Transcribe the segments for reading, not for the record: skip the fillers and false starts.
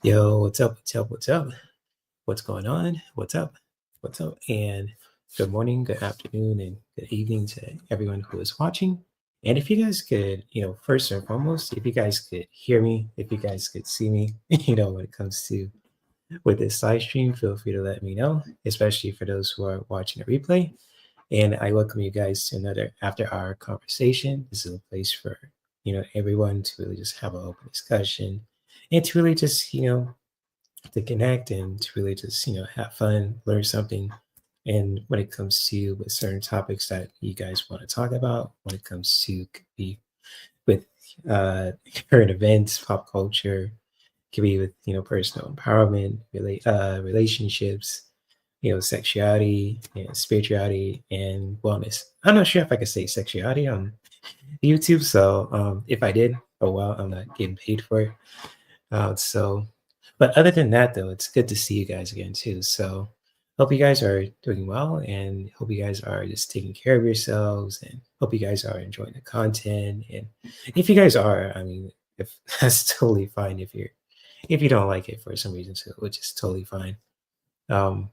Yo, what's up? What's up? What's up? What's going on? What's up? What's up? And good morning, good afternoon, and good evening to everyone who is watching. And if you guys could, first and foremost, if you guys could hear me, if you guys could see me, when it comes to with this live stream, feel free to let me know, especially for those who are watching a replay. And I welcome you guys to another after hour conversation. This is a place for, everyone to really just have an open discussion and to really just, to connect and to really just have fun, learn something. And when it comes to with certain topics that you guys want to talk about, when it comes to could be with uh, current events, pop culture, could be with personal empowerment, relationships, sexuality, spirituality, and wellness. I'm not sure if I could say sexuality on YouTube, so if I did, oh well, I'm not getting paid for it. So, but other than that, though, it's good to see you guys again too. So, hope you guys are doing well, and hope you guys are just taking care of yourselves, and hope you guys are enjoying the content. And if you guys are, I mean, if that's totally fine. If you don't like it for some reason, too, which is totally fine. Um,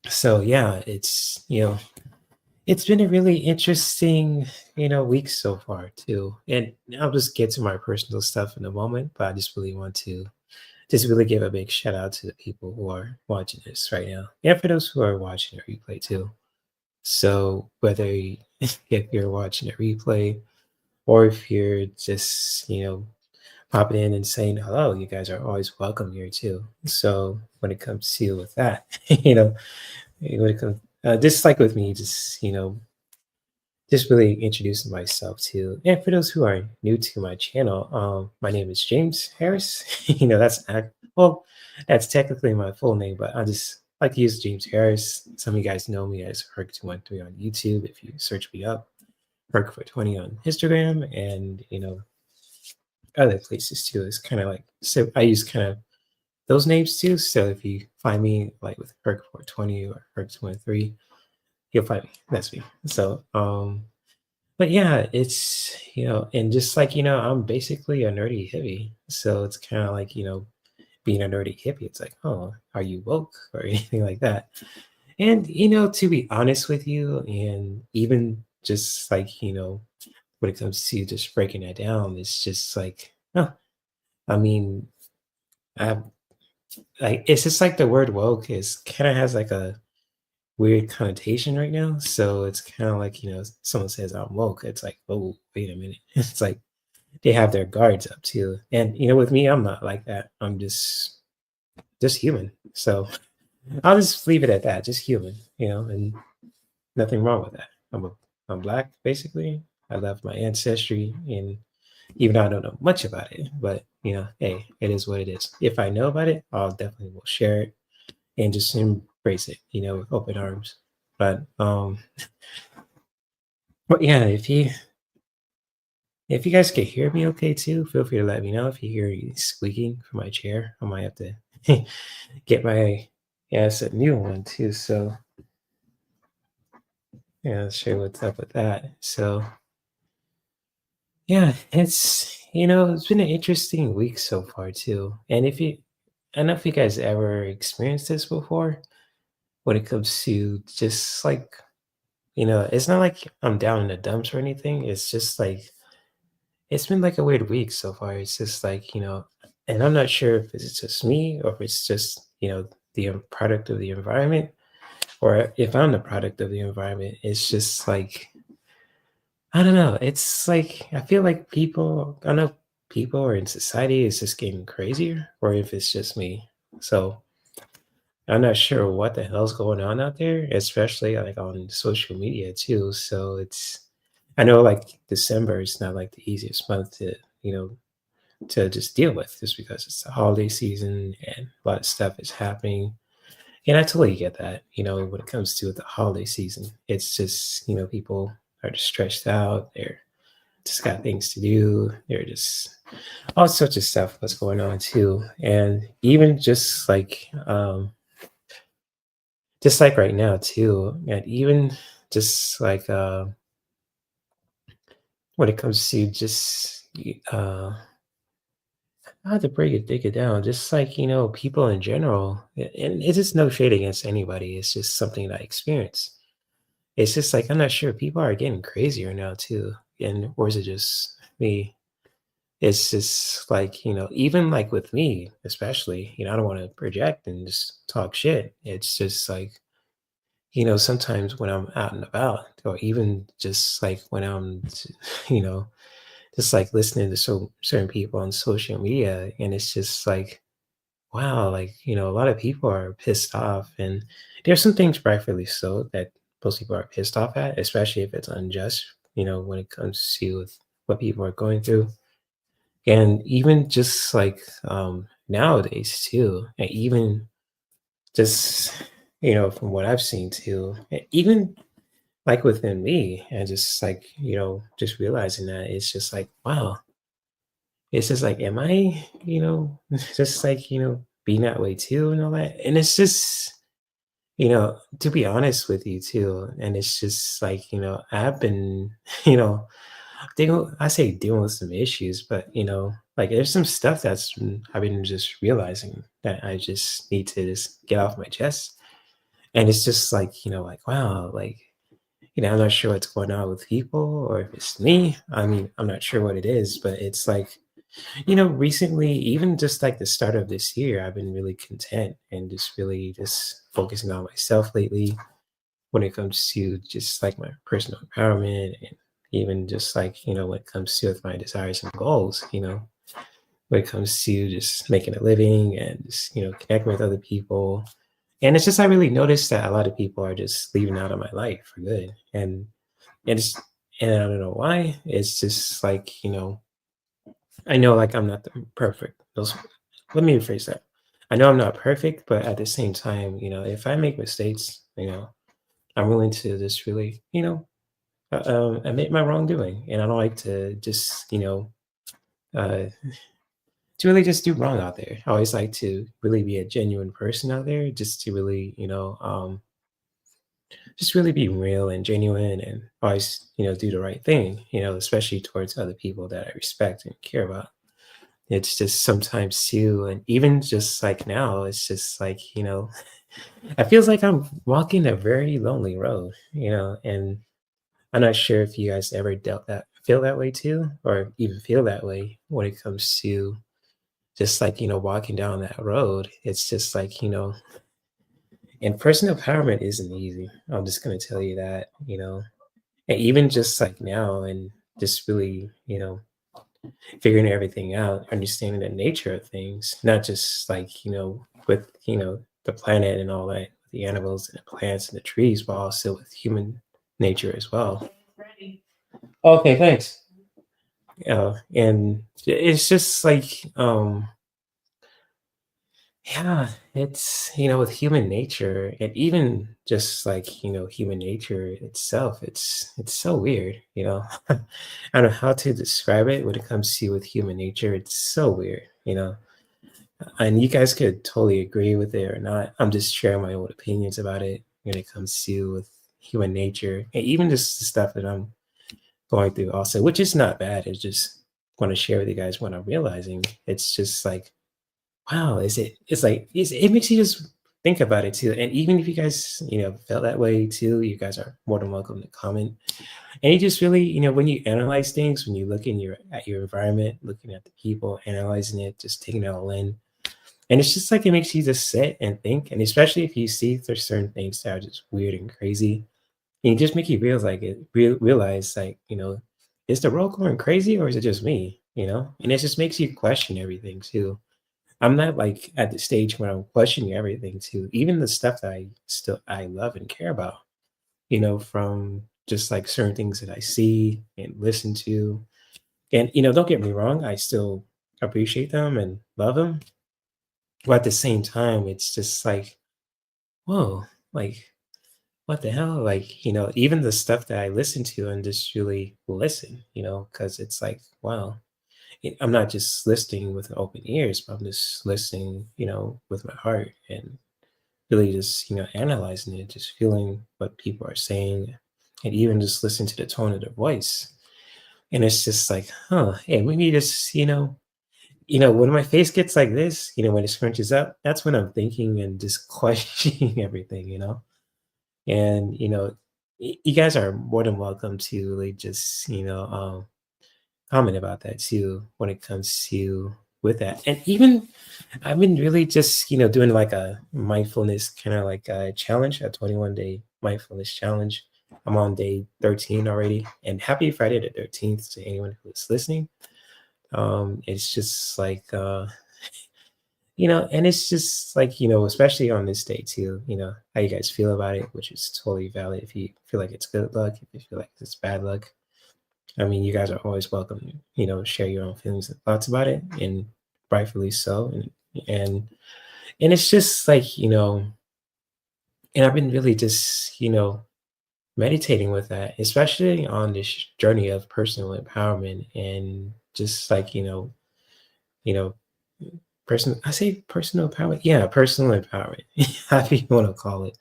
so yeah, it's been a really interesting, week so far too. And I'll just get to my personal stuff in a moment, but I just really want to just really give a big shout out to the people who are watching this right now, and for those who are watching a replay too. So whether if you're watching a replay or if you're just popping in and saying hello, you guys are always welcome here too. So when it comes to with that, when it comes just like with me, just really introducing myself to, and for those who are new to my channel, my name is James Harris. Well, that's technically my full name, but I just like to use James Harris. Some of you guys know me as Herc213 on YouTube. If you search me up, Herc420 on Instagram, and other places too. It's kind of like, so I use kind of those names too. So if you find me like with Herc420 or Herc213, you'll find me. That's me. So but yeah, it's and just like I'm basically a nerdy hippie, so it's kind of like being a nerdy hippie. It's like, oh, are you woke or anything like that? And to be honest with you, and even just like when it comes to just breaking it down, it's just like, oh, I mean, I like it's just like the word woke is kind of has like a weird connotation right now. So it's kind of like someone says I'm woke, it's like, oh, wait a minute, it's like they have their guards up too. And with me, I'm not like that. I'm just human. So I'll just leave it at that. Just human, and nothing wrong with that. I'm black, basically. I love my ancestry, and even though I don't know much about it, but hey, it is what it is. If I know about it, I'll definitely will share it and just embrace it, with open arms. But but yeah, if you guys can hear me okay too, feel free to let me know. If you hear any squeaking from my chair, I might have to get my, yeah, it's a new one too. So yeah, let's show what's up with that. So yeah, it's been an interesting week so far too. And I don't know if you guys ever experienced this before when it comes to just like, it's not like I'm down in the dumps or anything. It's just like it's been like a weird week so far. It's just like, and I'm not sure if it's just me or if it's just, the product of the environment, or if I'm the product of the environment. It's just like, I don't know. It's like, I feel like I don't know if people or in society is just getting crazier or if it's just me. So I'm not sure what the hell's going on out there, especially like on social media too. So I know like December is not like the easiest month to just deal with, just because it's the holiday season and a lot of stuff is happening. And I totally get that, when it comes to the holiday season. It's just, people are just stretched out. They're just got things to do. They're just all sorts of stuff that's going on too. And even just like right now too, and even just like when it comes to just I have to break it down. Just like, people in general, and it's just no shade against anybody. It's just something that I experience. It's just like I'm not sure people are getting crazier now too. And or is it just me? It's just like, even like with me, especially, I don't want to project and just talk shit. It's just like, sometimes when I'm out and about, or even just like when you know, just like listening to certain people on social media, and it's just like, wow, like, a lot of people are pissed off, and there's some things rightfully so that most people are pissed off at, especially if it's unjust, when it comes to with what people are going through. And even just like nowadays too, and even just from what I've seen too, even like within me, and just like just realizing that it's just like wow, it's just like am I just like being that way too and all that, and it's just to be honest with you too, and it's just like I've been you know I say dealing with some issues, but like there's some stuff I've been just realizing that I just need to just get off my chest. And it's just like, like, wow, like, I'm not sure what's going on with people or if it's me. I mean, I'm not sure what it is, but it's like, recently, even just like the start of this year, I've been really content and just really just focusing on myself lately when it comes to just like my personal empowerment, and even just like when it comes to with my desires and goals, when it comes to just making a living and just connecting with other people. And it's just I really noticed that a lot of people are just leaving out of my life for good, and it's and I don't know why. It's just like I know like I'm not the perfect those let me rephrase that. I know I'm not perfect, but at the same time, if I make mistakes, I'm willing to just really, admit my wrongdoing, and I don't like to just, uh, to really just do wrong out there. I always like to really be a genuine person out there, just to really, just really be real and genuine, and always, do the right thing, especially towards other people that I respect and care about. It's just sometimes too, and even just like now, it's just like, it feels like I'm walking a very lonely road, and I'm not sure if you guys ever dealt that feel that way too, or even feel that way when it comes to just like, walking down that road. It's just like, and personal empowerment isn't easy. I'm just gonna tell you that, And even just like now and just really, figuring everything out, understanding the nature of things, not just like, with, the planet and all that, the animals and the plants and the trees, but also with human nature as well. Okay, thanks. And it's just like, yeah, it's, with human nature and even just like, human nature itself, it's so weird, I don't know how to describe it when it comes to with human nature. It's so weird, and you guys could totally agree with it or not. I'm just sharing my own opinions about it when it comes to with human nature and even just the stuff that I'm going through also, which is not bad. It's just want to share with you guys what I'm realizing. It's just like, wow, it's like it makes you just think about it too. And even if you guys, felt that way too, you guys are more than welcome to comment. And you just really, when you analyze things, when you look in your at your environment, looking at the people, analyzing it, just taking it all in. And it's just like it makes you just sit and think. And especially if you see there's certain things that are just weird and crazy, and it just make you realize like realize like, is the world going crazy or is it just me? And it just makes you question everything too. I'm not like at the stage where I'm questioning everything too, even the stuff that I love and care about, from just like certain things that I see and listen to. And don't get me wrong, I still appreciate them and love them. But at the same time, it's just like, whoa, like what the hell? Like, even the stuff that I listen to and just really listen, because it's like, wow, I'm not just listening with open ears, but I'm just listening, with my heart and really just, analyzing it, just feeling what people are saying, and even just listen to the tone of their voice. And it's just like, huh, hey, we need to, when my face gets like this, when it scrunches up, that's when I'm thinking and just questioning everything. And, you guys are more than welcome to like just, comment about that too when it comes to with that. And even I've been really just, doing like a mindfulness kind of like a challenge, a 21-day mindfulness challenge. I'm on day 13 already. And happy Friday the 13th to anyone who's listening. It's just like and it's just like, especially on this day too, how you guys feel about it, which is totally valid. If you feel like it's good luck, if you feel like it's bad luck, I mean, you guys are always welcome to, share your own feelings and thoughts about it, and rightfully so. And and it's just like, and I've been really just, meditating with that, especially on this journey of personal empowerment and just like, you know, I say personal empowerment. Yeah, personal empowerment. However you want to call it.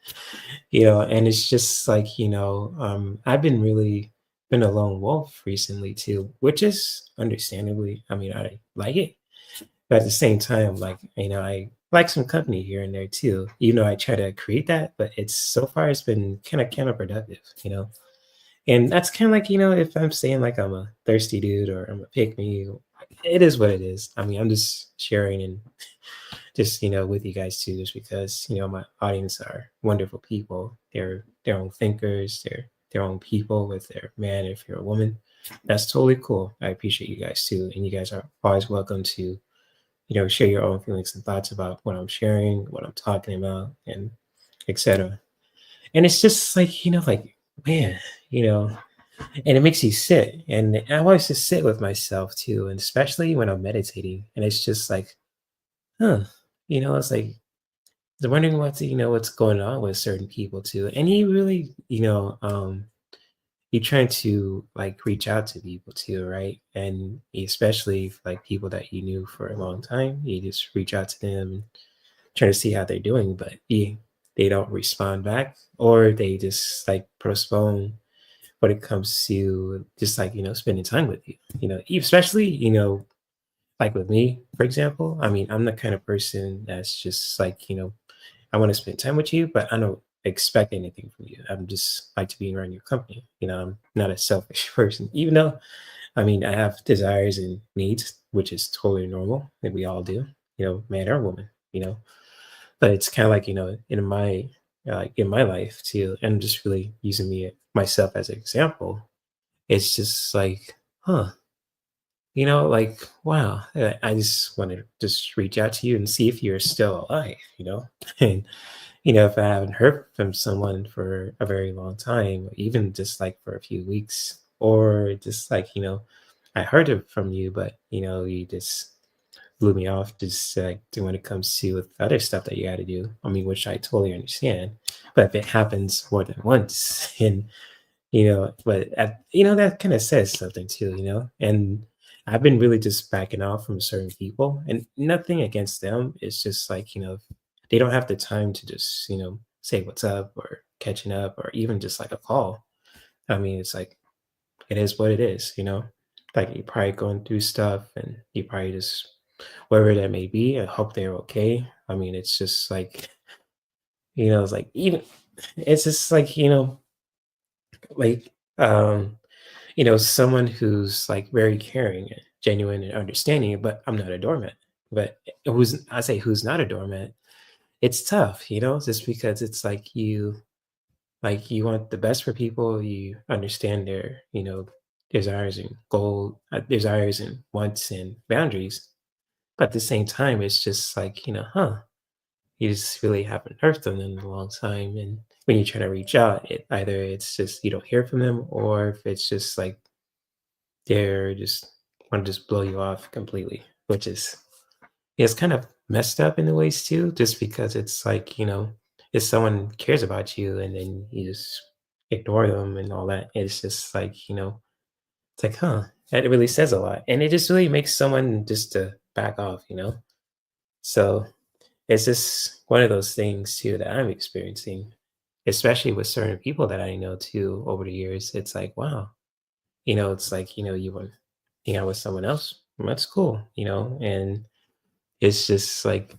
And it's just like, I've been really been a lone wolf recently too, which is understandably, I mean, I like it. But at the same time, like, I like some company here and there too. I try to create that, but it's so far it's been kind of counterproductive. And that's kind of like, if I'm saying like I'm a thirsty dude or I'm a pick me, it is what it is. I mean, I'm just sharing and just with you guys too, just because my audience are wonderful people. They're their own thinkers. They're their own people with their man. If you're a woman, that's totally cool. I appreciate you guys too, and you guys are always welcome to share your own feelings and thoughts about what I'm sharing, what I'm talking about, and etc. And it's just like like man, you know, and it makes you sit. And I always just sit with myself too, and especially when I'm meditating, and it's just like, huh, it's like they're wondering what's going on with certain people too. And you really, you're trying to like reach out to people too, right? And especially like people that you knew for a long time, you just reach out to them and try to see how they're doing, but they don't respond back, or they just like postpone when it comes to just like spending time with you. Especially like with me, for example. I mean, I'm the kind of person that's just like I want to spend time with you, but I don't expect anything from you. I'm just like to be around your company. I'm not a selfish person, even though I mean I have desires and needs, which is totally normal that we all do. Man or woman. But it's kind of like in my life too, and just really using me myself as an example. It's just like, huh, like wow. I just want to just reach out to you and see if you're still alive. And if I haven't heard from someone for a very long time, even just like for a few weeks, or just like, I heard it from you, but you just blew me off just like when it comes to with other stuff that you got to do. I mean, which I totally understand. But if it happens more than once, and that kind of says something too, And I've been really just backing off from certain people, and nothing against them. It's just like they don't have the time to just say what's up or catching up or even just like a call. I mean, it's like it is what it is. Like you're probably going through stuff, and you probably just wherever that may be. I hope they're okay. I mean, it's just like it's like even it's just like like someone who's like very caring, and genuine, and understanding, but I'm not a doormat. But I say who's not a doormat, it's tough, just because it's like you want the best for people, you understand their, desires and desires and wants and boundaries. But at the same time, it's just like, you just really haven't heard from them in a long time. And when you try to reach out, either it's just you don't hear from them, or if it's just like they're just want to just blow you off completely, which is it's kind of messed up in the ways too, just because it's like, if someone cares about you and then you just ignore them and all that, it's just like, it's like, huh, that really says a lot. And it just really makes someone just to back off. So it's just one of those things too that I'm experiencing, especially with certain people that I know too over the years. It's like, wow, it's like, you want to hang out with someone else, that's cool, and it's just like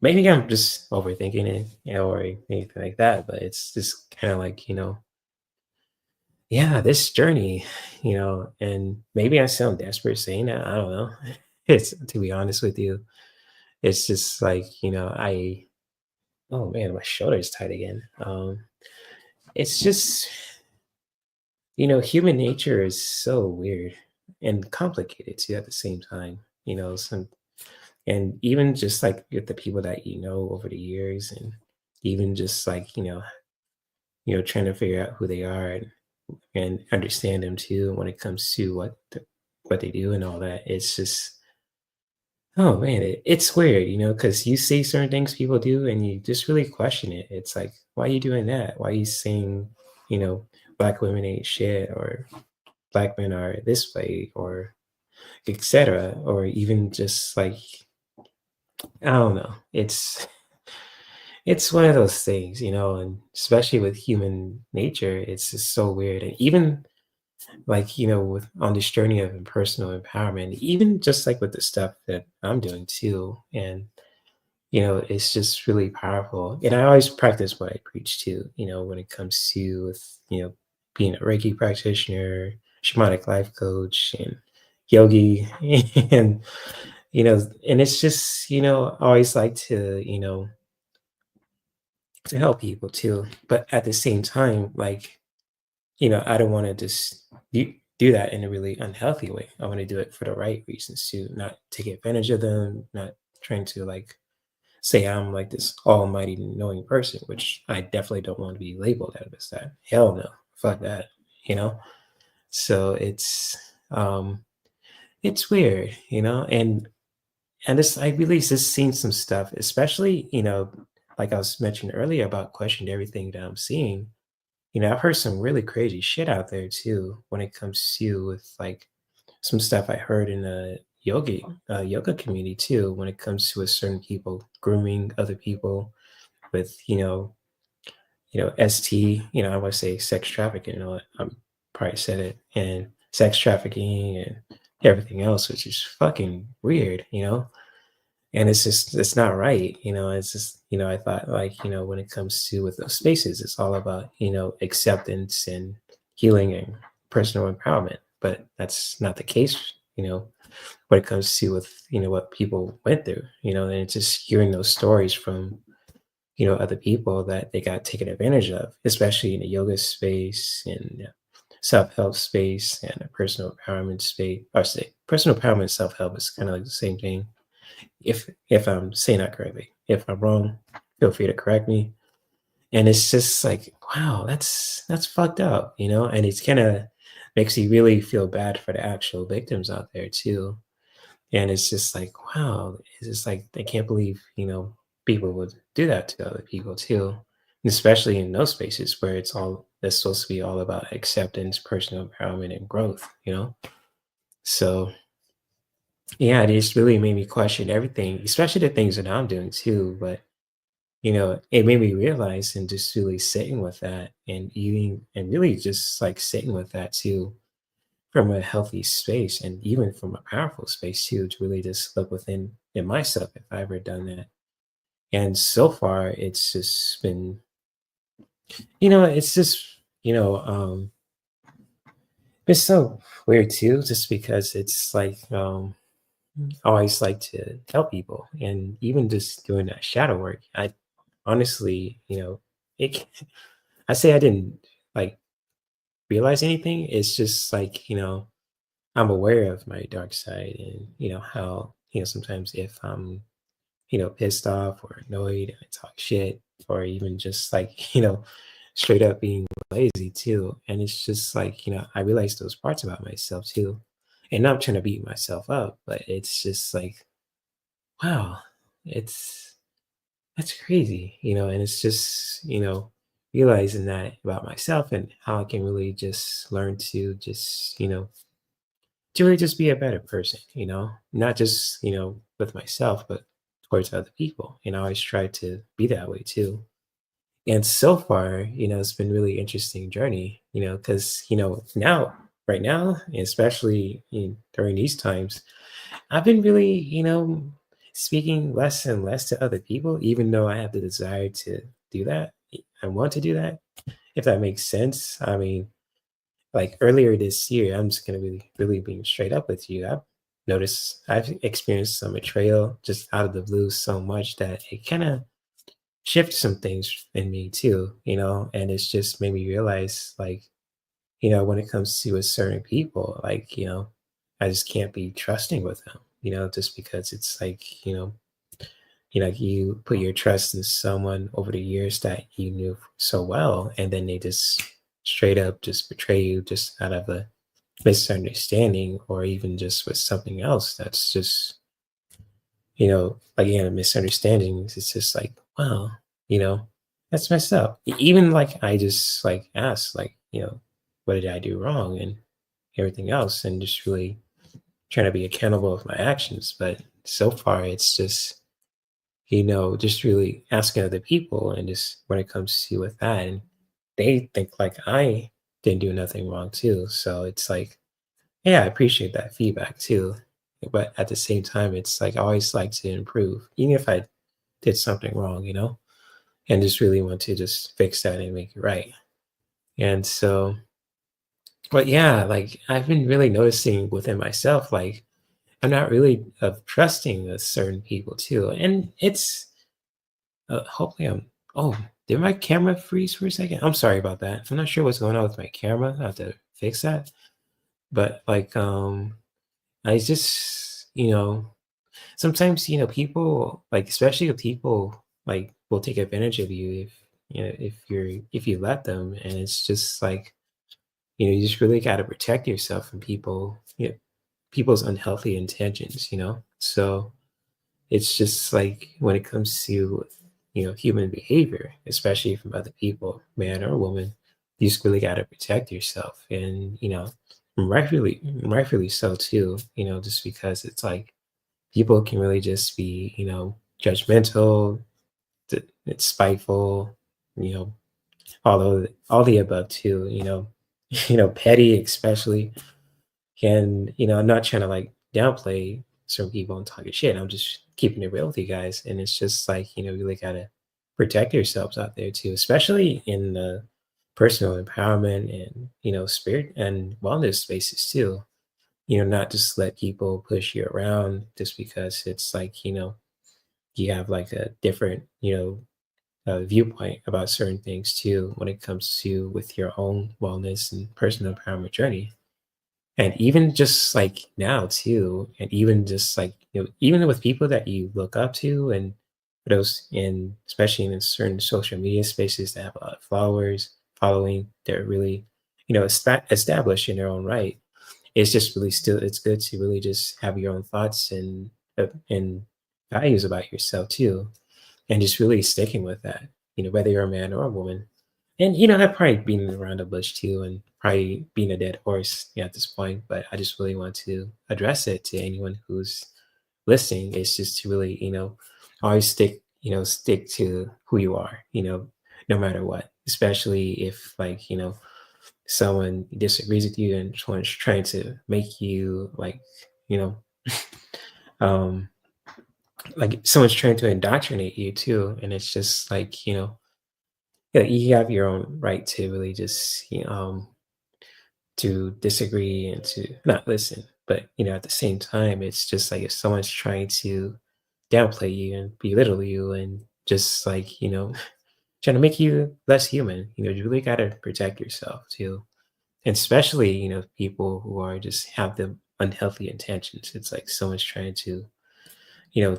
maybe I'm just overthinking it, or anything like that, but it's just kind of like, yeah, this journey, and maybe I sound desperate saying that. I don't know. It's to be honest with you, it's just like, oh man, my shoulder is tight again. It's just, human nature is so weird and complicated too at the same time. Some and even just like with the people that over the years, and even just like trying to figure out who they are, and understand them too when it comes to what they do and all that. It's just, oh man, it's weird, because you see certain things people do and you just really question it. It's like, why are you doing that? Why are you saying, you know, black women ain't shit, or black men are this way, or etc. Or even just like, I don't know. It's one of those things, and especially with human nature, it's just so weird. And even like, with on this journey of personal empowerment, even just like with the stuff that I'm doing too. And, it's just really powerful. And I always practice what I preach too, when it comes to with, being a Reiki practitioner, shamanic life coach, and yogi. And, and it's just, I always like to help people too. But at the same time, like, I don't want to just do that in a really unhealthy way. I want to do it for the right reasons too, not take advantage of them, not trying to like say I'm like this almighty knowing person, which I definitely don't want to be labeled as that. Hell no. Fuck that. You know? So it's weird, and this I really just seen some stuff, especially, like I was mentioning earlier about questioning everything that I'm seeing. I've heard some really crazy shit out there too when it comes to with like some stuff I heard in the yoga community too when it comes to a certain people grooming other people with ST, I want to say sex trafficking, I'm probably said it, and sex trafficking and everything else, which is fucking weird, and it's not right, it's just, I thought like, when it comes to with those spaces, it's all about, acceptance and healing and personal empowerment. But that's not the case, when it comes to with, what people went through, and it's just hearing those stories from, other people that they got taken advantage of, especially in the yoga space and self-help space and a personal empowerment space. Or say personal empowerment and self-help is kind of like the same thing, if I'm saying that correctly. If I'm wrong, feel free to correct me. And it's just like, wow, that's fucked up, and it's kind of makes you really feel bad for the actual victims out there too. And it's just like, wow, it's just like they can't believe, people would do that to other people too. And especially in those spaces where that's supposed to be all about acceptance, personal empowerment, and growth, So yeah, it just really made me question everything, especially the things that I'm doing too. But it made me realize and just really sitting with that and eating and really just like sitting with that too from a healthy space and even from a powerful space too, to really just look within in myself if I ever done that. And so far it's just been, it's just, you know, um it's so weird too, just because it's like I always like to help people, and even just doing that shadow work, I honestly, it I say I didn't like realize anything. It's just like, I'm aware of my dark side, and how, sometimes if I'm, pissed off or annoyed, I talk shit, or even just like, straight up being lazy too. And it's just like, I realize those parts about myself too. And not trying to beat myself up, but it's just like, wow, it's that's crazy, and it's just, realizing that about myself and how I can really just learn to just, to really just be a better person, not just, with myself, but towards other people. And I always try to be that way too. And so far, it's been really interesting journey, because, now, right now, especially during these times, I've been really, speaking less and less to other people, even though I have the desire to do that. I want to do that, if that makes sense. I mean, like earlier this year, I'm just gonna really being straight up with you. I've experienced some betrayal just out of the blue so much that it kind of shifted some things in me too, and it's just made me realize like, when it comes to a certain people, like, I just can't be trusting with them, just because it's like, you put your trust in someone over the years that you knew so well, and then they just straight up just betray you just out of a misunderstanding or even just with something else that's just, again, a misunderstanding. It's just like, wow, you know, that's messed up. Even like I just like asked, like, what did I do wrong and everything else, and just really trying to be accountable of my actions. But so far, it's just, just really asking other people and just when it comes to with that, and they think like I didn't do nothing wrong too. So it's like, yeah, I appreciate that feedback too. But at the same time, it's like I always like to improve, even if I did something wrong, and just really want to just fix that and make it right. And so, but yeah, like I've been really noticing within myself, like I'm not really of trusting with certain people too. And it's hopefully oh, did my camera freeze for a second? I'm sorry about that. I'm not sure what's going on with my camera. I have to fix that. But like, I just, sometimes, people like, especially if people like will take advantage of you if, if you let them. And it's just like, you just really got to protect yourself from people, people's unhealthy intentions, So it's just like when it comes to, human behavior, especially from other people, man or woman, you just really got to protect yourself. And, rightfully so too, just because it's like, people can really just be, judgmental, it's spiteful, you know, all the above too, petty especially. And I'm not trying to like downplay certain people and talking shit. I'm just keeping it real with you guys. And it's just like, you really gotta protect yourselves out there too, especially in the personal empowerment and spirit and wellness spaces too. Not just let people push you around just because it's like, you have like a different, viewpoint about certain things too when it comes to with your own wellness and personal empowerment journey. And even just like now too, and even just like, even with people that you look up to and those in especially in certain social media spaces that have a lot of followers following, they're really, established in their own right. It's just really still it's good to really just have your own thoughts and values about yourself too, and just really sticking with that, whether you're a man or a woman. And that probably being around the bush too, and probably being a dead horse, at this point. But I just really want to address it to anyone who's listening. It's just to really, always stick to who you are, no matter what. Especially if like, someone disagrees with you and someone's trying to make you you know, um, like someone's trying to indoctrinate you too. And it's just like, yeah, you have your own right to really just, to disagree and to not listen. But, at the same time, it's just like if someone's trying to downplay you and belittle you and just like, trying to make you less human, you really got to protect yourself too. And especially, people who are just have the unhealthy intentions. It's like someone's trying to,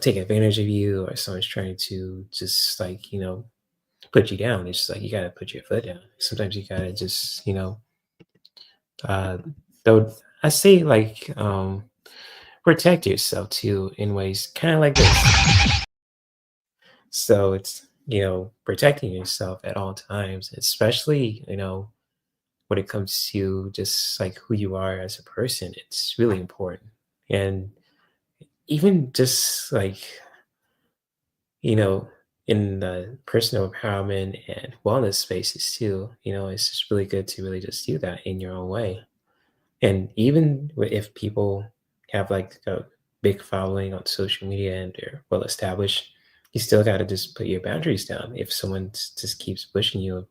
take advantage of you or someone's trying to just like, put you down. It's just like you gotta put your foot down. Sometimes you gotta just, uh though I say like protect yourself too in ways kind of like this. So it's protecting yourself at all times, especially, when it comes to just like who you are as a person, it's really important. And even just like, you know, in the personal empowerment and wellness spaces too, it's just really good to really just do that in your own way. And even if people have like big following on social media and they're well established, you still got to just put your boundaries down. If someone just keeps pushing you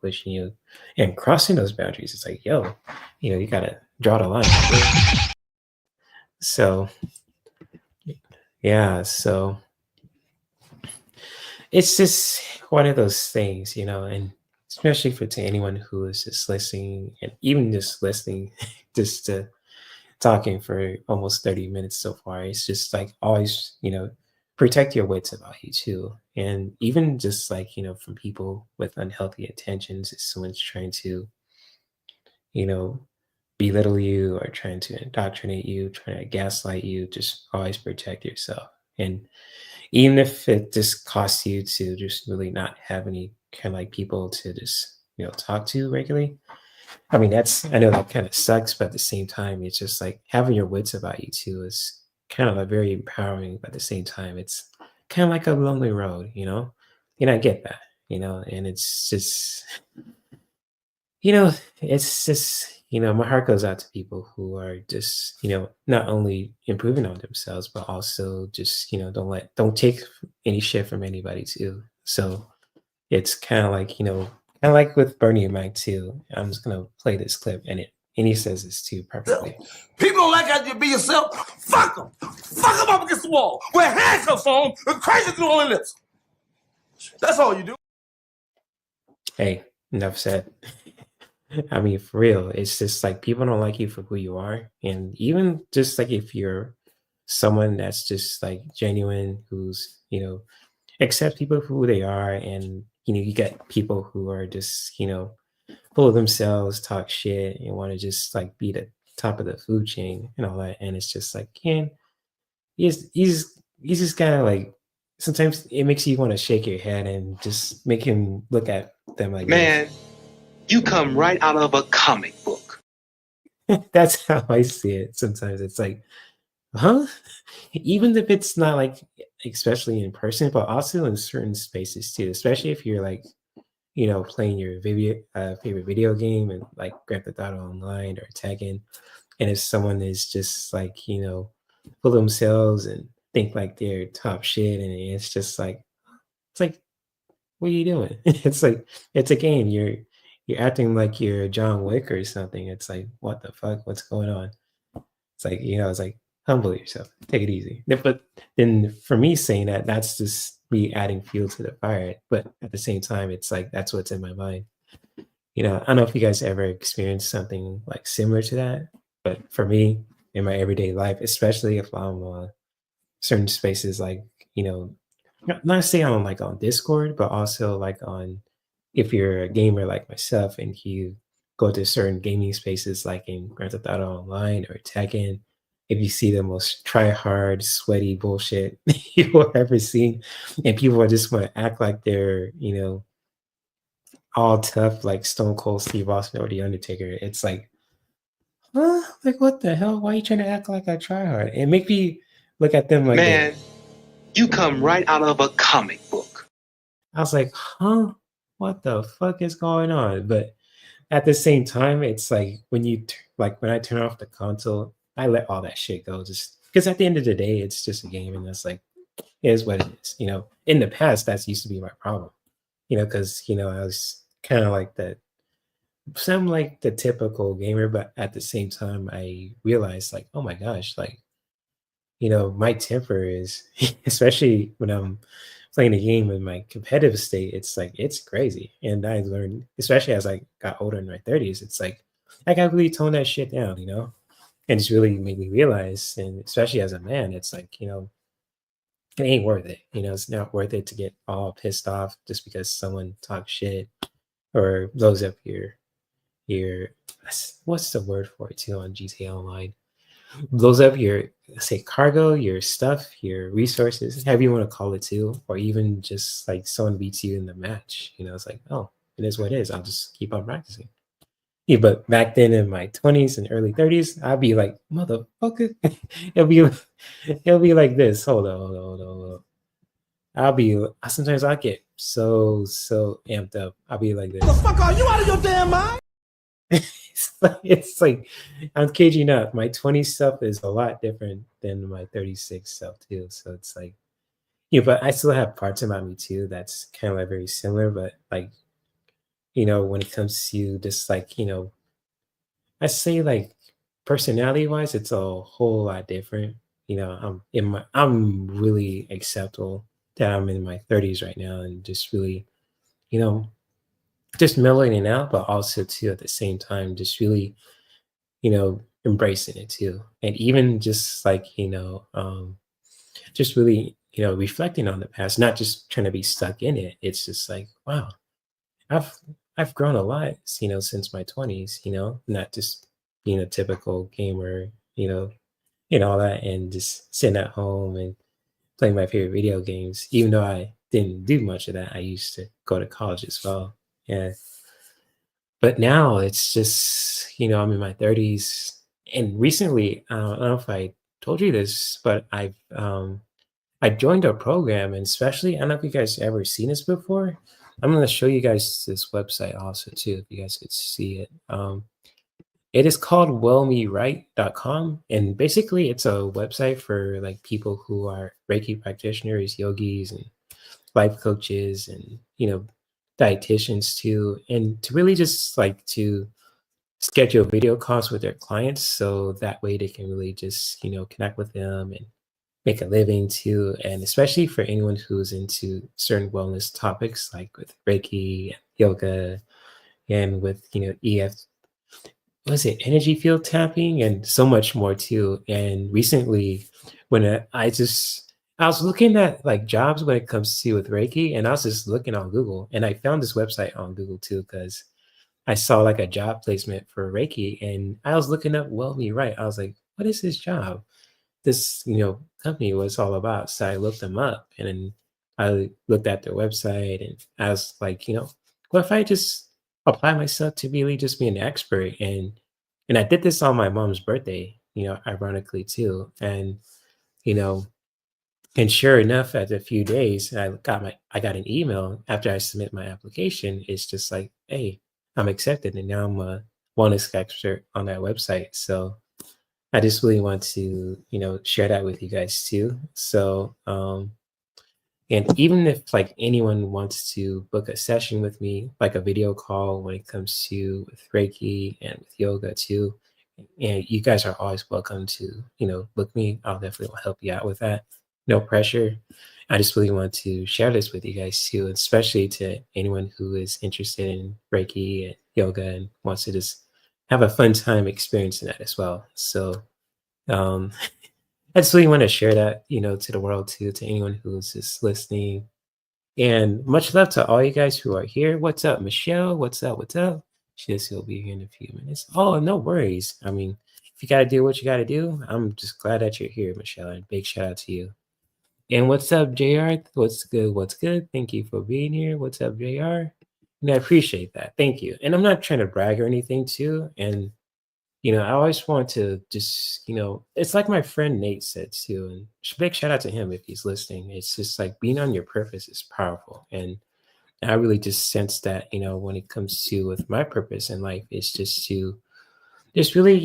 and crossing those boundaries, it's like, yo, you got to draw the line. So, yeah, so it's just one of those things, and especially for to anyone who is just listening and even just listening, just to talking for almost 30 minutes so far. It's just like always, protect your wits about you too. And even just like, from people with unhealthy intentions, if someone's trying to, you know, belittle you or trying to indoctrinate you, trying to gaslight you, just always protect yourself. And even if it just costs you to just really not have any kind of like people to just, talk to regularly. I mean, I know that kind of sucks, but at the same time, it's just like having your wits about you too is kind of like very empowering. But at the same time, it's kind of like a lonely road, And I get that, and it's just, you know, it's just, my heart goes out to people who are just, not only improving on themselves, but also just, don't take any shit from anybody too. So it's kind of like, kind of like with Bernie and Mike too. I'm just gonna play this clip and he says this too perfectly. People don't like how you be yourself. Fuck them. Fuck them up against the wall. Wear handcuffs on them and crazy through all their lips. That's all you do. Hey, enough said. I mean, for real, it's just like people don't like you for who you are. And even just like if you're someone that's just like genuine, who's, accept people for who they are. And, you get people who are just, full of themselves, talk shit, and want to just like be the top of the food chain and all that. And it's just like, he's just kind of like, sometimes it makes you want to shake your head and just make him look at them like, man, you come right out of a comic book. That's how I see it. Sometimes it's like, huh? Even if it's not like, especially in person, but also in certain spaces too, especially if you're like, playing your favorite video game and like Grand Theft Auto Online or Tekken, and if someone is just like, full of themselves and think like they're top shit, and it's like, what are you doing? It's like it's a game. You're acting like you're John Wick or something. It's like, what the fuck? What's going on? It's like, it's like, humble yourself, take it easy. But then for me saying that, that's just me adding fuel to the fire. But at the same time, it's like, that's what's in my mind. I don't know if you guys ever experienced something like similar to that, but for me, in my everyday life, especially if I'm certain spaces, like, not say I'm like on Discord, but also like on, if you're a gamer like myself and you go to certain gaming spaces like in Grand Theft Auto Online or Tekken, if you see the most try hard, sweaty bullshit you will ever see, and people just want to act like they're, all tough like Stone Cold Steve Austin or The Undertaker, it's like, huh? Like, what the hell? Why are you trying to act like I try hard? And make me look at them like, man, you come right out of a comic book. I was like, huh? What the fuck is going on? But at the same time, it's like when when I turn off the console, I let all that shit go, just because at the end of the day, it's just a game, and that's like, it is what it is. In the past, that's used to be my problem. Because I was kind of like that. Some like the typical gamer, but at the same time, I realized like, oh my gosh, like, my temper is, especially when I'm playing a game in my competitive state, it's like, it's crazy. And I learned, especially as I got older in my 30s, it's like, I got to really tone that shit down, And it's really made me realize, and especially as a man, it's like, it ain't worth it. It's not worth it to get all pissed off just because someone talks shit or blows up your what's the word for it too on GTA Online? Blows up your, say, cargo, your stuff, your resources, however you want to call it too, or even just like someone beats you in the match. It's like, oh, it is what it is. I'll just keep on practicing. Yeah, but back then in my 20s and early 30s, I'd be like, motherfucker. it'll be like this. Hold on. Sometimes I get so amped up. I'll be like this. What the fuck are you out of your damn mind? It's like I'm caging you not. My 20 self is a lot different than my 36 self too. So it's like, but I still have parts about me too that's kind of like very similar, but like, when it comes to just like, I say like personality wise, it's a whole lot different. I'm really acceptable that I'm in my 30s right now and just really, you know, just mellowing it out, but also too at the same time, just really, embracing it too. And even just like, just really, reflecting on the past, not just trying to be stuck in it. It's just like, wow, I've I've grown a lot, since my 20s, not just being a typical gamer, and all that, and just sitting at home and playing my favorite video games. Even though I didn't do much of that, I used to go to college as well. Yeah. But now it's just, I'm in my 30s. And recently, I don't know if I told you this, but I joined a program, and especially, I don't know if you guys ever seen this before. I'm going to show you guys this website also too, if you guys could see it. It is called wellmeright.com, and basically it's a website for like people who are Reiki practitioners, yogis, and life coaches, and dietitians too, and to really just like to schedule video calls with their clients, so that way they can really just connect with them and make a living too. And especially for anyone who's into certain wellness topics like with Reiki, yoga, and with EF, was it energy field tapping, and so much more too. And recently, when I was looking at like jobs when it comes to with Reiki, and I was just looking on Google, and I found this website on Google too because I saw like a job placement for Reiki, and I was looking up Well Me Right. I was like, what is this job? This company was all about. So I looked them up, and then I looked at their website, and I was like, what if I just apply myself to really just be an expert? And I did this on my mom's birthday, ironically too. And you know, and sure enough, after a few days, I got an email after I submit my application. It's just like, hey, I'm accepted, and now I'm a wellness expert on that website. So I just really want to, share that with you guys too. So, and even if like anyone wants to book a session with me, like a video call when it comes to with Reiki and with yoga too, and you guys are always welcome to, book me. I'll definitely help you out with that. No pressure. I just really want to share this with you guys too, especially to anyone who is interested in Reiki and yoga and wants to just have a fun time experiencing that as well. So um, I just really want to share that, to the world too, to anyone who's just listening. And much love to all you guys who are here. What's up, Michelle? What's up? What's up? She says he'll be here in a few minutes. Oh, no worries. I mean, if you got to do what you got to do, I'm just glad that you're here, Michelle. And big shout out to you. And what's up, JR? What's good? What's good? Thank you for being here. What's up, JR? And I appreciate that. Thank you. And I'm not trying to brag or anything, too. And I always want to just, it's like my friend Nate said too, and big shout out to him if he's listening. It's just like being on your purpose is powerful. And I really just sense that, when it comes to with my purpose in life, it's just to just really,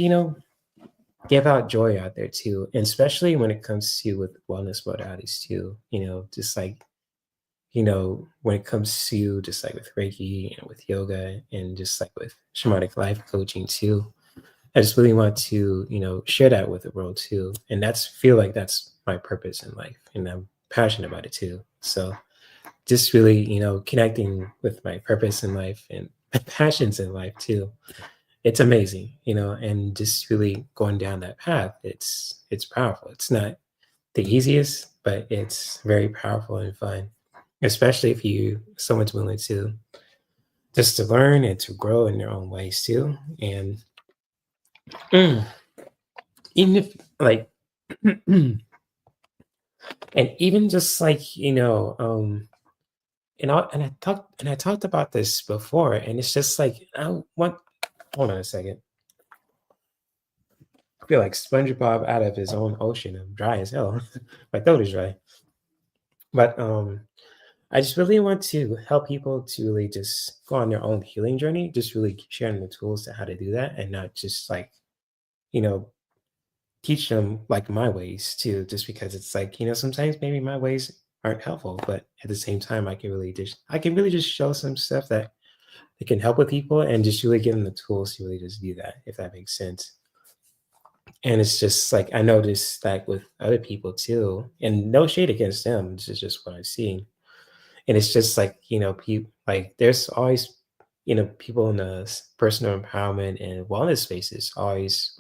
give out joy out there too. And especially when it comes to with wellness modalities too, just like, when it comes to just like with Reiki and with yoga and just like with shamanic life coaching too. I just really want to, share that with the world too. And feel like that's my purpose in life. And I'm passionate about it too. So just really, connecting with my purpose in life and my passions in life too. It's amazing, and just really going down that path. It's powerful. It's not the easiest, but it's very powerful and fun. Especially if someone's willing to just to learn and to grow in their own ways too. And even if like and even just like and I talked about this before, and it's just like I want hold on a second. I feel like SpongeBob out of his own ocean. I'm dry as hell. My throat is dry. But I just really want to help people to really just go on their own healing journey, just really sharing the tools to how to do that and not just like, you know, teach them like my ways too, just because it's like, sometimes maybe my ways aren't helpful, but at the same time, I can really just show some stuff that it can help with people and just really give them the tools to really just do that, if that makes sense. And it's just like I noticed like with other people too, and no shade against them. This is just what I've seen. And it's just like, people like there's always, people in the personal empowerment and wellness spaces always,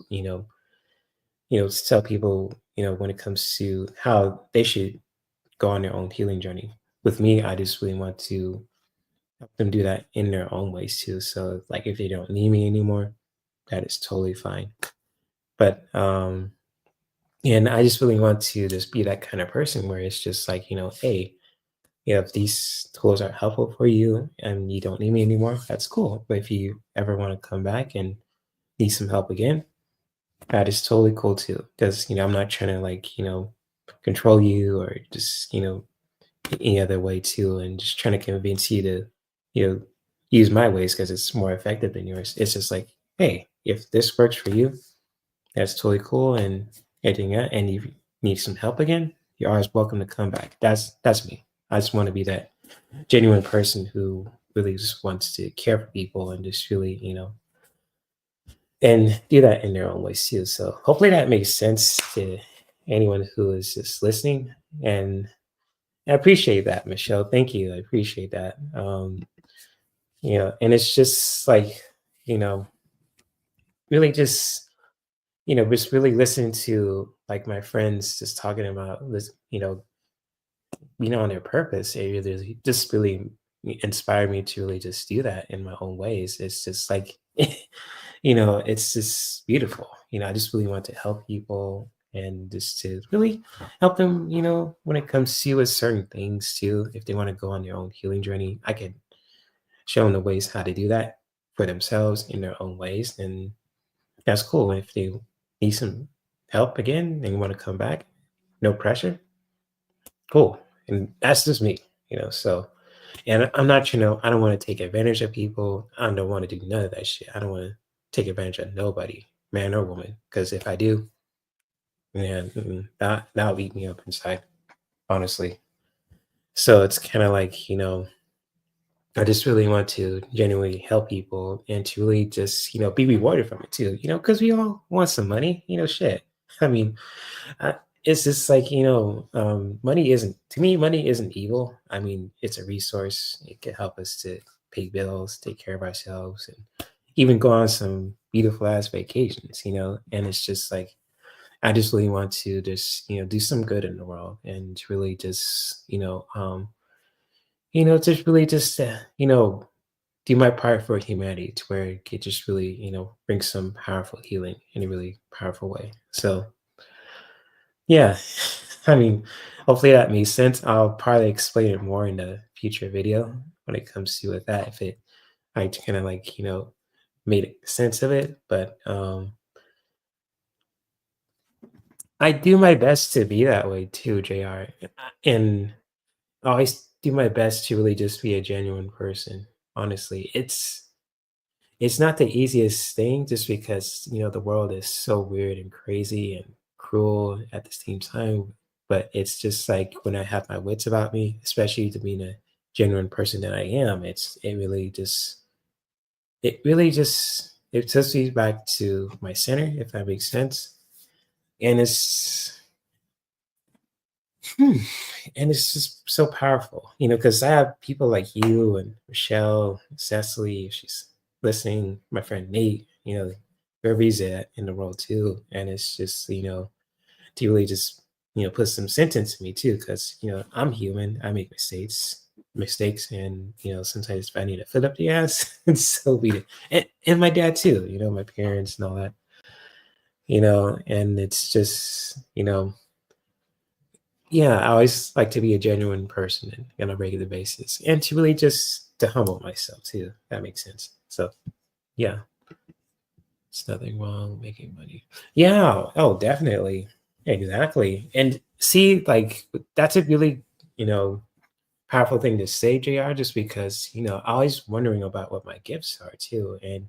tell people, when it comes to how they should go on their own healing journey. With me, I just really want to help them do that in their own ways too. So like if they don't need me anymore, that is totally fine. But and I just really want to just be that kind of person where it's just like, hey, if these tools are helpful for you and you don't need me anymore, that's cool. But if you ever want to come back and need some help again, that is totally cool too. Because, I'm not trying to like, control you or just, any other way too. And just trying to convince you to, you know, use my ways because it's more effective than yours. It's just like, hey, if this works for you, that's totally cool. And anything else, and you need some help again, you're always welcome to come back. That's me. I just want to be that genuine person who really just wants to care for people and just really, and do that in their own ways too. So hopefully that makes sense to anyone who is just listening. And I appreciate that, Michelle. Thank you. I appreciate that. And it's just like, you know, really just really listening to like my friends just talking about this, on their purpose. It really just really inspired me to really just do that in my own ways. It's just like, it's just beautiful. I just really want to help people and just to really help them, when it comes to with certain things too. If they want to go on their own healing journey, I can show them the ways how to do that for themselves in their own ways. And that's cool. If they need some help again and you want to come back, no pressure, cool. And that's just me, so and I'm not, I don't want to take advantage of people. I don't want to do none of that shit. I don't want to take advantage of nobody, man or woman. Because if I do, man, that'll eat me up inside, honestly. So it's kind of like, I just really want to genuinely help people and to really just, be rewarded from it too, because we all want some money, shit. I mean, uh, it's just like, money isn't, to me, money isn't evil. I mean, it's a resource. It can help us to pay bills, take care of ourselves, and even go on some beautiful ass vacations, and it's just like, I just really want to just, do some good in the world and really just, just really just, do my part for humanity to where it could just really, bring some powerful healing in a really powerful way. So, yeah, I mean, hopefully that makes sense. I'll probably explain it more in a future video when it comes to with that, if it, I kind of like, made sense of it. But I do my best to be that way too, JR. And I always do my best to really just be a genuine person. Honestly, it's not the easiest thing just because, the world is so weird and crazy and cruel at the same time. But it's just like when I have my wits about me, especially to being a genuine person that I am, it takes me back to my center, if that makes sense. And hmm, it's just so powerful, because I have people like you and Michelle, Cecily, if she's listening, my friend Nate, wherever he's at in the world too. And it's just, to really just, put some sentence in me too, because, I'm human. I make mistakes. And, sometimes if I need to fill up the ass, and so be it. And my dad too, my parents and all that, and it's just, yeah, I always like to be a genuine person on a regular basis and to really just to humble myself too. That makes sense. So yeah, it's nothing wrong making money. Yeah. Oh, definitely. Exactly. And see, like that's a really, you know, powerful thing to say, JR, just because, I always wondering about what my gifts are too. And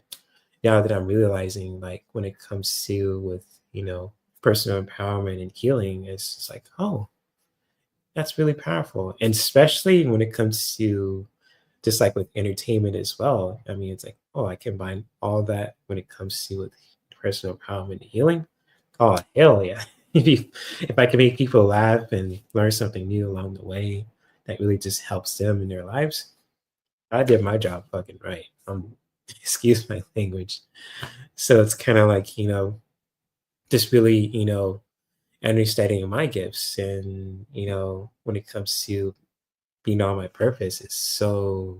now that I'm realizing, like, when it comes to with, personal empowerment and healing, it's just like, oh, that's really powerful. And especially when it comes to just like with entertainment as well. I mean, it's like, oh, I combine all that when it comes to with personal empowerment and healing. Oh, hell yeah. If I can make people laugh and learn something new along the way that really just helps them in their lives, I did my job fucking right. Excuse my language. So it's kind of like, just really, understanding my gifts and, when it comes to being on my purpose, it's so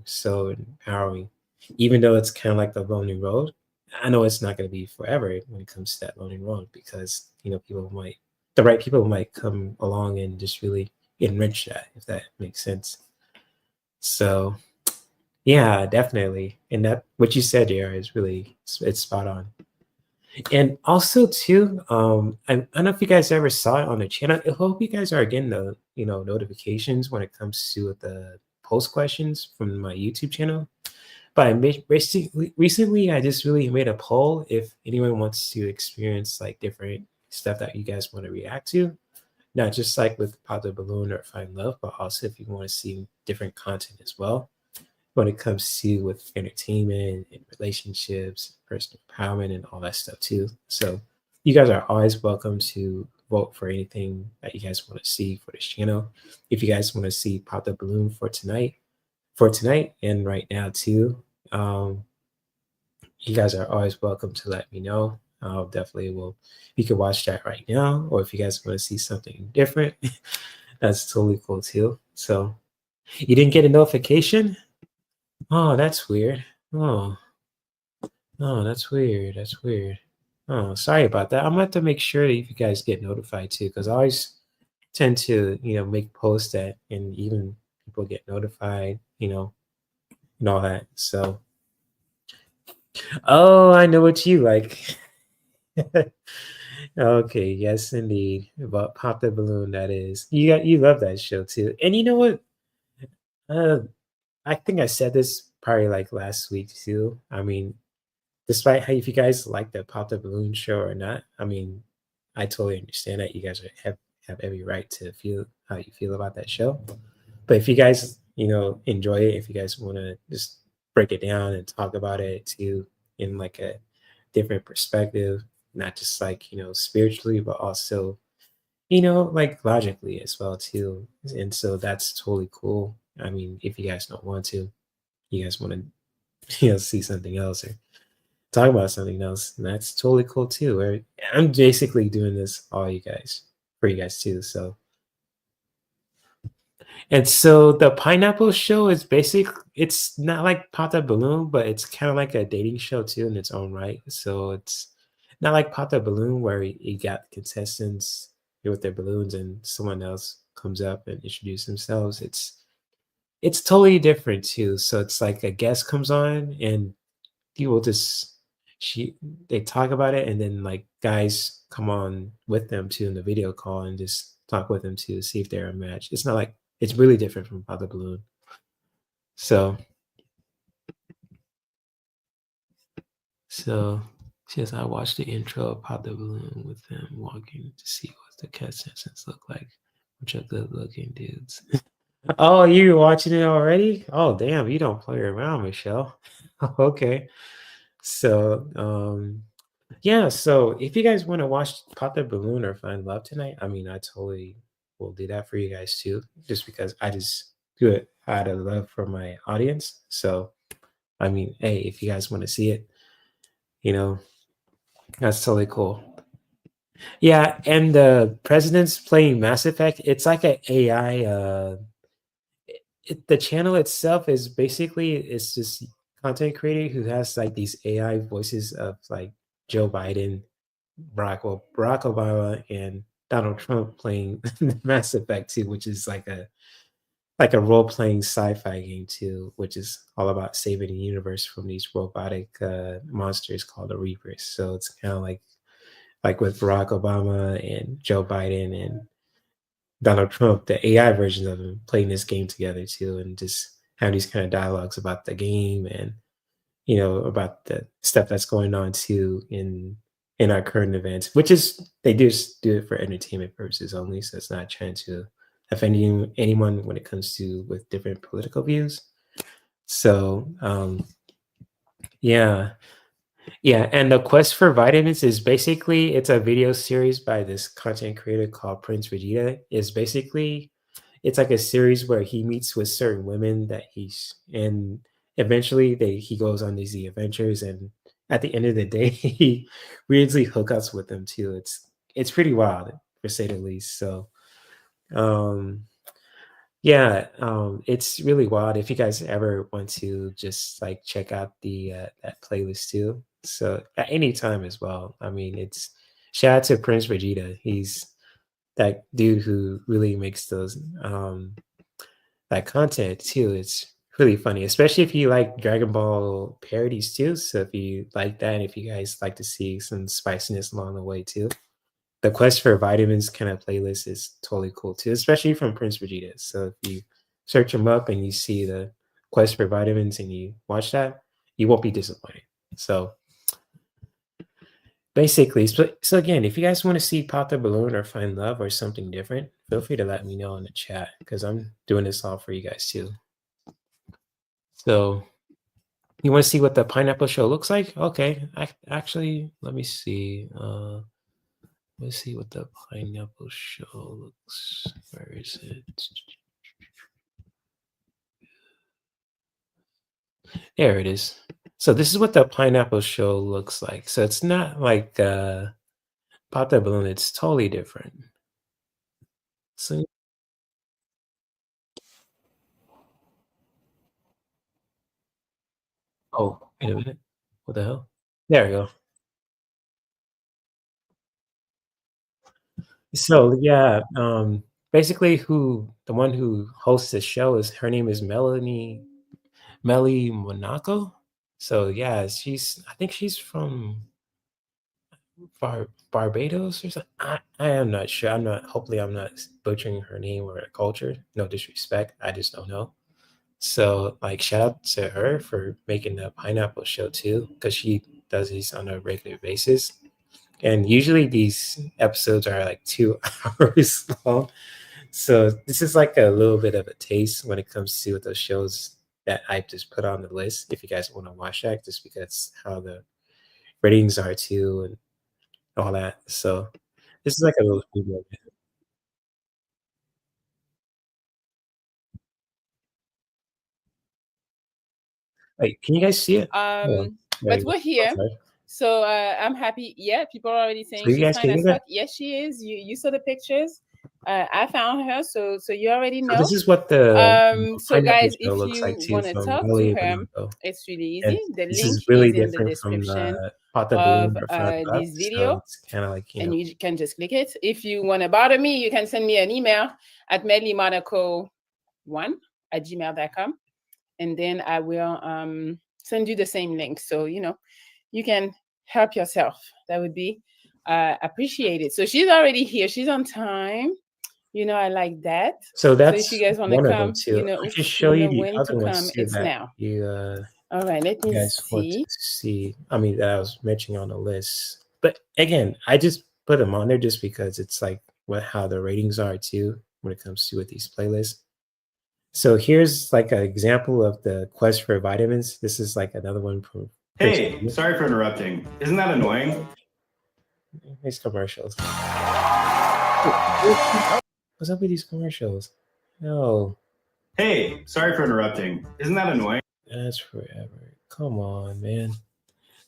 empowering. Even though it's kind of like the lonely road, I know it's not going to be forever when it comes to that lonely road because, the right people might come along and just really enrich that, if that makes sense. So, yeah, definitely. And that, what you said here is really, it's spot on. And also too, I don't know if you guys ever saw it on the channel. I hope you guys are getting the notifications when it comes to the post questions from my YouTube channel. But recently, I just really made a poll if anyone wants to experience like different stuff that you guys want to react to, not just like with Pop the Balloon or Find Love, but also if you want to see different content as well when it comes to with entertainment and relationships, personal empowerment, and all that stuff too. So you guys are always welcome to vote for anything that you guys want to see for this channel. If you guys want to see Pop the Balloon for tonight and right now too, you guys are always welcome to let me know. I'll definitely will. You can watch that right now, or if you guys want to see something different, that's totally cool too. So you didn't get a notification? Oh, that's weird. Oh, oh, that's weird. That's weird. Oh, sorry about that. I'm gonna have to make sure that you guys get notified too, because I always tend to, make posts that and even people get notified, and all that. So, oh, I know what you like. Okay, yes, indeed. About Pop the Balloon, that is. You love that show too. And you know what? Uh, I think I said this probably like last week too. I mean, despite how if you guys like the Pop the Balloon show or not, I mean, I totally understand that you guys have every right to feel how you feel about that show. But if you guys, enjoy it, if you guys want to just break it down and talk about it too in like a different perspective, not just like, spiritually, but also, like logically as well too. And so that's totally cool. I mean, if you guys don't want to, you guys want to, see something else or talk about something else, and that's totally cool too. I'm basically doing this all you guys for you guys too. So, and so the pineapple show is it's not like Pop the Balloon, but it's kind of like a dating show too in its own right. So it's not like Pop the Balloon where you got contestants with their balloons and someone else comes up and introduce themselves. It's totally different too. So it's like a guest comes on and people just she they talk about it, and then like guys come on with them too in the video call and just talk with them to see if they're a match. It's not like it's really different from Pop the Balloon. So so since I watched the intro of Pop the Balloon with them walking to see what the contestants look like, which are good looking dudes. Oh, you watching it already? Oh damn, you don't play around, Michelle. Okay. So yeah, so if you guys want to watch Pop the Balloon or Find Love tonight, I mean, I totally will do that for you guys too, just because I just do it out of love for my audience. So, I mean, hey, if you guys want to see it, you know, that's totally cool. Yeah, and the president's playing Mass Effect. It's like an AI. The channel itself is basically it's this content creator who has like these AI voices of like Joe Biden, Barack Obama, and Donald Trump playing Mass Effect 2, which is like a role playing sci-fi game too, which is all about saving the universe from these robotic monsters called the Reapers. So it's kind of like with Barack Obama and Joe Biden, and Donald Trump, the AI versions of him, playing this game together too, and just having these kind of dialogues about the game and about the stuff that's going on too in our current events, which is they just do it for entertainment purposes only. So it's not trying to offend anyone when it comes to with different political views. So yeah. Yeah, and the quest for vitamins is basically it's a video series by this content creator called Prince Vegeta. Is basically it's like a series where he meets with certain women that he's and eventually he goes on these adventures and at the end of the day he weirdly hookups with them too. It's pretty wild for say the least. So um yeah, it's really wild if you guys ever want to just like check out the that playlist too. So at any time as well. I mean, it's shout out to Prince Vegeta. He's that dude who really makes those that content too. It's really funny, especially if you like Dragon Ball parodies too. So if you like that, if you guys like to see some spiciness along the way too, the quest for vitamins kind of playlist is totally cool too, especially from Prince Vegeta. So if you search him up and you see the quest for vitamins and you watch that, you won't be disappointed. So basically, so again, if you guys want to see Pop the Balloon or Find Love or something different, feel free to let me know in the chat because I'm doing this all for you guys too. So you want to see what the pineapple show looks like? Okay, actually, let me see. Let's see what the pineapple show looks. Where is it? There it is. So this is what the pineapple show looks like. So it's not like Pop the Balloon. It's totally different. So oh, wait a minute. What the hell? There we go. So yeah, basically the one who hosts the show is her name is Melly Monaco. So yeah, I think she's from Barbados or something. I am not sure. Hopefully I'm not butchering her name or her culture. No disrespect. I just don't know. So like shout out to her for making the pineapple show too, because she does these on a regular basis. And usually these episodes are like 2 hours long. So this is like a little bit of a taste when it comes to those shows that I just put on the list. If you guys want to watch that, just because how the ratings are too and all that. So this is like a little preview of it. Wait, can you guys see it? Oh, there But you go. we're here. Okay. So I'm happy. Yeah, people are already saying So you she's guys fine can as hear that? fuck. Yes, she is. You saw the pictures. I found her, so you already So know. this is what the So pineapple guys, show if looks like you too want to from talk to Belly her, Monaco. it's really easy. And The this link is really is in the different from description Pot the of Balloon or Five Up. this So video, it's kind of like, and you can just click it. If you want to bother me, you can send me an email at medleymonaco1@gmail.com, and then I will send you the same link. So you can help yourself. That would be appreciated. So she's already here. She's on time. I like that. So that's if you guys want to one of them come, too. I can if show you the when other to ones come, too it's that now. you All right, let me guys want to see. see. I mean, that I was mentioning on the list. But again, I just put them on there just because it's like how the ratings are too when it comes to with these playlists. So here's like an example of the quest for vitamins. This is like another one from Hey, sorry for interrupting. Isn't that annoying? these commercials. What's up with these commercials? No. Hey, sorry for interrupting. Isn't that annoying? That's forever. Come on, man.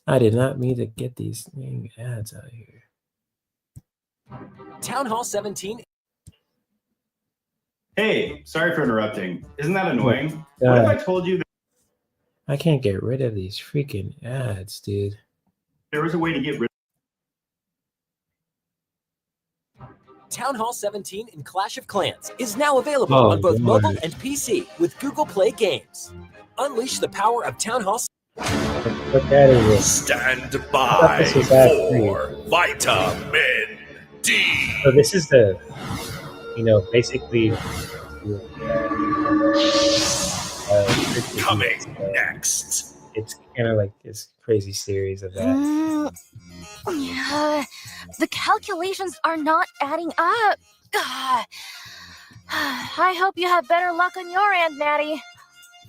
I did not mean to get these dang ads out here. Town Hall 17. Hey, sorry for interrupting. Isn't that annoying? Oh, what if I told you that I can't get rid of these freaking ads, dude. there was a way to get rid Town Hall 17 in Clash of Clans is now available on both mobile and PC with Google Play Games. Unleash the power of Town Hall. What that is? Stand by for Vitamin D. So this is the basically, Coming next. it's kind of like this crazy series of that. The calculations are not adding up. I hope you have better luck on your end, Maddie.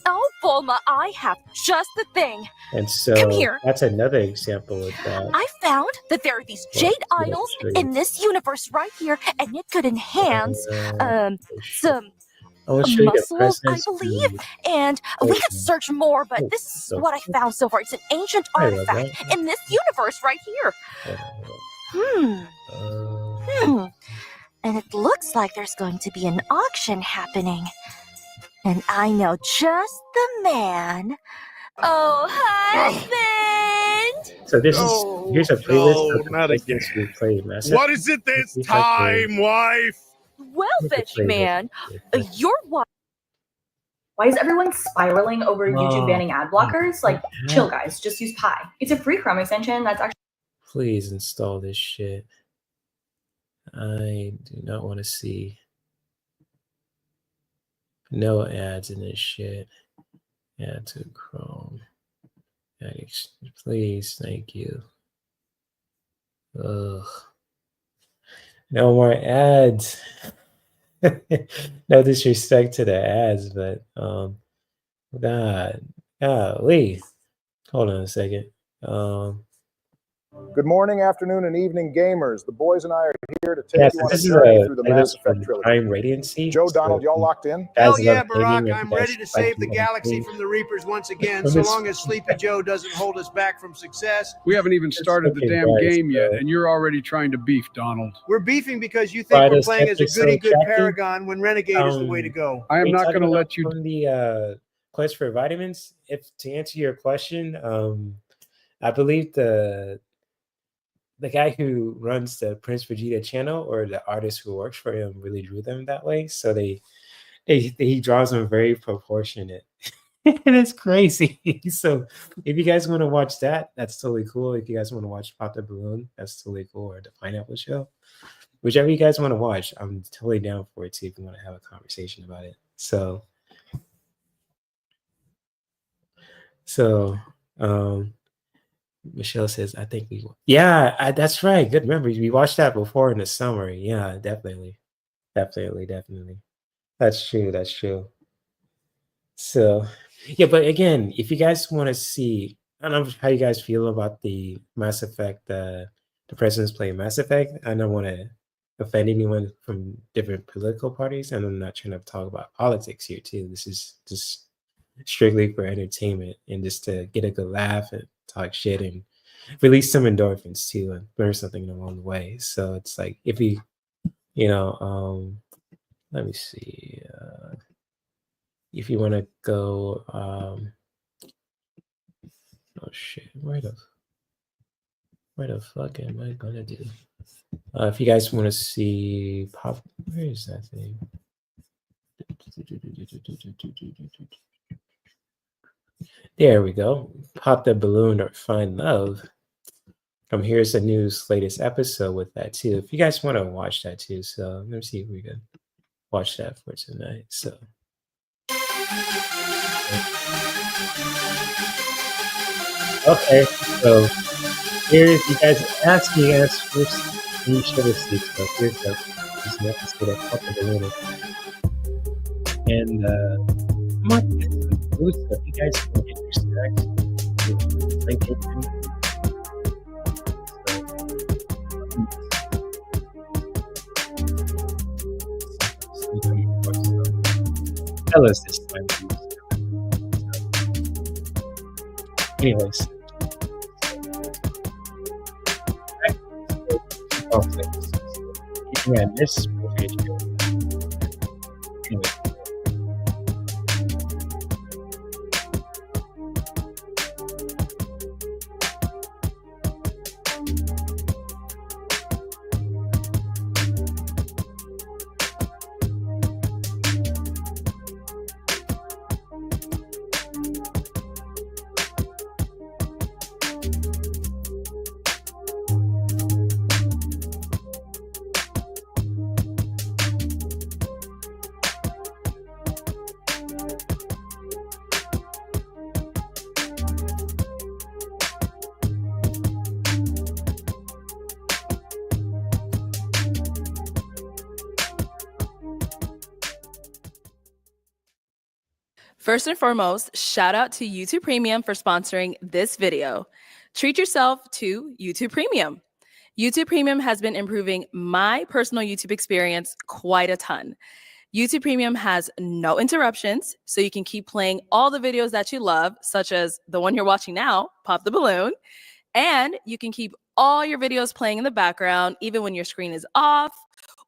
Oh, Bulma, I have just the thing. And so Come here. that's another example of that. I found that there are these jade idols in this universe right here, and it could enhance some muscles, I believe. And we could search more, but this is what I found so far. It's an ancient artifact in this universe right here. And it looks like there's going to be an auction happening. And I know just the man. Oh, husband! So this here's a playlist of not again. we played. What is it this time, wife? Well, Veggie Man, your wife. Why is everyone spiraling over YouTube banning ad blockers? Like, chill, guys. Just use Pi. It's a free Chrome extension that's actually. Please install this shit. I do not want to see no ads in this shit. Add to Chrome. Please, thank you. Ugh. No more ads. No disrespect to the ads, but golly. Hold on a second. Good morning, afternoon, and evening, gamers. The boys and I are here to take you on a journey through the Mass Effect trilogy. Joe, Donald, y'all locked in? Hell yeah, Barack. I'm ready to save the galaxy from the Reapers once again, so long as Sleepy Joe doesn't hold us back from success. We haven't even started the damn game yet, and you're already trying to beef, Donald. We're beefing because you think we're playing as a goody-good Paragon when Renegade is the way to go. I am not going to let you... On the quest for vitamins, to answer your question, I believe the guy who runs the Prince Vegeta channel, or the artist who works for him, really drew them that way. So he draws them very proportionate. And it's crazy. So if you guys want to watch that, that's totally cool. If you guys want to watch Pop the Balloon, that's totally cool. Or the Pineapple Show. Whichever you guys want to watch, I'm totally down for it too if you want to have a conversation about it. So Michelle says, I think we... Yeah, that's right. Good memories. We watched that before in the summer. Yeah, definitely. That's true. So, yeah, but again, if you guys want to see... I don't know how you guys feel about the Mass Effect, the president's playing Mass Effect. I don't want to offend anyone from different political parties, and I'm not trying to talk about politics here, too. This is just strictly for entertainment and just to get a good laugh and talk shit and release some endorphins too and learn something along the way. So it's like, if you let me see, if you want to go oh shit, where the fuck am I gonna do? If you guys want to see where is that thing? There we go. Pop the Balloon or Find Love. Here's a new latest episode with that too. If you guys want to watch that too, so let me see if we can watch that for tonight. So okay, so here's, you guys asked me guys first, you should have seen stuff. Here's the episode of Pop the Balloon. And I'm not if you guys want to intersect, link it. Tell us this time. Anyways. Yeah, this is page. Anyway. First and foremost, shout out to YouTube Premium for sponsoring this video. Treat yourself to YouTube Premium. YouTube Premium has been improving my personal YouTube experience quite a ton. YouTube Premium has no interruptions, so you can keep playing all the videos that you love, such as the one you're watching now, Pop the Balloon, and you can keep all your videos playing in the background, even when your screen is off,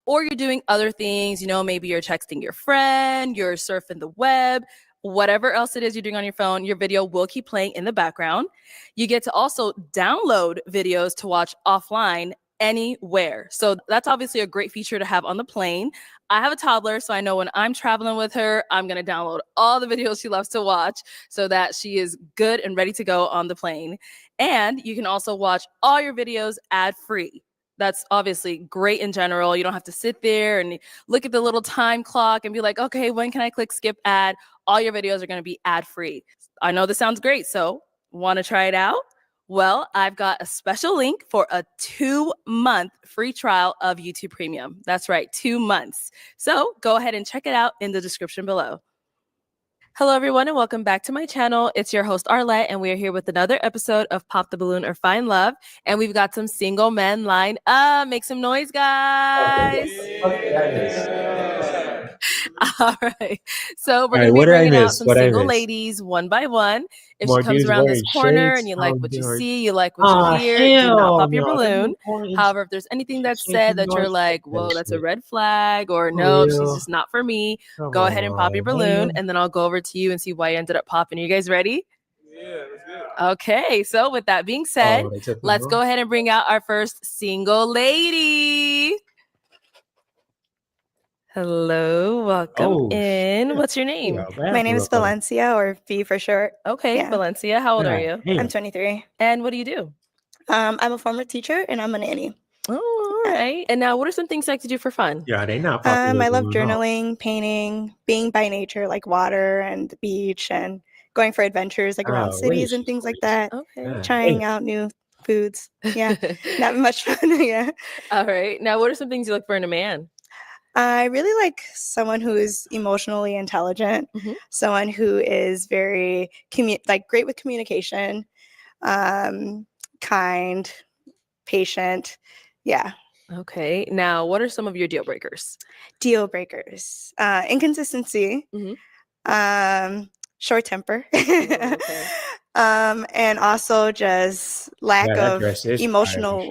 or you're doing other things, maybe you're texting your friend, you're surfing the web, whatever else it is you're doing on your phone, your video will keep playing in the background. You get to also download videos to watch offline anywhere. So that's obviously a great feature to have on the plane. I have a toddler, so I know when I'm traveling with her, I'm going to download all the videos she loves to watch so that she is good and ready to go on the plane. And you can also watch all your videos ad-free. That's obviously great in general. You don't have to sit there and look at the little time clock and be like, okay, when can I click skip ad? All your videos are going to be ad-free. I know this sounds great, so want to try it out? Well, I've got a special link for a 2-month free trial of YouTube Premium. That's right, 2 months. So go ahead and check it out in the description below. Hello, everyone, and welcome back to my channel. It's your host, Arlette, and we are here with another episode of Pop the Balloon or Find Love. And we've got some single men lined up. Make some noise, guys. All right. So we're going to be bringing out some single ladies one by one. If she comes around this corner and you like what you see, you like what you hear, do not pop your balloon. However, if there's anything that's said that you're like, whoa, that's a red flag, or no, she's just not for me, go ahead and pop your balloon, and then I'll go over to you and see why you ended up popping. Are you guys ready? Yeah, let's do it. Okay, so with that being said, let's go ahead and bring out our first single lady. Hello, welcome in. What's your name? My name is Valencia, or V for short. Okay, yeah. Valencia, how old are you? I'm 23. And what do you do? I'm a former teacher, and I'm a nanny. Oh, all right. And now, what are some things you like to do for fun? Yeah, they not. I love journaling, painting, being by nature, like water and the beach, and going for adventures like around cities and things like that. Okay. Trying out new foods. Yeah, not much fun. Yeah. All right. Now, what are some things you look for in a man? I really like someone who is emotionally intelligent, someone who is very great with communication, kind, patient. Yeah. Okay. Now, what are some of your deal breakers? Deal breakers. Inconsistency. Short temper. And also just lack of emotional,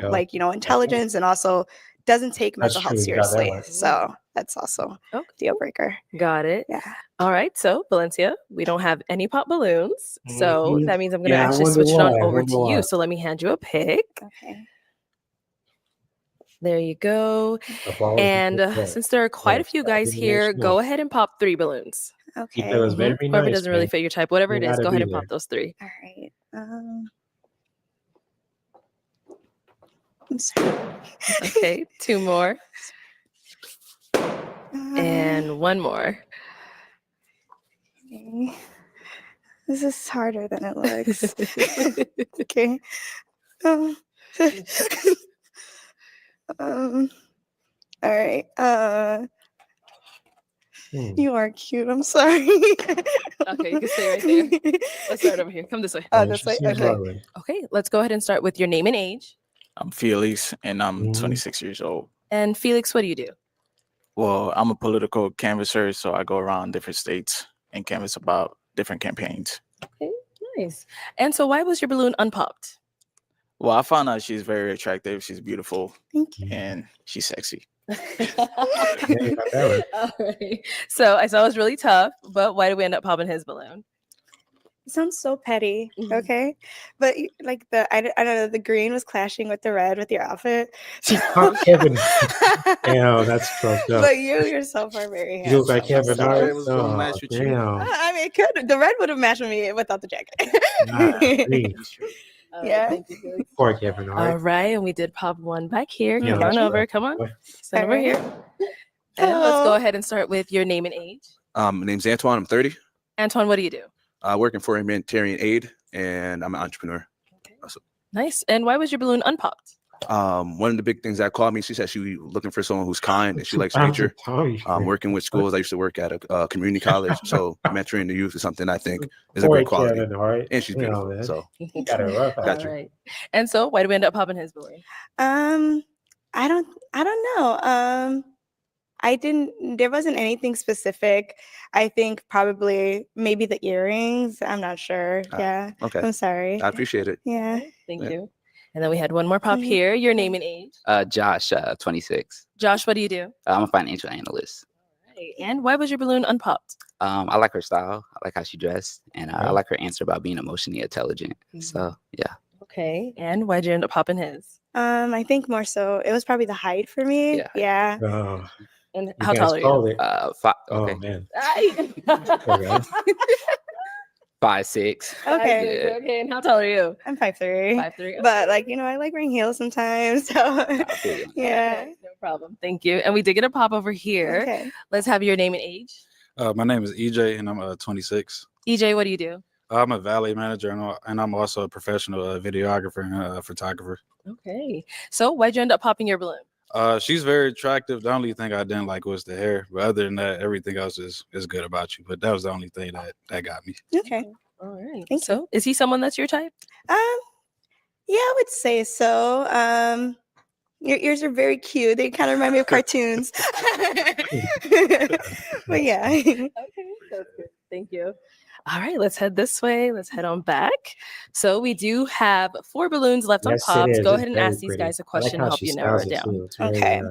intelligence, and also doesn't take mental health seriously. So that's also a deal breaker. Got it. Yeah. All right. So, Valencia, we don't have any pop balloons. So that means I'm going to actually switch it on over to you. So let me hand you a pick. Okay. There you go. And since there are quite a few guys here, go ahead and pop 3 balloons. Okay. Whoever doesn't really fit your type, whatever it is, go ahead and pop those 3. All right. I'm sorry. Okay, 2 more. And 1 more. Okay. This is harder than it looks. Okay. All right. You are cute. I'm sorry. Okay, you can stay right there. Let's start over here. Come this way. Oh, this way. Okay. Okay, let's go ahead and start with your name and age. I'm Felix, and I'm 26 years old. And Felix, what do you do? Well, I'm a political canvasser, so I go around different states and canvas about different campaigns. Okay, nice. And so why was your balloon unpopped? Well, I found out she's very attractive. She's beautiful. Thank you. And she's sexy. All right. So I saw it was really tough, but why did we end up popping his balloon? It sounds so petty, okay? But I don't know, the green was clashing with the red with your outfit. Kevin. Damn, that's fucked up. But you yourself are very handsome. You look like Kevin Hart. I mean, it could. The red would have matched with me without the jacket. Yeah. Thank you, Poor Kevin Hart. All right, and we did pop 1 back here. Come on over. Come on. Stand over here. And let's go ahead and start with your name and age. My name's Antoine. I'm 30. Antoine, what do you do? Working for humanitarian aid, and I'm an entrepreneur. Okay. Awesome. Nice. And why was your balloon unpopped? One of the big things that called me, she said she was looking for someone who's kind and she likes nature. Working with schools, I used to work at a community college, so mentoring the youth is something I think is a great quality. And she's beautiful, so All right. And so, why do we end up popping his balloon? I don't know. There wasn't anything specific. I think probably maybe the earrings. I'm not sure. Yeah. Okay. I'm sorry. I appreciate it. Yeah. Thank you. And then we had one more pop here. Your name and age. Josh, 26. Josh, what do you do? I'm a financial analyst. Right. And why was your balloon unpopped? I like her style. I like how she dressed. And I like her answer about being emotionally intelligent. So, yeah. Okay. And why'd you end up popping his? I think more so it was probably the height for me. Yeah. Oh, and how tall are you? 5. Oh, Okay. man. 5'6". Okay. Yeah. Okay. And how tall are you? I'm 5'3". 5'3". But I like wearing heels sometimes. So yeah. Okay, no problem. Thank you. And we did get a pop over here. Okay. Let's have your name and age. My name is EJ, and I'm 26. EJ, what do you do? I'm a valet manager, and I'm also a professional videographer and photographer. Okay. So why'd you end up popping your balloon? She's very attractive. The only thing I didn't like was the hair, but other than that, everything else is good about you. But that was the only thing that got me. Okay. All right. So is he someone that's your type? Yeah, I would say so. Your ears are very cute. They kind of remind me of cartoons. But yeah. Okay, that's good. Thank you. All right, let's head this way. Let's head on back. So we do have 4 balloons left Yes, on it pops. is. Go It's ahead and very ask these pretty. guys a I like question how to help she you narrow styles it it, too. down. It's very, Okay.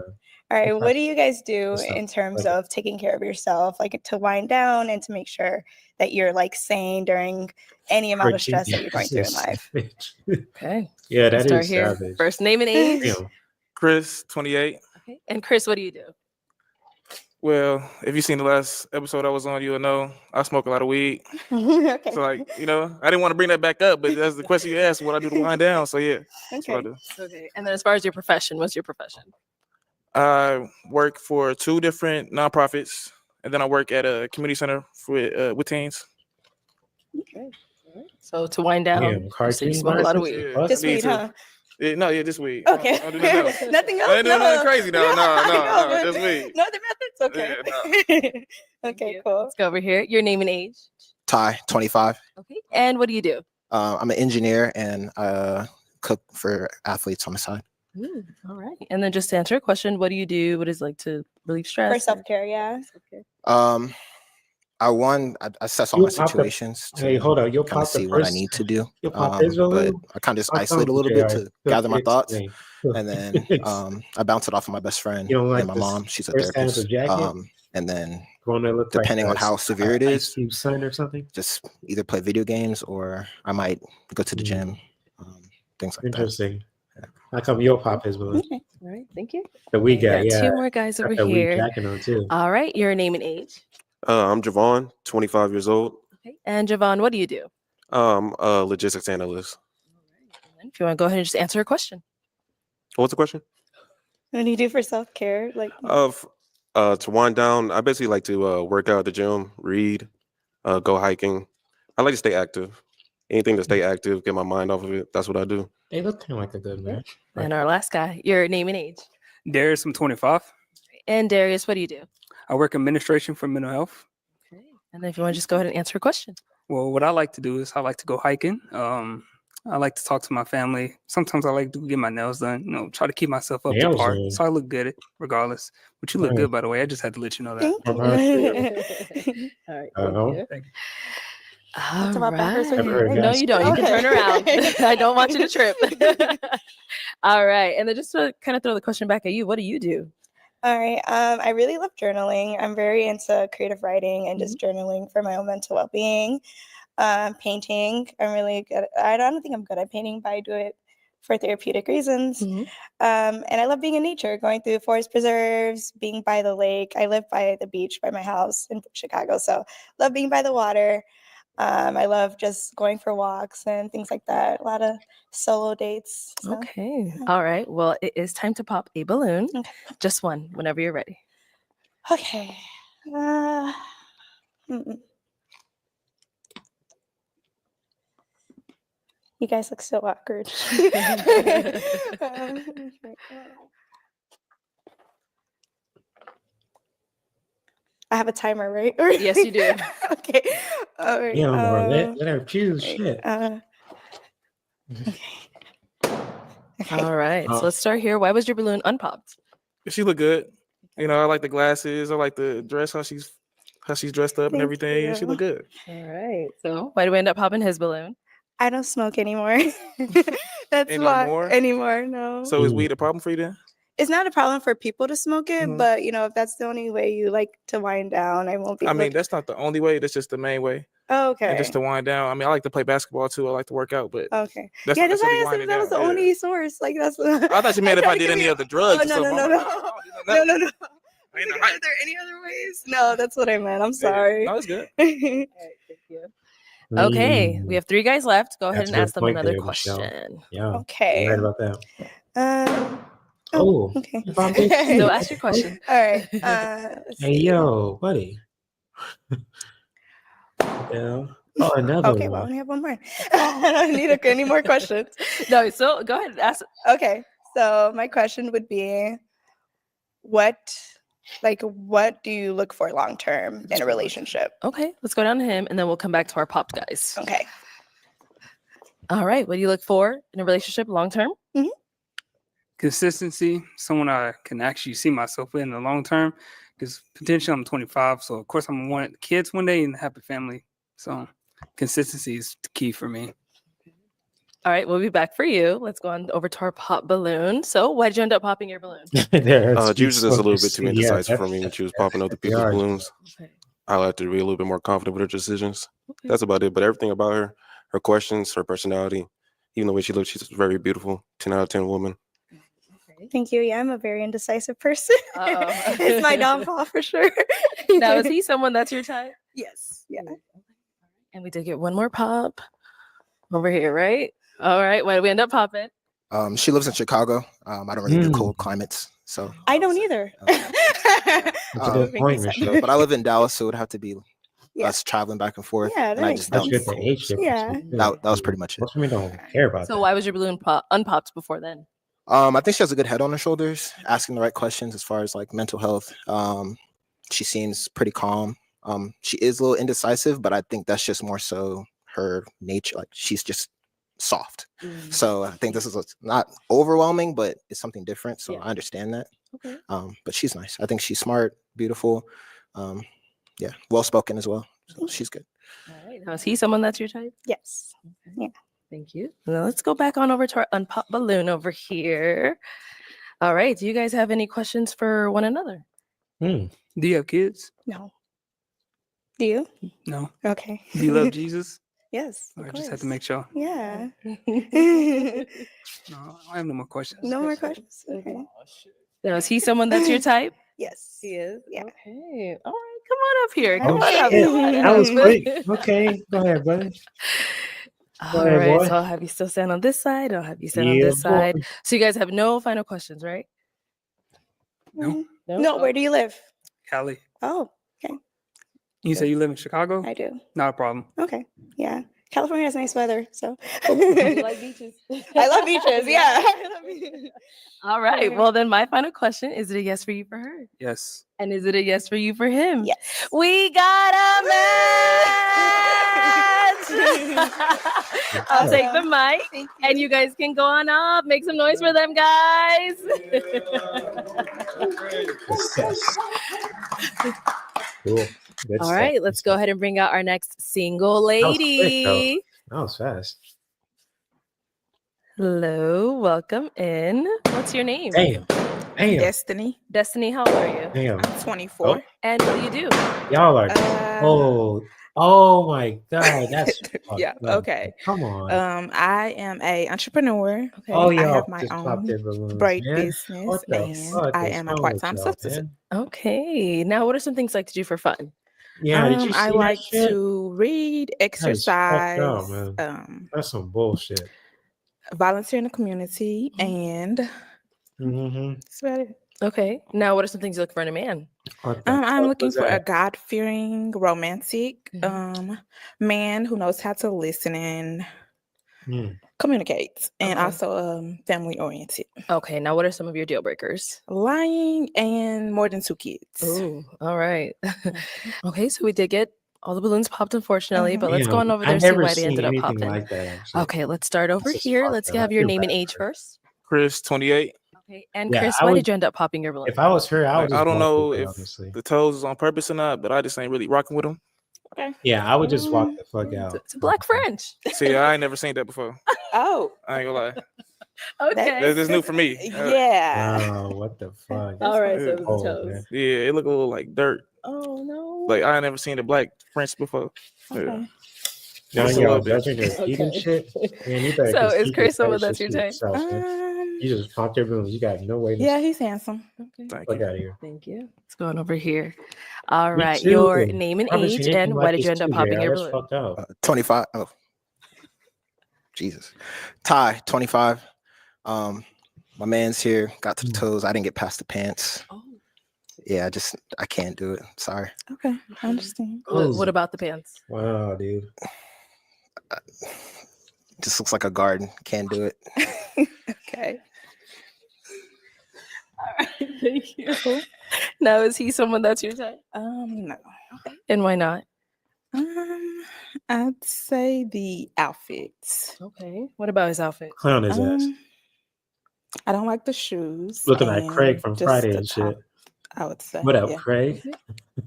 All right. What do you guys do It's not in terms clever. of taking care of yourself, like to wind down and to make sure that you're sane during any amount of stress that you're going through in life? Okay. Yeah, Let's that start is here. savage. First name and age. Damn. Chris, 28. Okay. And Chris, what do you do? Well, if you've seen the last episode I was on, you'll know I smoke a lot of weed. Okay. So, I didn't want to bring that back up, but that's the question you asked, what I do to wind down. So, yeah, that's what I do. Okay. And then as far as your profession, what's your profession? I work for 2 different nonprofits, and then I work at a community center with teens. Okay. All right. So to wind down, Damn, you cartoon smoke a lot of weed. Yeah, This I need weed, to. huh? Yeah, this week. Okay. I do nothing else. Nothing else? I ain't doing No. nothing crazy now. No, just weed. No other methods? Okay. Okay, cool. Let's go over here. Your name and age. Ty, 25. Okay. And what do you do? I'm an engineer and cook for athletes on the side. All right. And then just to answer a question, what do you do? What is like to relieve stress? For self-care, yeah. I assess all You'll my pop the- situations to Hey, hold on. You'll kind of pop the see what I first- need to do. you'll pop his But balloon? I kind of just I'll isolate a come little to bit JR. to He'll gather my thoughts. explain. And then I bounce it off of my best friend You don't like and my this mom. She's a first half of therapist. jacket? And then Wanna look like depending on a- how severe it Ice is, Cube's son or something? just either play video games or I might go to the gym, things like Interesting. How come you'll pop his balloon? Okay. All right. Thank you. The we We guy, got yeah. 2 more guys Got over that weed here. jacket on too. All right. Your name and age. I'm Javon, 25 years old. Okay. And Javon, what do you do? A logistics analyst. And if you want to go ahead and just answer a question. What's the question? What do you do for self-care? To wind down, I basically like to work out at the gym, read, go hiking. I like to stay active. Anything to stay active, get my mind off of it. That's what I do. They look kind of like a good match. And our last guy, your name and age. Darius, I'm 25. And Darius, what do you do? I work administration for mental health. And then if you want to just go ahead and answer a question. Well, what I like to do is I like to go hiking. I like to talk to my family. Sometimes I like to get my nails done, try to keep myself up to Nails par. done. So I look good regardless. But you look Right. good, by the way. I just had to let you know that. All right. Uh-huh. All about backwards right. right here, right? No, you don't. You can turn around. I don't want you to trip. All right. And then just to kind of throw the question back at you, what do you do? All right. I really love journaling. I'm very into creative writing and just journaling for my own mental well-being. Painting. I'm really good. I don't think I'm good at painting, but I do it for therapeutic reasons. And I love being in nature, going through forest preserves, being by the lake. I live by the beach by my house in Chicago, so love being by the water. I love just going for walks and things like that. A lot of solo dates. So. Okay. All right. Well, it is time to pop a balloon. Just one, whenever you're ready. Okay. You guys look so awkward. I have a timer, right? Yes, you do. Okay. All right. Yeah, Laura, let her choose. Shit. All right. Uh, So let's start here. Why was your balloon unpopped? She look good. You know, I like the glasses. I like the dress, how she's dressed up and Thank everything. And she you. look good. All right. So why do we end up popping his balloon? I don't smoke anymore. That's why Anymore? anymore. No. So is weed a problem for you then? It's not a problem for people to smoke it, but you know, if that's the only way you like to wind down, I won't be. I mean, that's not the only way. That's just the main way. Okay. And just to wind down. I mean, I like to play basketball too. I like to work out, but Okay. that's Yeah, not that's why necessarily I asked winding if that was the down. only source. Like that's. I thought you meant if I did any other drugs. Oh, no, no, no, no, no, no, no. Are there any other ways? No, that's what I meant. I'm sorry. No, it's good. Okay, we have 3 guys left. Go ahead That's and a good ask them point another there, Michelle. question. Yeah. Okay. You're right about that. Okay. So ask your question. All right. Hey, yo, buddy. Yeah. Oh, another Okay, well, I one. only have one more. I don't need any more questions. No, so go ahead and ask. Okay, so my question would be, what do you look for long term in a relationship? Okay, let's go down to him and then we'll come back to our popped guys. Okay. All right, what do you look for in a relationship long term? Consistency, someone I can actually see myself in the long term. Because potentially I'm 25, so of course I'm gonna want kids one day and a happy family. So consistency is the key for me. All right, we'll be back for you. Let's go on over to our pop balloon. So why did you end up popping your balloon? Juice is just a little bit too indecisive for me when she was popping other people's balloons. I like to be a little bit more confident with her decisions. That's about it. But everything about her questions, her personality, even the way she looks, she's very beautiful. 10 out of 10 woman. Thank you. Yeah, I'm a very indecisive person. It's my downfall for sure. Now, is he someone that's your type? Yes. Yeah. And we did get one more pop over here, right? All right, why did we end up popping? She lives in Chicago. I don't really do cold climates, so I don't either. That's a good point, Michelle. but I live in Dallas, so it would have to be us traveling back and forth. Yeah, that and I makes just That's don't. good. The age difference. Yeah. That was pretty much it. Most women don't care about So that. why was your balloon unpopped before then? I think she has a good head on her shoulders, asking the right questions as far as like mental health. She seems pretty calm. She is a little indecisive, but I think that's just more so her nature. Like she's just soft. So I think this is not overwhelming, but it's something different. So I understand that. Okay. But she's nice. I think she's smart, beautiful. Yeah, well spoken as well. So she's good. All right. Now, is he someone that's your type? Yes. Yeah. Thank you. Now let's go back on over to our unpopped balloon over here. All right. Do you guys have any questions for one another? Do you have kids? No. Do you? No. Okay. Do you love Jesus? Yes. I just have to make sure. Yeah. No, I have no more questions. No more questions. Okay. Now, is he someone that's your type? Yes. He is. Yeah. Okay. All right. Come on up here. Come Oh, on up. shit. Come on That up. was quick. Okay, go ahead, buddy. Go All ahead, right. boy. So I'll have you still stand on this side. I'll have you stand on Yeah, this side. boy. So you guys have no final questions, right? No. No, where do you live? Cali. Oh, okay. You say you live in Chicago? I do. Not a problem. Okay. Yeah. California has nice weather, so You like beaches? I love beaches. Yeah. I love beaches. All right. Well, then my final question, is it a yes for you for her? Yes. And is it a yes for you for him? Yes. We got a match. I'll take the mic and you guys can go on up. Make some noise for them, guys. Cool. Good All stuff. right. Let's go ahead and bring out our next single That was quick, lady. though. That was fast. Hello. Welcome in. What's your name? Damn. Damn. Destiny. Destiny, how old are you? Damn. I'm 24. And what do you do? Y'all are oh my god, that's Yeah. fucked up. Okay. Come on. I am a entrepreneur. Oh, I y'all have my just popped own their balloons, braid man. business, What the and fuck I is am a wrong with part-time y'all, substitute. man? Okay. Now, what are some things you like to do for fun? Yeah, did you see I that like shit? to read, That is fucked up, exercise, man. That's some bullshit. volunteer in the community, and Mm-hmm. that's about it. Okay. Now, what are some things you look for in a man? What the I'm fuck looking was for a that? God-fearing, romantic man who knows how to listen and Communicates and Okay. also family oriented. Okay, now what are some of your deal breakers? Lying and more than 2 kids. Oh, all right. Okay, so we did get all the balloons popped, unfortunately, but let's Yeah, go on over I there and see never why they seen ended up anything popping. like that, actually. Okay, let's start over This is here. fucked Let's up. I have your feel name bad and age for her. first. Chris, 28. Okay, and Yeah, Chris, I why would. did you end up popping your balloon? If I was her, I would Like, just I don't walk know away, if honestly. the toes is on purpose or not, but I just ain't really rocking with them. Okay. Yeah, I would just walk the fuck out. It's a Black French. See, I ain't never seen that before. Oh, I ain't gonna lie. Okay. That's new for me. yeah. Oh, what the fuck? All right, so it was Oh, the toes. man. Yeah, it look a little like dirt. Oh no. Like I ain't never seen a black French before. Yeah. Okay. Now Just a y'all little bit. judging your feet and Okay. shit. Man, you better So just is keep your Chris someone fetish that's your to type? yourself, man. You just popped your balloons. You got no way to Yeah, he's handsome. Okay. Thank fuck you. out of here. Thank you. Let's go on over here. All Me right, too. your name and I haven't age, seen anything and why like did this you end up too, popping JR. your That's balloon? fucked up. 25. Oh, Jesus. Ty, 25. My man's here. Got to the toes. I didn't get past the pants. Oh. Yeah, I can't do it. Sorry. Okay, I understand. What about the pants? Wow, dude. Just looks like a garden. Can't do it. Okay. All right, thank you. Now, is he someone that's your type? No. And why not? I'd say the outfits. Okay. What about his outfit? Clown his ass. I don't like the shoes. Looking like Craig and from just Friday the and top, shit. I would say. What up, yeah. Craig?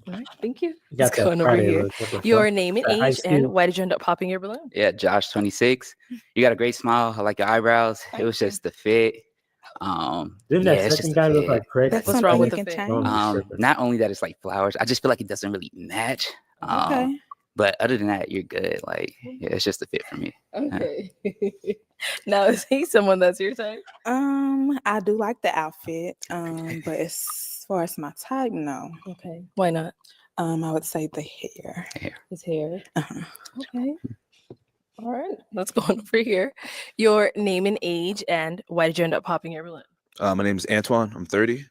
All right, thank you. You Let's got go that on over Friday here. look. What the Your fuck? name and That age, Ice and Cube? why did you end up popping your balloon? Yeah, Josh, 26. You got a great smile. I like your eyebrows. It was just the fit. Didn't Yeah, that it's just second the guy look fit. like Craig? That's What's something wrong you with the can fit? change. Not only that, it's like flowers. I just feel like it doesn't really match. Okay. But other than that, you're good. Like, yeah, it's just a fit for me. Okay. Now, is he someone that's your type? I do like the outfit. But as far as my type, no. Okay. Why not? I would say the hair. His hair. Okay. All right. Let's go on over here. Your name and age, and why did you end up popping your balloon? My name is Antoine. I'm 30.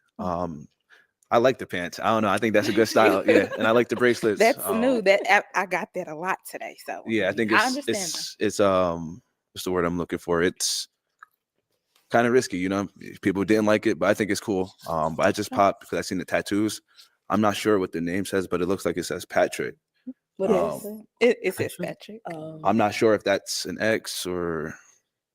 I like the pants. I don't know. I think that's a good style. Yeah, and I like the bracelets. That's new. That I got that a lot today. So Yeah, I think I understand it's what's the word I'm looking for? It's kind of risky, you know. People didn't like it, but I think it's cool. But I just popped because I seen the tattoos. I'm not sure what the name says, but it looks like it says Patrick. What is it? It says Patrick. I'm not sure if that's an ex or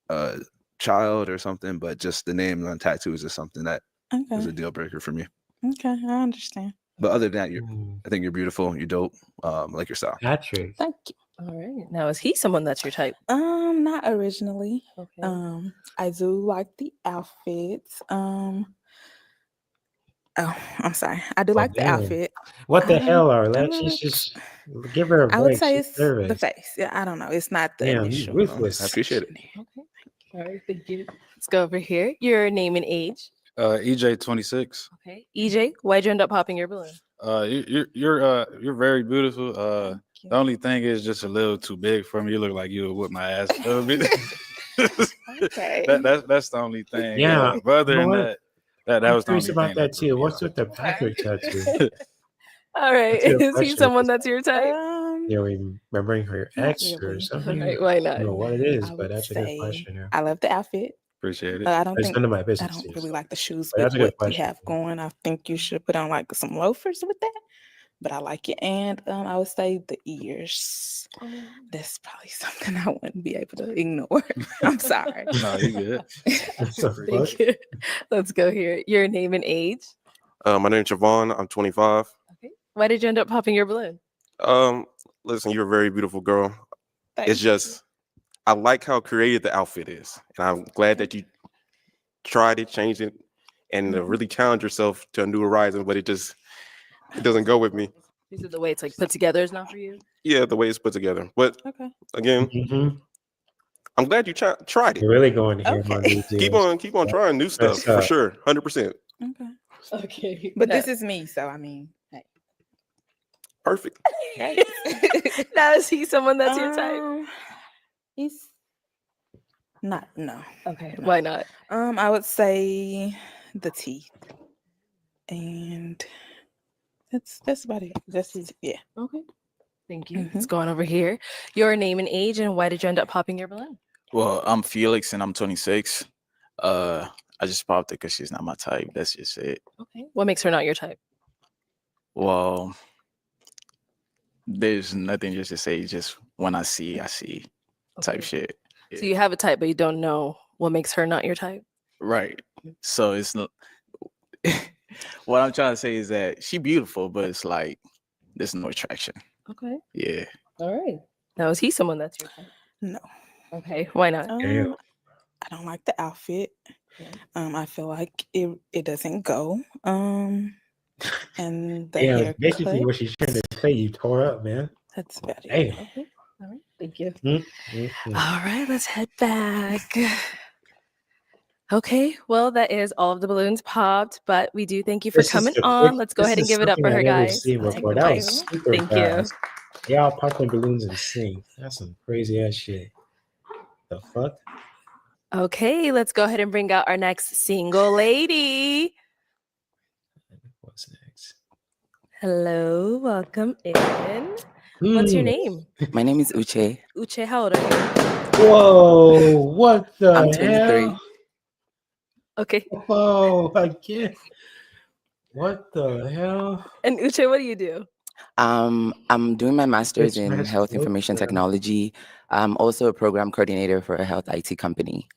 a child or something, but just the name on tattoos is something that is a Okay. deal breaker for me. Okay, I understand. But other than that, I think you're beautiful. You're dope. I like your style. Patrick. Thank you. All right. Now, is he someone that's your type? Not originally. Okay. I do like the outfits. Oh, I'm sorry. I do like the damn. outfit. What the hell, I'm Arlette? a- She's just give her a I would break. say She's it's the nervous. face. Yeah, I don't know. It's not the Damn, you initial. ruthless. I appreciate it. Okay. All right. Thank you. Let's go over here. Your name and age. EJ 26. Okay. EJ, why'd you end up popping your balloon? You're very beautiful. The only thing is just a little too big for me. You look like you would whip my ass a little bit. Okay. That's the only thing. Yeah, But other than what? that I'm was the curious only about thing that threw too. me What's off. with the Patrick tattoo? All right. That's a good Is he question. someone that's your type? You're remembering her Not ex or really. something? All right, why I not? don't know what it is, I but would that's a good say question. Yeah. I love the outfit. Appreciate it. I don't It's think none of my I business. don't too, really so. like the shoes But with that's a good what you question. have going. I think you should put on like some loafers with that. But I like it. And I would say the ears. That's probably something I wouldn't be able to ignore. I'm sorry. No, you good. Thank you. Let's go here. Your name and age. My name's Javon. I'm 25. Okay. Why did you end up popping your balloon? Listen, you're a very beautiful girl. Thank It's just I like how creative the outfit is, and I'm glad that you tried it, changed it, and really challenge yourself to a new horizon. But it doesn't go with me. Is it the way it's like put together is not for you? Yeah, the way it's put together. But Okay. again, I'm glad you tried it. You're really going to hear on these Keep deals. on trying new stuff for sure, 100%. Okay. Okay. But this is me, so I mean, hey. Perfect. Now, is he someone that's your type? He's not. No. Okay. Why not? I would say the teeth, and that's about it. That's yeah. Okay. Thank you. Let's go on over here. Your name and age, and why did you end up popping your balloon? Well, I'm Felix and I'm 26. I just popped it because she's not my type. That's just it. Okay. What makes her not your type? Well, there's nothing just to say. Just when I see type Okay. shit. So you have a type, but you don't know what makes her not your type. Right. So it's not. What I'm trying to say is that she beautiful, but it's like there's no attraction. Okay. Yeah. All right. Now, is he someone that's your type? No. Okay. Why not? I don't like the outfit. I feel like it doesn't go. And the haircut. Basically what she's trying to say, you tore up, man. That's about it. Damn. Okay. All right. Thank you. Mm-hmm. All right. Let's head back. Okay. Well, that is all of the balloons popped, but we do thank you for coming on. Let's go ahead and give it up for her, guys. That was super fast. Y'all popping balloons and sing. That's some crazy ass shit. The fuck? Okay, let's go ahead and bring out our next single lady. What's next? Hello, welcome in. What's your name? My name is Uche. Uche, how old are you? Whoa, what the I'm 23. hell? Okay. Whoa, I can't. What the hell? And Uche, what do you do? I'm doing my master's in Master's health information program. technology. I'm also a program coordinator for a health IT company.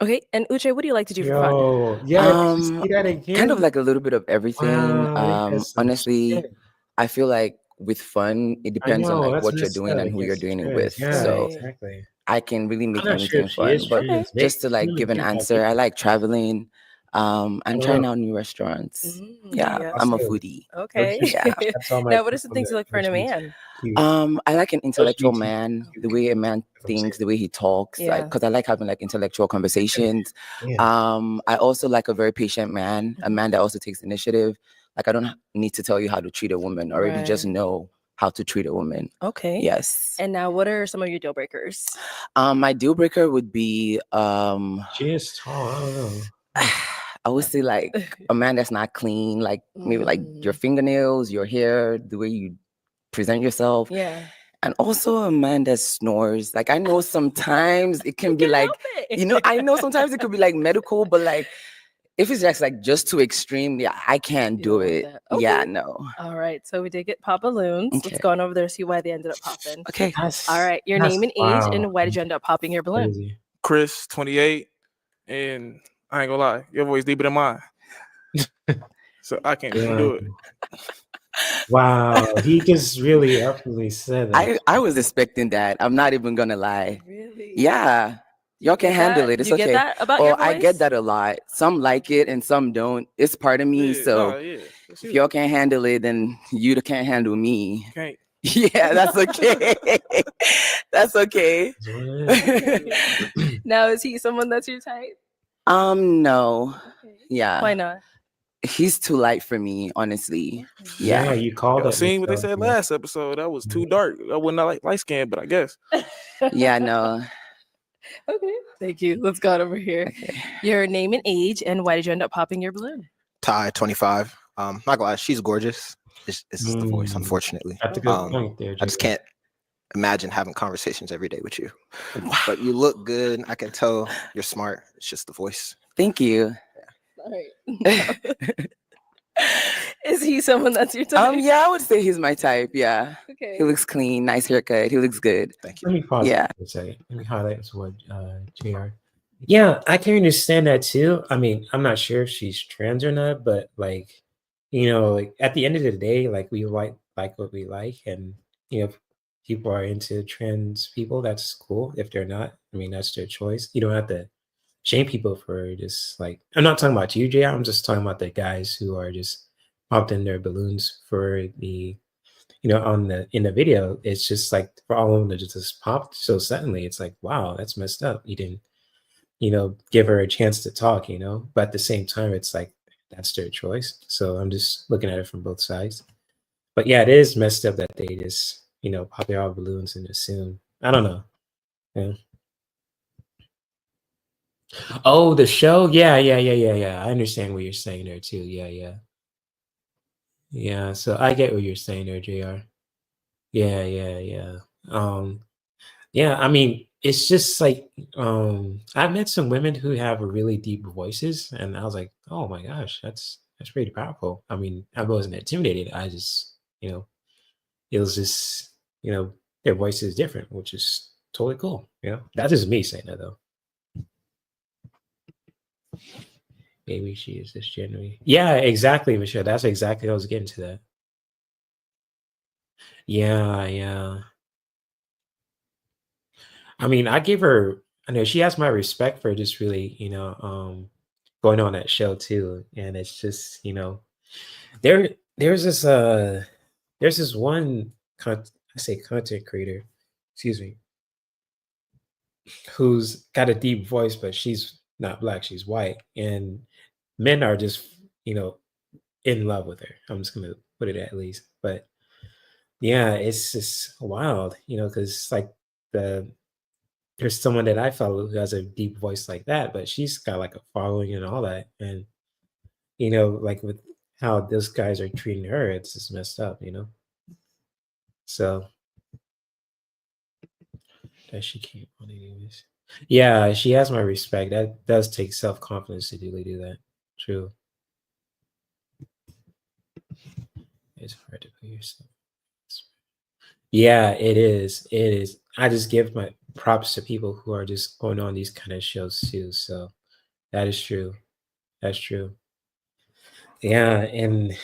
Okay, and Uche, what do you like to do for fun? Yo, yeah, say that again. Kind of like a little bit of everything. Wow, that's some Honestly, shit. I feel like with fun, it I depends on know, like that's what you're messed doing up. and who you're Yes, doing it yes, with. yeah, So exactly. I can really make I'm not sure anything if she fun. is But trans. just to like Maybe give an get that answer, I people. like traveling. I'm trying out new restaurants. Yeah, yeah. I'm a Awesome. foodie. Okay. Yeah. That's all my Now, what are some people things you that look for in a LGBT. man? I like an intellectual LGBT. man, the way a man thinks, the way he talks, like Yeah. because I like having like intellectual conversations. Yeah. I also like a very patient man, a man that also takes initiative. Like I don't need to tell you how to treat a woman, or already just Right. know how to treat a woman. Okay. Yes. And now, what are some of your deal breakers? My deal breaker would be She is tall. I don't know. I would say like a man that's not clean, like maybe like your fingernails, your hair, the way you present yourself. Yeah. And also a man that snores. Like I know sometimes it can be like, I know sometimes it could be like medical, but like if it's just too extreme, yeah, I can't do it. Yeah, Okay. no. All right. So we did get pop balloons. Let's go on over there, see why they ended up popping. Okay. All right. Your name and age, and why did you end up popping your balloon? Crazy. Chris, 28, and I ain't gonna lie, your voice deeper than mine. So I can't even do it. Wow, he just really upfrontly said that. I was expecting that. I'm not even gonna lie. Really? Yeah. Y'all can handle it. It's You okay. get that about your voice? I get that a lot. Some like it and some don't. It's part of me. So if y'all can't handle it, then you can't handle me. Can't. Yeah, that's okay. That's okay. Now, is he someone that's your type? No. Yeah. Why not? He's too light for me, honestly. Yeah, Yeah. you called Y'all it. seen what they said last episode? That was too dark. I would not like light skin, but I guess. Yeah, no. Okay. Thank you. Let's go on over here. Your name and age, and why did you end up popping your balloon? Ty, 25. Not gonna lie, she's gorgeous. It's just the voice, unfortunately. That's a good point there, I just Jacob. can't imagine having conversations every day with you. But you look good. I can tell you're smart. It's just the voice. Thank you. All right. Is he someone that's your type? Yeah, I would say he's my type. Yeah. Okay. He looks clean, nice haircut. He looks good. Thank you. Let me pause Yeah. for a second. Let me highlight what JR. Yeah, I can understand that too. I mean, I'm not sure if she's trans or not, but like, like at the end of the day, like we like what we like, and if people are into trans people, that's cool. If they're not, I mean, that's their choice. You don't have to shame people for just like. I'm not talking about you, JR. I'm just talking about the guys who are just popped in their balloons for the in the video. It's just like for all of them to just pop so suddenly. It's like, wow, that's messed up. You didn't give her a chance to talk, but at the same time, it's like that's their choice. So I'm just looking at it from both sides. But yeah, it is messed up that they just pop their all balloons and assume. I don't know. Yeah. Oh, the show. Yeah. I understand what you're saying there too. Yeah. So I get what you're saying there, JR. Yeah. Yeah. I mean, it's just like I've met some women who have really deep voices, and I was like, oh my gosh, that's pretty powerful. I mean, I wasn't intimidated. I just, it was just, their voice is different, which is totally cool. That's just me saying that though. Maybe she is this January. Yeah, exactly, Michelle. That's exactly I was getting to that. Yeah. I mean, I know she has my respect for just really, going on that show too. And it's just, there there's this there's this one I say content creator, excuse me, who's got a deep voice, but she's not black, she's white. And men are just, in love with her. I'm just gonna put it at least. But yeah, it's just wild, because like there's someone that I follow who has a deep voice like that, but she's got like a following and all that. And like with how those guys are treating her, it's just messed up, So that she can't on anyways. Yeah, she has my respect. That does take self-confidence to really do that. True. It's hard to put yourself. Yeah, it is. It is. I just give my props to people who are just going on these kind of shows too. So that is true. That's true. Yeah, and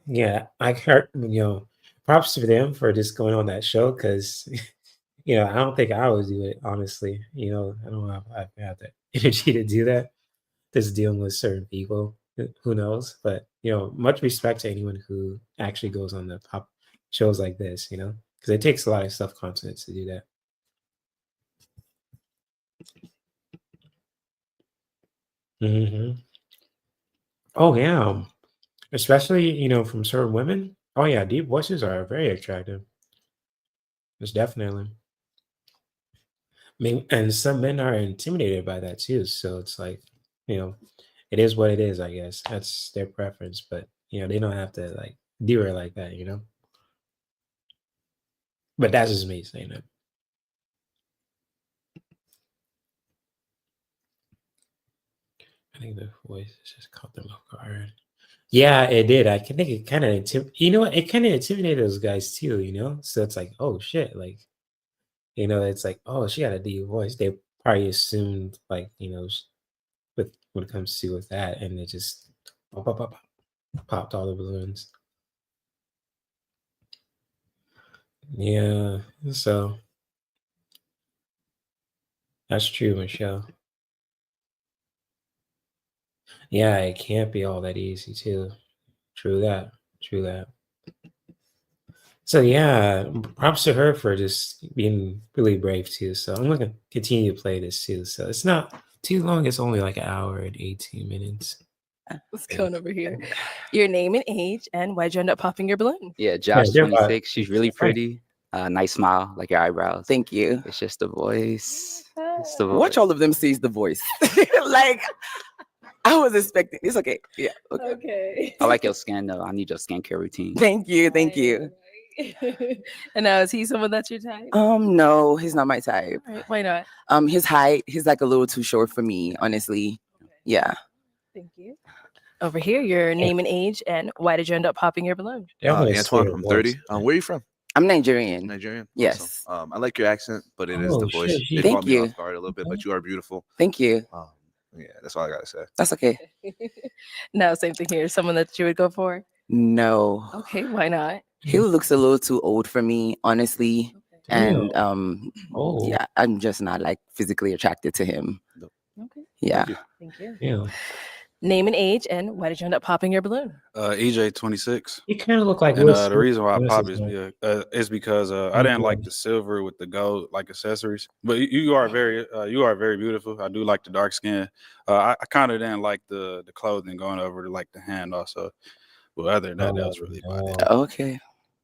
yeah, I heard, props to them for just going on that show because, I don't think I would do it, honestly. I don't know if I have the energy to do that, just dealing with certain people. Who knows? But, much respect to anyone who actually goes on the pop shows like this, because it takes a lot of self-confidence to do that. Hmm. Oh, yeah. Especially, from certain women. Oh, yeah, deep voices are very attractive. It's definitely. I mean, and some men are intimidated by that too. So it's like, it is what it is, I guess. That's their preference, but they don't have to like do her like that. But that's just me saying that. I think the voice just caught them off guard. Yeah, it did. I can think it kind of it kind of intimidated those guys too. So it's like, oh shit, like, it's like, oh, she had a deep voice. They probably assumed like, with when it comes to with that, and it just pop, pop, pop, popped all the balloons. Yeah, so that's true, Michelle. Yeah, it can't be all that easy too. True that. True that. So yeah, props to her for just being really brave too. So I'm gonna continue to play this too. So it's not too long. It's only like an hour and 18 minutes. What's going over here? Your name and age, and why'd you end up popping your balloon? Yeah, Josh, 26. She's really pretty. Nice smile, like your eyebrows. Thank you. It's just the voice. It's the voice. Watch all of them sees the voice. Like I was expecting. It's okay. Yeah. Okay. I like your skin though. I need your skincare routine. Thank you. Thank you. And now, is he someone that's your type? No, he's not my type. Right, why not? His height, he's like a little too short for me, honestly. Yeah. Thank you. Over here, your name and age, and why did you end up popping your balloon? Antoine, I'm 30. Where are you from? I'm Nigerian. Nigerian? Yes. Awesome. I like your accent, but it is the voice. It Thank caught me you. off guard a little bit, but you are beautiful. Thank you. Yeah, that's all I gotta say. That's okay. No, same thing here. Someone that you would go for? No. Okay, why not? He looks a little too old for me, honestly. And yeah, I'm just not like physically attracted to him. Okay. Yeah. Thank you. Yeah. Name and age, and why did you end up popping your balloon? EJ 26. You kind of look like and Will the Smith. reason why I This popped is is because I didn't like the silver with the gold like accessories. But you are very beautiful. I do like the dark skin. I kind of didn't like the clothing going over to like the hand also. But other than that, that was really about it. Okay.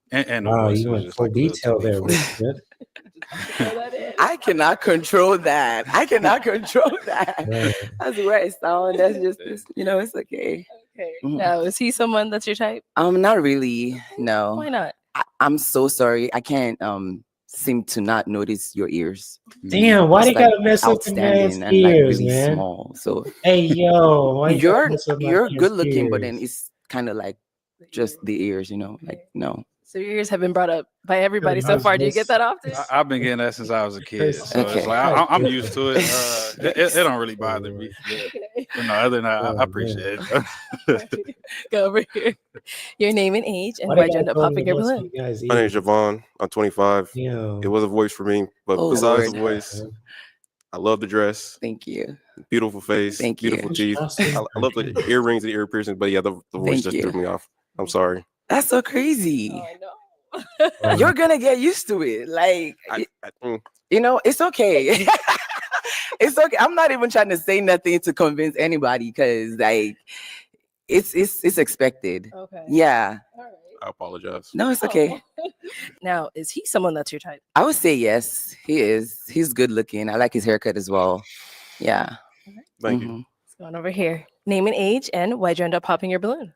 And the Wow, voice you was went just full like a little detail too there, deep Will for me. Smith. I cannot control that. I cannot control that. Right. That's where I sound. That's just, it's okay. Okay. Now, is he someone that's your type? Not really. No. Why not? I'm so sorry. I can't seem to not notice your ears. Damn, why It's they like gotta mess up the man's outstanding and like ears, really man? small. So Hey, yo, why you gotta mess up my you're man's good looking, but then ears? it's kind of like just the ears, you know, like no. So your ears have been brought up by everybody I so was far. Do you get just- that often? I've been getting that since I was a kid, so Okay. it's like I'm used to it. It don't really bother me. But no, other than that, I Oh, appreciate it. Go over here. Your name and age, and Why why'd they you end gotta up go to popping the your mess balloon? with you guys' My name's ears? Javon. I'm 25. Yeah. It was a voice for me, but Oh, besides Lord. the voice, I love the dress. Thank you. Beautiful face, Thank you. beautiful teeth. I love the earrings and ear piercings, but yeah, the voice Thank just you. threw me off. I'm sorry. That's so crazy. You're gonna get used to it. Like you know, it's okay. It's okay. I'm not even trying to say nothing to convince anybody because like it's expected. Okay. Yeah. I apologize. No, it's okay. Now, is he someone that's your type? I would say yes, he is. He's good looking. I like his haircut as well. Yeah. Thank you. Let's go on over here. Name and age, and why'd you end up popping your balloon?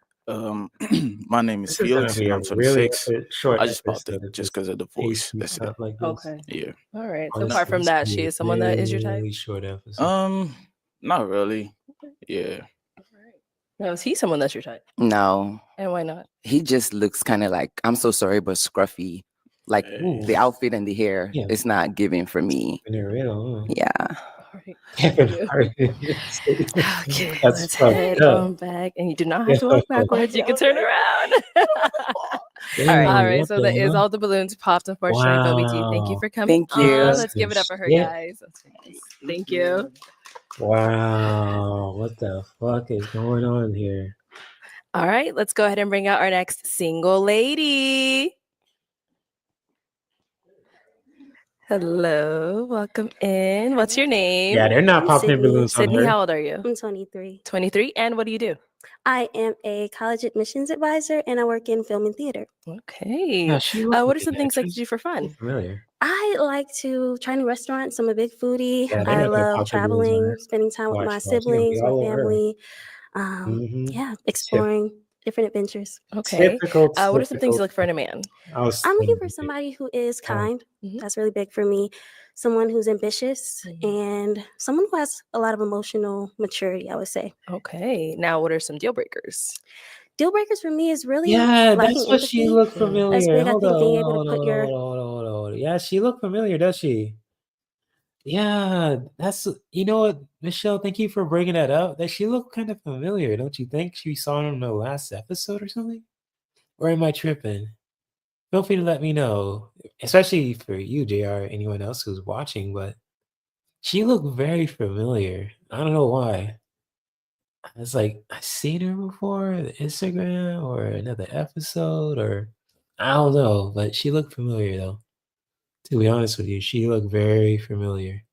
My name is This is gonna Felix, be and a I'm really 26. short I just popped episode it if just this because of the pace voice. That's keeps it. up like this. Okay. Yeah. All right. So Honestly, apart from this that, could be she a is someone that is your type. really short episode. Not really. Yeah. Now, is he someone that's your type? No. And why not? He just looks kind of like, I'm so sorry, but scruffy. Like the outfit and the hair, Yeah. it's not giving for me. In the real, Yeah. Okay, That's let's fucked head up. on back. And you do not have to walk backwards. You can turn around. Damn, All right, what so the that is hell? all the balloons popped, unfortunately. But we do thank you Wow. for coming Thank you. on. That's Let's give some it up for her, shit. guys. That's nice. Thank you. Wow, what the fuck is going on here? All right, let's go ahead and bring out our next single lady. Hello, welcome in. What's your name? Yeah, they're not I'm popping Sydney. balloons on Sydney, her. how old are you? I'm 23. 23. And what do you do? I am a college admissions advisor and I work in film and theater. Okay. Yeah, she looks What are like some an things like to actress. do for fun? Familiar. I like to try new restaurants. I'm a big foodie. Yeah, they're I not gonna love pop their balloons on traveling, her. spending time with my Watch, they're gonna be siblings, my all over her. family. Mhm. Yeah, exploring different adventures. Okay. Typical, What are some things you typical. look for in a man? I was I'm looking thinking for it. somebody who is Oh. kind. That's really big for me. Someone who's ambitious and someone who has a lot of emotional maturity, I would say. Okay. Now, what are some deal breakers? Deal breakers for me is really Yeah, lacking that's what she empathy. looked That's familiar. big. I Hold think on, being hold able on, to put hold your on, hold on, hold on, hold on. Yeah, she looked familiar, does she? Yeah, that's you know what, Michelle. Thank you for bringing that up. That she looked kind of familiar, don't you think? She saw her in the last episode or something. Or am I tripping? Feel free to let me know, especially for you, JR, anyone else who's watching. But she looked very familiar. I don't know why. I was like, I've seen her before, on Instagram or another episode, or I don't know. But she looked familiar though. To be honest with you, she looked very familiar.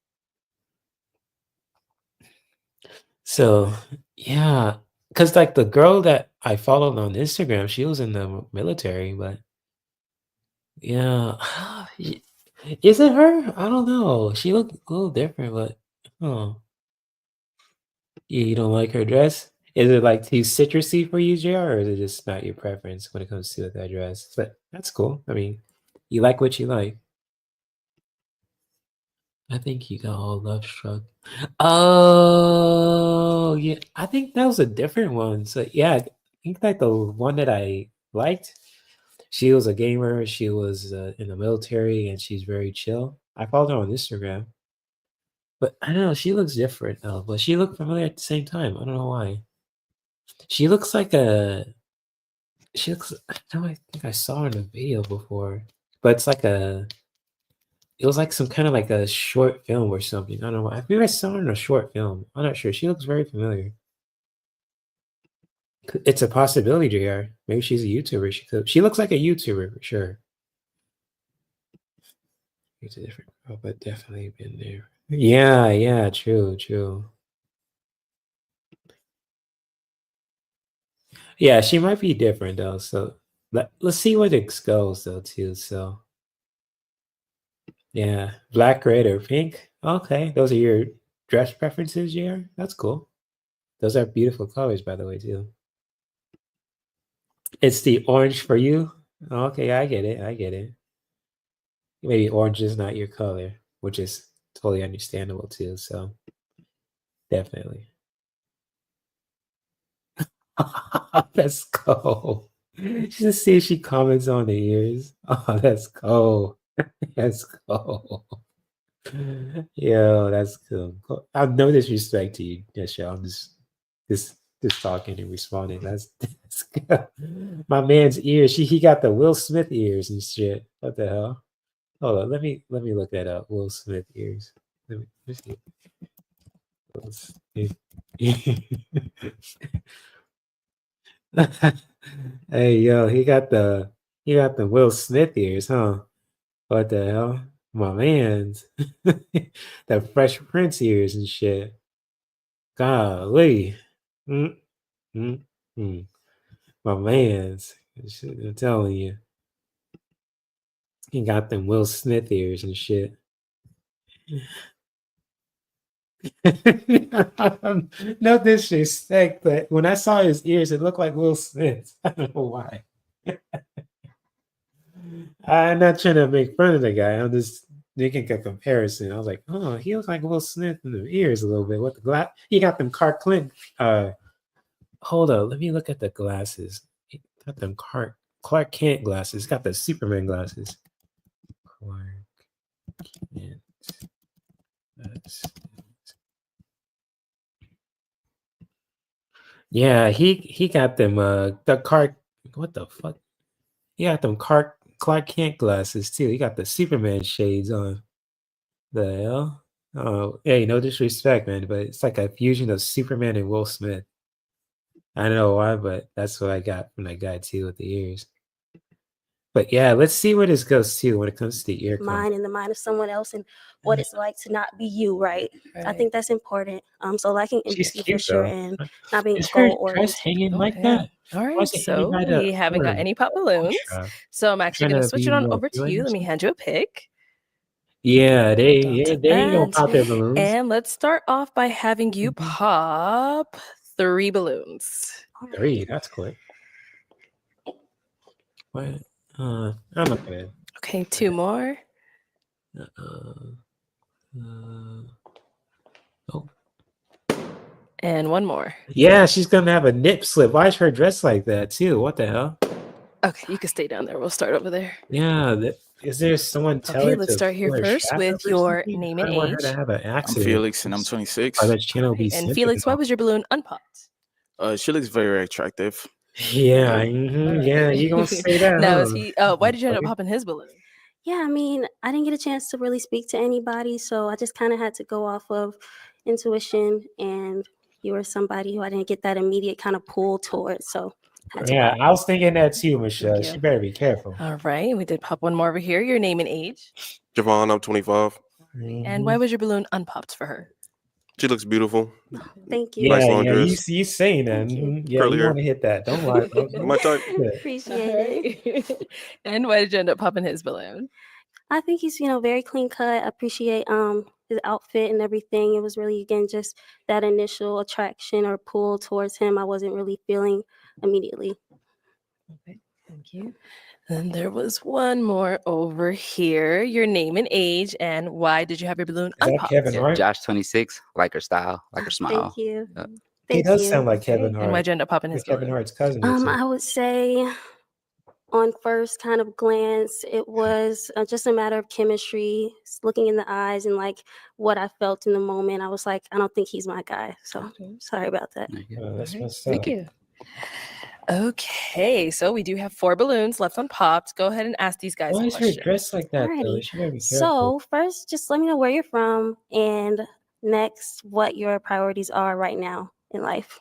So yeah, because like the girl that I followed on Instagram, she was in the military, but yeah, is it her? I don't know. She looked a little different, but oh, you don't like her dress? Is it like too citrusy for you, JR, or is it just not your preference when it comes to that dress? But that's cool. I mean, you like what you like. I think you got all love struck. Oh, yeah. I think that was a different one. So yeah, I think like the one that I liked. She was a gamer. She was in the military, and she's very chill. I followed her on Instagram, but I don't know. She looks different though. But she looked familiar at the same time. I don't know why. She looks like a. She looks. I know. I think I saw her in a video before, but it's like a. It was like some kind of like a short film or something. I don't know why. I think I saw her in a short film. I'm not sure. She looks very familiar. It's a possibility, JR. Maybe she's a YouTuber. She could. She looks like a YouTuber for sure. It's a different girl, but definitely been there. Yeah, yeah, true, true. Yeah, she might be different though. So let's see where this goes though too. So yeah, black, red, or pink. Okay, those are your dress preferences, JR. That's cool. Those are beautiful colors, by the way, too. It's the orange for you. Okay, I get it. I get it. maybe orange is not your color, which is totally understandable too. So definitely. Let's go. Just see if she comments on the ears. Oh, let's go. Let's go. Yo, that's cool. I've no disrespect to you, Nisha. I'm just talking and responding. That's good. My man's ears. He got the Will Smith ears and shit. What the hell? Hold on, let me look that up. Will Smith ears. Let me see. Will Smith. Hey yo, he got the Will Smith ears, huh? What the hell? My man's the Fresh Prince ears and shit. Golly. Mm, mm, mm. My man's. I'm telling you. He got them Will Smith ears and shit. No disrespect, but when I saw his ears, it looked like Will Smith. I don't know why. I'm not trying to make fun of the guy. I'm just making a comparison. I was like, oh, he looks like Will Smith in the ears a little bit. What the glass? He got them Clark Kent. Hold up, let me look at the glasses. He got them Clark Kent glasses. Got the Superman glasses. Clark Kent glasses. Yeah, he got them the Clark. What the fuck? He got them Clark Kent glasses too. He got the Superman shades on. The hell? Oh, hey, no disrespect, man, but it's like a fusion of Superman and Will Smith. I don't know why, but that's what I got from that guy too with the ears. But yeah, let's see where this goes too when it comes to the ear color. Mind in the mind of someone else and what it's like to not be you, right? I think that's important. So liking She's empathy for cute sure though. and not being Is her goal dress oriented. hanging like that? All Why right, is it hanging so by the we haven't got arm? any pop balloons. So I'm actually Trying going to to switch be it on more over to appealing you. or Let me something? hand you a pick. Yeah, Hold on to they ain't gonna that. pop their balloons. And let's start off by having you pop 3 balloons. 3, that's quick. What? I'm not gonna. Okay, 2 more. Oh. And 1 more. Yeah, she's gonna have a nip slip. Why is her dress like that too? What the hell? Okay, you can stay down there. We'll start over there. Yeah, is there someone tell Okay, her let's to start here pull her first strap up with or your something? name I and don't want her age. to have an I'm accident. Felix, and I'm Or 26. that channel be And sensitive. Felix, why was your balloon unpopped? She looks very attractive. Yeah, yeah, you gonna say that, Now, huh? is he? Why did you end up popping his balloon? Yeah, I mean, I didn't get a chance to really speak to anybody, so I just kind of had to go off of intuition, and you were somebody who I didn't get that immediate kind of pull towards, so I had to Yeah, go. I was thinking that too, Michelle. Thank She you. better be careful. All right, we did pop one more over here. Your name and age. Javon, I'm 25. And why was your balloon unpopped for her? She looks beautiful. Thank you. Nice Yeah, long yeah, dress. you saying that? Yeah, Curly you hair. want to hit that? Don't lie, bro. My type. Appreciate it. And why did you end up popping his balloon? I think he's, very clean cut. I appreciate his outfit and everything. It was really again just that initial attraction or pull towards him I wasn't really feeling immediately. Okay, thank you. And there was one more over here. Your name and age, and why did you have your balloon Is that unpopped? Kevin Hart? Josh 26, like her style, like her smile. Thank you. He Thank does you. sound like Kevin Hart. And why'd you end up popping his Like Kevin balloon? Hart's cousin or something. I would say on first kind of glance, it was just a matter of chemistry, looking in the eyes and like what I felt in the moment. I was like, I don't think he's my guy. So sorry about that. That's All right, what's thank up. you. Okay, so we do have 4 balloons left unpopped. Go ahead and ask these guys Why a is her question. dressed like that though? Alrighty. She better be careful. So first, just let me know where you're from, and next, what your priorities are right now in life.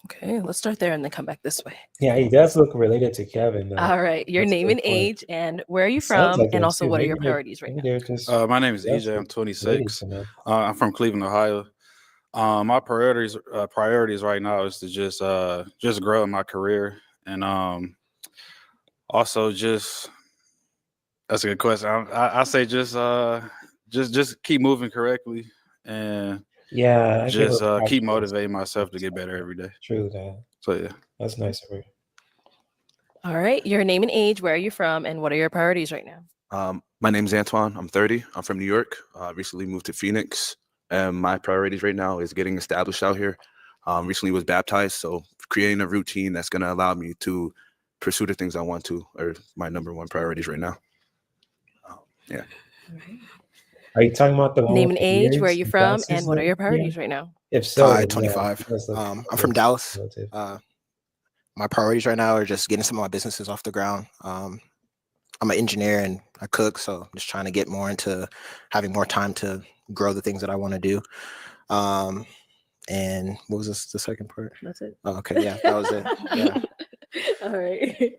Okay, let's start there and then come back this way. Yeah, he does look related to Kevin though. All right, your That's a name good and point. age, and where are you Sounds from, like and them also too. what are your Maybe they're- priorities right maybe now? they're just My name is just EJ. I'm ladies 26. to know. I'm from Cleveland, Ohio. My priorities right now is to just grow in my career, and also just that's a good question. I say just keep moving correctly, and Yeah, I give just her keep props. motivating myself to get better every day. True that. So yeah. That's nice of her. All right, your name and age, where are you from, and what are your priorities right now? My name's Antoine. I'm 30. I'm from New York. Recently moved to Phoenix. And my priorities right now is getting established out here. Recently was baptized, so creating a routine that's going to allow me to pursue the things I want to are my number one priorities right now. Yeah. Are you talking about the one Name with and the age, where beards you're and from, and glasses what are there? your Yeah. priorities right now? If so, Hi, yeah, 25. he does look I'm a from bit Dallas. relative. My priorities right now are just getting some of my businesses off the ground. I'm an engineer and I cook, so I'm just trying to get more into having more time to grow the things that I want to do. And what was the second part? That's it. Oh, okay, yeah, that was it. Yeah. All right.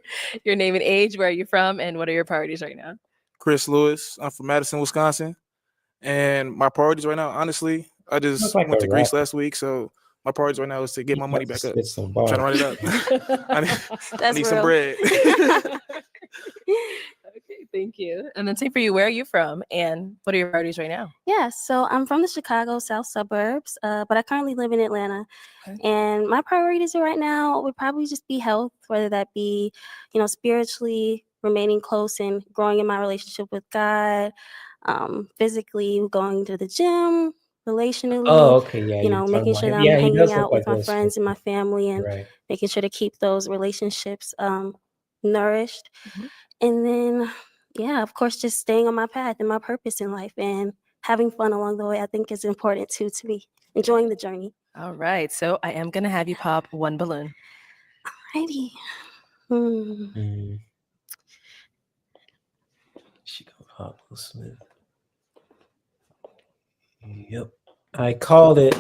Your name and age, where are you from, and what are your priorities right now? Chris Lewis. I'm from Madison, Wisconsin. And my priorities right now, honestly, I You just look like went a to Greece rapper. last week, so my priorities right now is to get You my about money to back up. spit some I'm trying to bars. run it up. I That's need some real. bread. Okay, thank you. And then same for you. Where are you from, and what are your priorities right now? Yeah, so I'm from the Chicago South suburbs, but I currently live in Atlanta. Okay. And my priorities right now would probably just be health, whether that be, spiritually remaining close and growing in my relationship with God, physically going to the gym, relationally, Oh, okay, yeah, you're talking making about sure him. that I'm Yeah, he hanging does look out like with my those friends and my people. family and Right. making sure to keep those relationships nourished. And then, yeah, of course, just staying on my path and my purpose in life and having fun along the way, I think is important too to me. Enjoying the journey. All right. So I am gonna have you pop one balloon. Alrighty. She go pop Will Smith. Yep. I called it.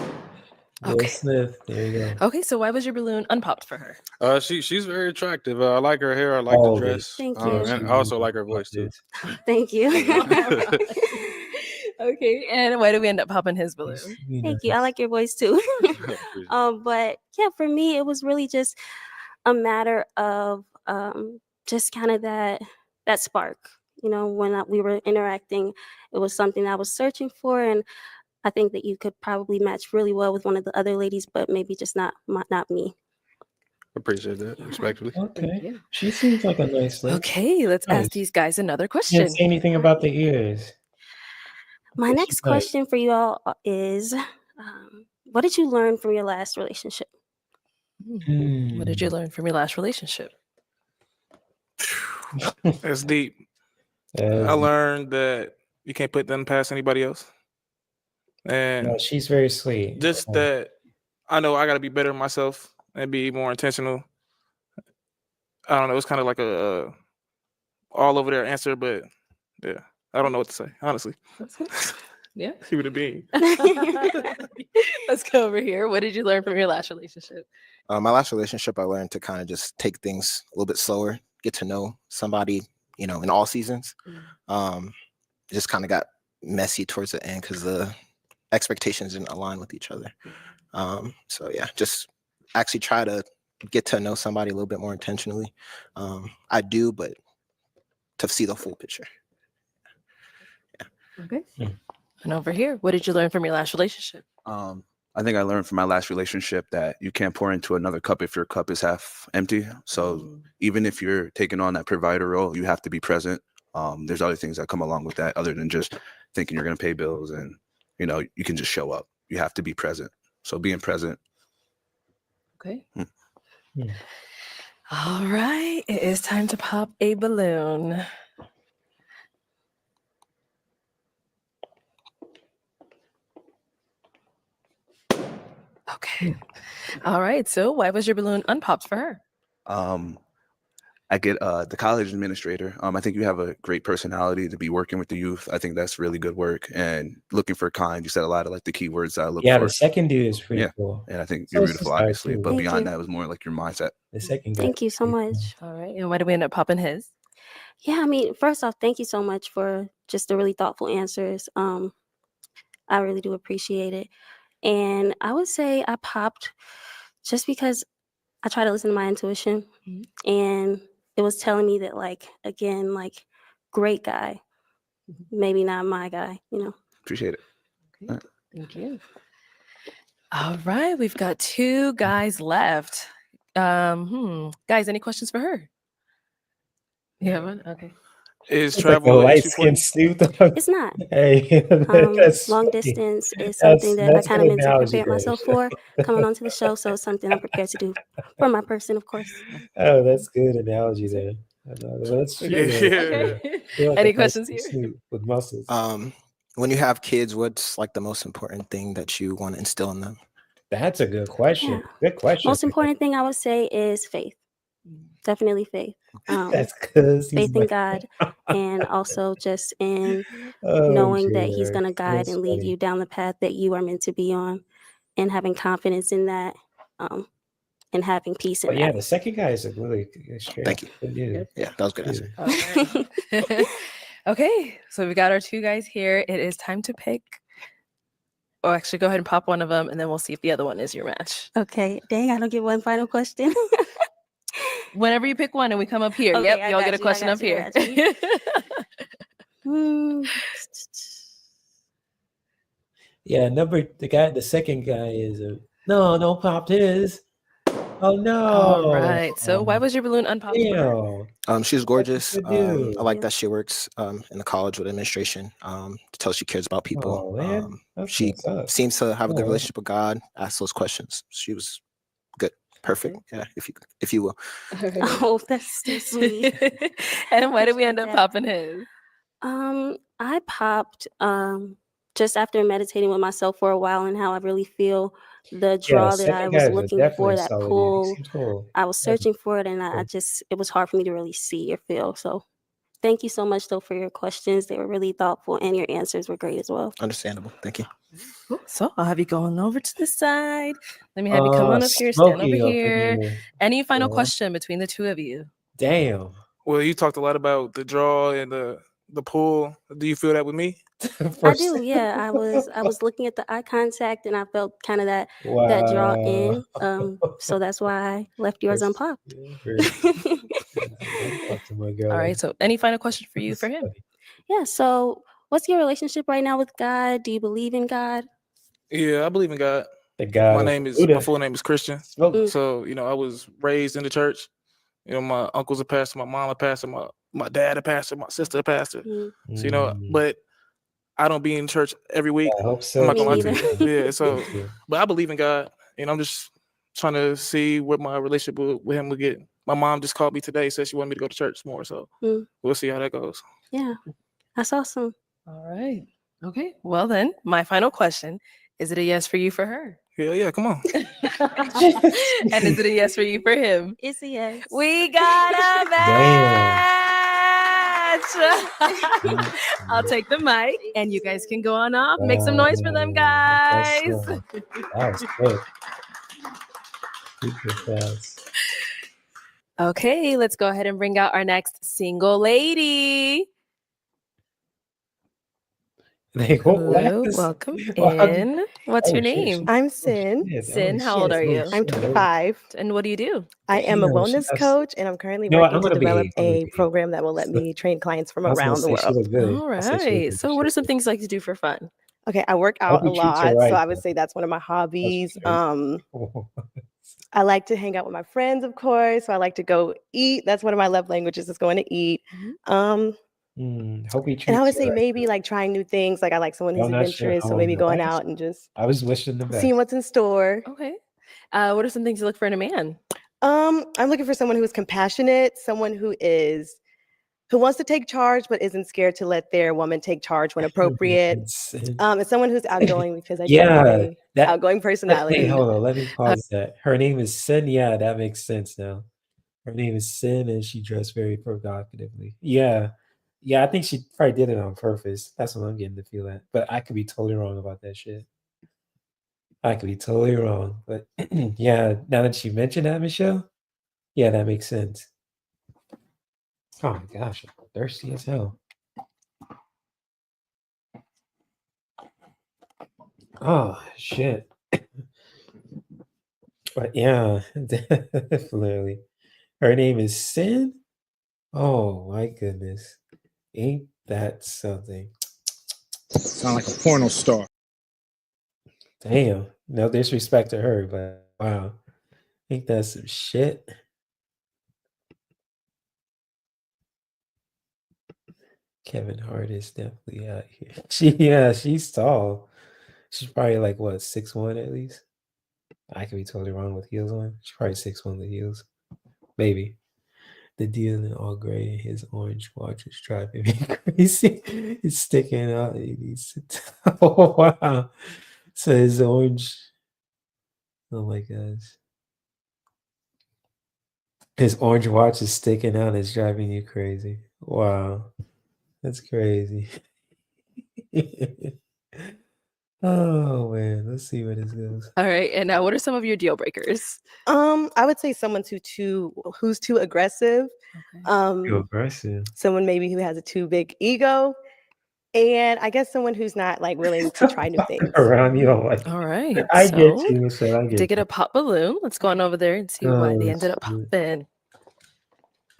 Will Okay. Smith. There you go. Okay, so why was your balloon unpopped for her? She's very attractive. I like her hair. I like the Always. dress. Thank you. And I also like her voice too. Thank you. Okay, and why did we end up popping his balloon? Thank you. I like your voice too. But yeah, for me, it was really just a matter of just kind of that spark. When we were interacting, it was something I was searching for, and I think that you could probably match really well with one of the other ladies, but maybe just not me. Appreciate that. Respectfully. Okay. She seems like a nice lady. Okay, let's Nice. ask these guys another She question. didn't say anything about the ears. My next question for you all is, what did you learn from your last relationship? What did you learn from your last relationship? That's deep. I learned that you can't put them past anybody else. And No, she's very sweet. just that I know I got to be better myself and be more intentional. I don't know. It's kind of like a all over there answer, but yeah, I don't know what to say, honestly. Yeah. She would have been. Let's go over here. What did you learn from your last relationship? My last relationship, I learned to kind of just take things a little bit slower, get to know somebody, in all seasons. It just kind of got messy towards the end because the expectations didn't align with each other. So yeah, just actually try to get to know somebody a little bit more intentionally. I do, but to see the full picture. Okay. And over here, what did you learn from your last relationship? I think I learned from my last relationship that you can't pour into another cup if your cup is half empty. So even if you're taking on that provider role, you have to be present. There's other things that come along with that other than just thinking you're going to pay bills and, you can just show up. You have to be present. So being present. Okay. All right. It is time to pop a balloon. Okay. All right. So why was your balloon unpopped for her? I get the college administrator. I think you have a great personality to be working with the youth. I think that's really good work. And looking for kind, you said a lot of like the keywords that I look for. Yeah, the second dude is pretty Yeah. cool. And I think So you're is beautiful, this guy obviously. too. But Thank beyond you. that, it was more like your mindset. The second guy. Thank you so much. All right. And why did we end up popping his? Yeah, I mean, first off, thank you so much for just the really thoughtful answers. I really do appreciate it. And I would say I popped just because I try to listen to my intuition, and it was telling me that, again, great guy, maybe not my guy, Appreciate it. Okay. Thank you. All right. We've got two guys left. Guys, any questions for her? You have one? Okay. Is It's like the travel an light issue for you? skinned Snoop Dogg. It's not. Hey, that's Long funny. distance is something that I That's kind an of mentally analogy prepared there. myself for coming onto the show. So it's something I'm prepared to do for my person, of course. Oh, that's good analogy there. That's true. Yeah. You're like Any a questions nice here? Snoop with muscles. When you have kids, what's like the most important thing that you want to instill in them? That's a good question. Yeah. Good question. Most important thing I would say is faith. Definitely faith. That's because he's Faith in my God, and also just in oh, knowing that He's Jared. going to guide That's and lead funny. you down the path that you are meant to be on, and having confidence in that, and having peace in But yeah, that. the second guy is a really straight Thank up good dude. Yeah, that was a good answer. All right. Okay, so we got our two guys here. It is time to pick. Oh, actually, go ahead and pop one of them, and then we'll see if the other one is your match. Okay, dang, I don't get one final question. Whenever you pick one and we come up here, Okay, yep, I y'all got get a you, I question got up you, I here. got you. Yeah, the second guy is a no popped his. Oh no. All right. So why was your balloon unpopped? She's gorgeous. Good dude. I like that she works in the college with administration to tell she cares about people. Oh, man. That's She what's up. seems to have a good Yeah. relationship with God. Ask those questions. She was good, perfect. Yeah, if you will. Oh, that's so sweet. And why did we Appreciate end up that. popping his? I popped just after meditating with myself for a while and how I really feel the draw that I second was guy is a looking definitely for, a that solid dude. He pull. seems cool. I was Yeah. searching for it, and I Cool. just, it was hard for me to really see or feel. So thank you so much, though, for your questions. They were really thoughtful, and your answers were great as well. Understandable. Thank you. Cool. So I'll have you going over to the side. Let me have you come on up here, stand over Smokey up in here. here. Any final Yeah. question between the two of you? Damn. Well, you talked a lot about the draw and the pull. Do you feel that with me? I do, yeah. I was looking at the eye contact, and I felt kind of that draw in. So that's why I left yours unpopped. All right. So any final question for you for him? Yeah. So what's your relationship right now with God? Do you believe in God? Yeah, I believe in God. The God. My full name is Christian. Smoke. So, I was raised in the church. My uncle's a pastor, my mom a pastor, my dad a pastor, my sister a pastor. So, but I don't be in church every week. I hope so. I'm not gonna lie Me to you. neither. Yeah, so but I believe in God, and I'm just trying to see what my relationship with him will get. My mom just called me today, said she wanted me to go to church more. So we'll see how that goes. Yeah, that's awesome. All right. Okay. Well then, my final question: is it a yes for you for her? Hell yeah, come on. And is it a yes for you for him? It's a yes. We got a match. I'll take the mic, and you guys can go on off. Make some noise for them, guys. That was quick. Super fast. Okay, let's go ahead and bring out our next single lady. Hello, welcome in. What's your name? I'm Sin. Sin, how old are you? I'm 25. And what do you do? I am a wellness coach, and I'm currently working to develop a program that will let me train clients from around the world. All right. So what are some things you like to do for fun? Okay, I work out a lot, so I would say that's one of my hobbies. I like to hang out with my friends, of course. So I like to go eat. That's one of my love languages is going to eat. Hope he treats And I would you say right. maybe like trying new things. Like I like someone who's I'm not sure adventurous, how so I'm maybe gonna going last. out and just I was wishing the best. seeing what's in store. Okay. What are some things you look for in a man? I'm looking for someone who is compassionate, someone who wants to take charge but isn't scared to let their woman take charge when appropriate. And someone who's outgoing because I do have a outgoing personality. Hey, hold on. Let me pause that. Her name is Sin. Yeah, that makes sense now. Her name is Sin, and she dressed very provocatively. Yeah. Yeah, I think she probably did it on purpose. That's what I'm getting to feel at. But I could be totally wrong about that shit. I could be totally wrong. But yeah, now that you mentioned that, Michelle, yeah, that makes sense. Oh my gosh, I'm thirsty as hell. Oh shit. But yeah, definitely. Her name is Sin. Oh my goodness. Ain't that something? Sound like a porno star. Damn. No disrespect to her, but wow. Ain't that some shit? Kevin Hart is definitely out here. She's tall. She's probably like what 6'1" at least. I could be totally wrong with heels on. She's probably 6'1" with heels, maybe. The deal in all gray and his orange watch is driving me crazy. It's sticking out. Oh wow! So his orange. Oh my gosh. His orange watch is sticking out. It's driving you crazy. Wow, that's crazy. Oh man, let's see where this goes. All right, and now what are some of your deal breakers? I would say someone who's too aggressive. Too aggressive. Someone maybe who has a too big ego, and I guess someone who's not like willing to try new things. Around you, like All right, I get so you, Michelle. I did get get a pop balloon. Let's go on over there and see why they Oh, ended up shit. popping.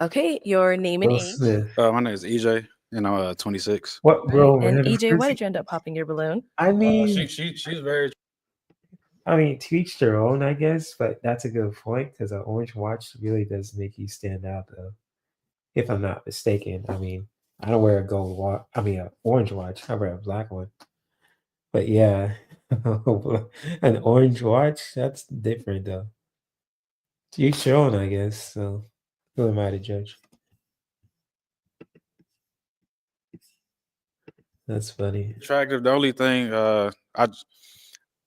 Okay, your name and Will age. Smith. My name is EJ, and I'm 26. What, bro? And man, EJ, why first- did you end up popping your balloon? I mean, She's very. I mean, to each their own, I guess. But that's a good point because an orange watch really does make you stand out, though. If I'm not mistaken, I mean, I don't wear a gold watch. I mean, an orange watch. I wear a black one. But yeah, an orange watch, that's different though. To each their own, I guess. So who am I to judge? That's funny. Attractive. The only thing,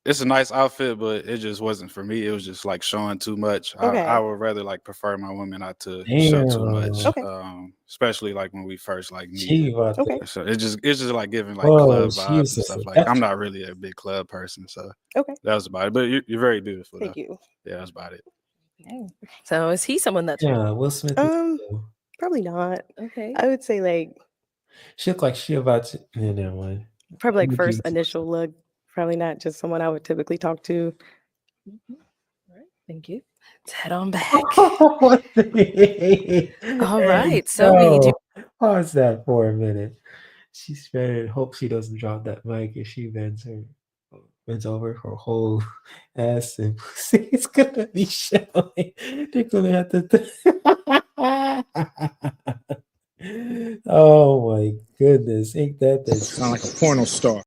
it's a nice outfit, but it just wasn't for me. It was just like showing too much. Okay. I would rather like prefer my woman not to show too much. Damn. Okay. Especially like when we first like She meet. about Okay. to, So it's just like giving like whoa, club she vibes is and a stuff like. I'm seduction. not really a big club person, so Okay. that was about it. But you're very beautiful. Thank though. you. Yeah, that's about it. So is he someone that's Yeah, Will Smith. Is cool. Probably not. okay? I would say like She look like she about to. Yeah, never mind. probably like Let me first do- initial look. Probably not just someone I would typically talk to. All right, thank you. Let's head on back. All right, so we do. Pause that for a minute. She's very hope she doesn't drop that mic if she bends over her whole ass and pussy. It's gonna be showing. They're gonna have to. Oh my goodness! Ain't that the Sound like a porno star.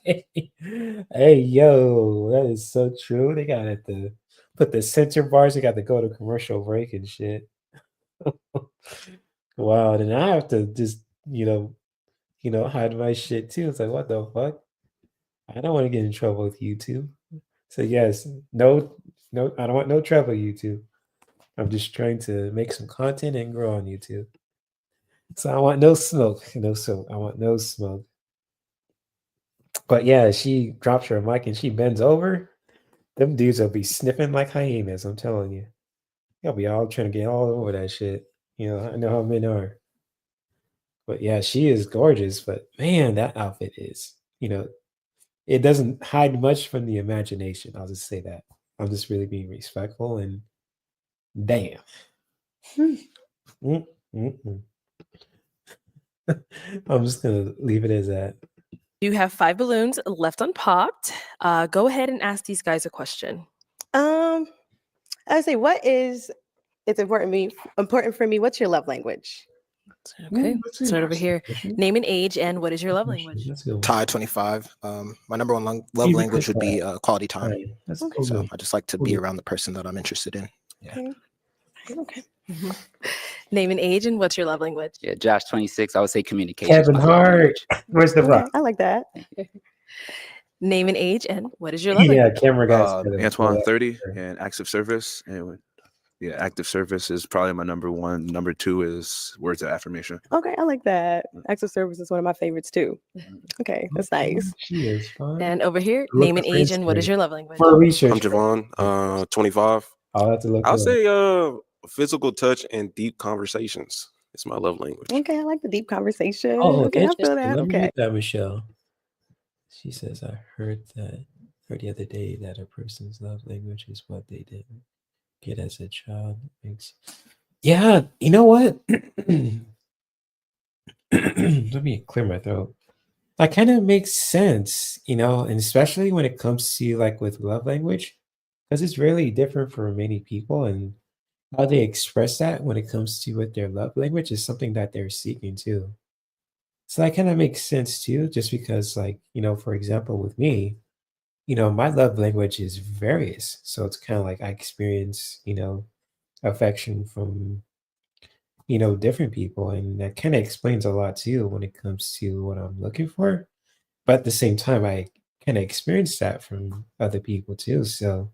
Hey yo, that is so true. They got to put the censor bars. They got to go to commercial break and shit. Wow, then I have to just hide my shit too. It's like what the fuck? I don't want to get in trouble with YouTube. So yes, no, I don't want no trouble, YouTube. I'm just trying to make some content and grow on YouTube. So I want no smoke, no smoke. I want no smoke. But yeah, she drops her mic and she bends over. Them dudes will be sniffing like hyenas. I'm telling you, they'll be all trying to get all over that shit. I know how men are. But yeah, she is gorgeous. But man, that outfit is, it doesn't hide much from the imagination. I'll just say that. I'm just really being respectful and damn. I'm just gonna leave it as that. You have 5 balloons left unpopped. Go ahead and ask these guys a question. I would say it's important for me. What's your love language? Okay, start over here. Name and age, and what is your love language? Ty 25. My number one love language would be quality time. So I just like to be around the person that I'm interested in. Yeah. Okay. Name and age, and what's your love language? Yeah, Josh 26. I would say communication. Kevin Hart. Where's the rock? I like that. Name and age, and what is your love language? Yeah, camera guys. Antoine 30 and active service. And active service is probably my number one. Number 2 is words of affirmation. Okay, I like that. Acts of service is one of my favorites too. Okay, that's nice. She is fun. And over here, name and age, and what is your love language? For research. I'm Javon, 25. I'll have to look. I'll say physical touch and deep conversations. It's my love language. Okay, I like the deep conversation. Oh, okay, I feel interesting. that. Let me Okay. read that, Michelle. She says, I heard the other day that a person's love language is what they didn't get as a child. Yeah, you know what? Let me clear my throat. That kind of makes sense, and especially when it comes to like with love language, because it's really different for many people, and how they express that when it comes to what their love language is something that they're seeking too. So that kind of makes sense too, just because, like, for example, with me, my love language is various. So it's kind of like I experience, affection from, different people. And that kind of explains a lot too when it comes to what I'm looking for. But at the same time, I kind of experience that from other people too. So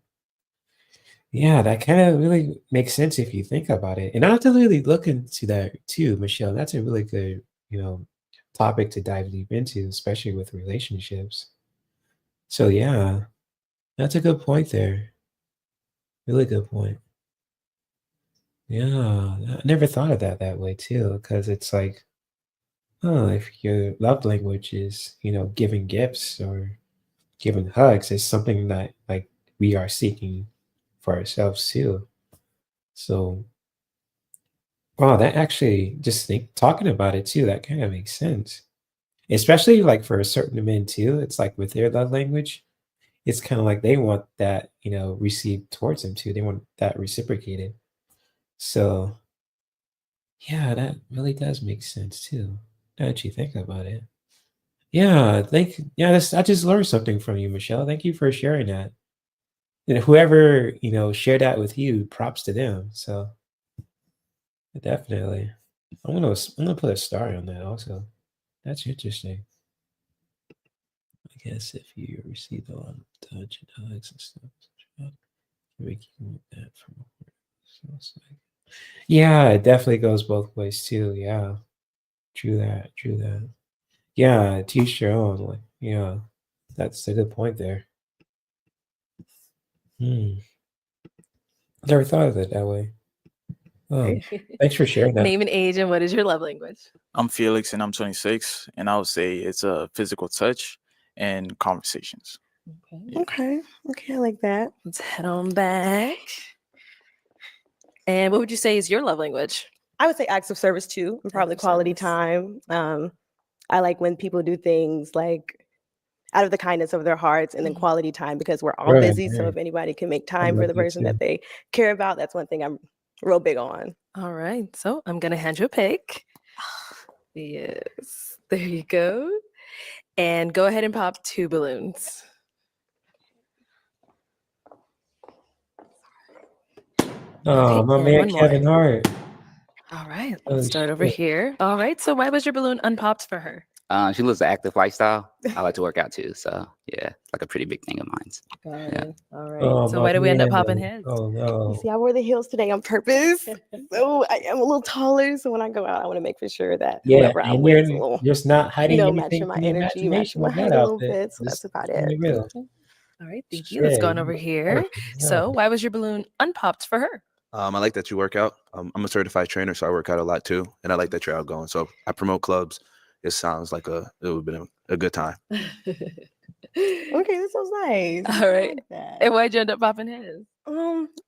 yeah, that kind of really makes sense if you think about it. And I have to really look into that too, Michelle. That's a really good, topic to dive deep into, especially with relationships. So yeah, that's a good point there. Really good point. Yeah, I never thought of that way too, because it's like, oh, if your love language is, giving gifts or giving hugs, is something that like we are seeking for ourselves too. So wow, that actually just talking about it too, that kind of makes sense. Especially like for a certain men too. It's like with their love language, it's kind of like they want that, received towards them too. They want that reciprocated. So yeah, that really does make sense too. Now that you think about it. Yeah, I just learned something from you, Michelle. Thank you for sharing that. And whoever, shared that with you, props to them. So definitely. I'm gonna put a star on that also. That's interesting. I guess if you receive a lot of touch and hugs and stuff, make you want that from so it's like, yeah, it definitely goes both ways too. Yeah. True that. True that. Yeah, to each your own. Like, yeah, that's a good point there. Hmm. Never thought of it that way. Oh, thanks for sharing that. Name and age, and what is your love language? I'm Felix and I'm 26, and I would say it's a physical touch and conversations. Okay, I like that. Let's head on back. And what would you say is your love language? I would say acts of service too, and probably quality time. I like when people do things like out of the kindness of their hearts, and then quality time, because we're all busy. So if anybody can make time for the person that they care about, that's one thing I'm real big on. All right. So I'm going to hand you a pick. Yes. There you go. And go ahead and pop 2 balloons. Oh, my man, Kevin Hart. All right. Let's start over here. All right. So why was your balloon unpopped for her? She lives an active lifestyle. I like to work out too. So yeah, like a pretty big thing of mine. Got it. All right. Oh, So why did we end up popping man. heads? Oh You no. see, I wore the heels today on purpose. So I am a little taller. So when I go out, I want to make for sure that Yeah, whoever I'm and with you're is a little, just not hiding matching anything my from the energy, imagination matching my with that height a little outfit. bit. So that's about it. Be real. All right. Thank you. Let's go on over here. So why was your balloon unpopped for her? I like that you work out. I'm a certified trainer, so I work out a lot too, and I like that you're outgoing. So I promote clubs. It sounds like it would have been a good time. Okay, that sounds nice. All right. And why'd you end up popping his?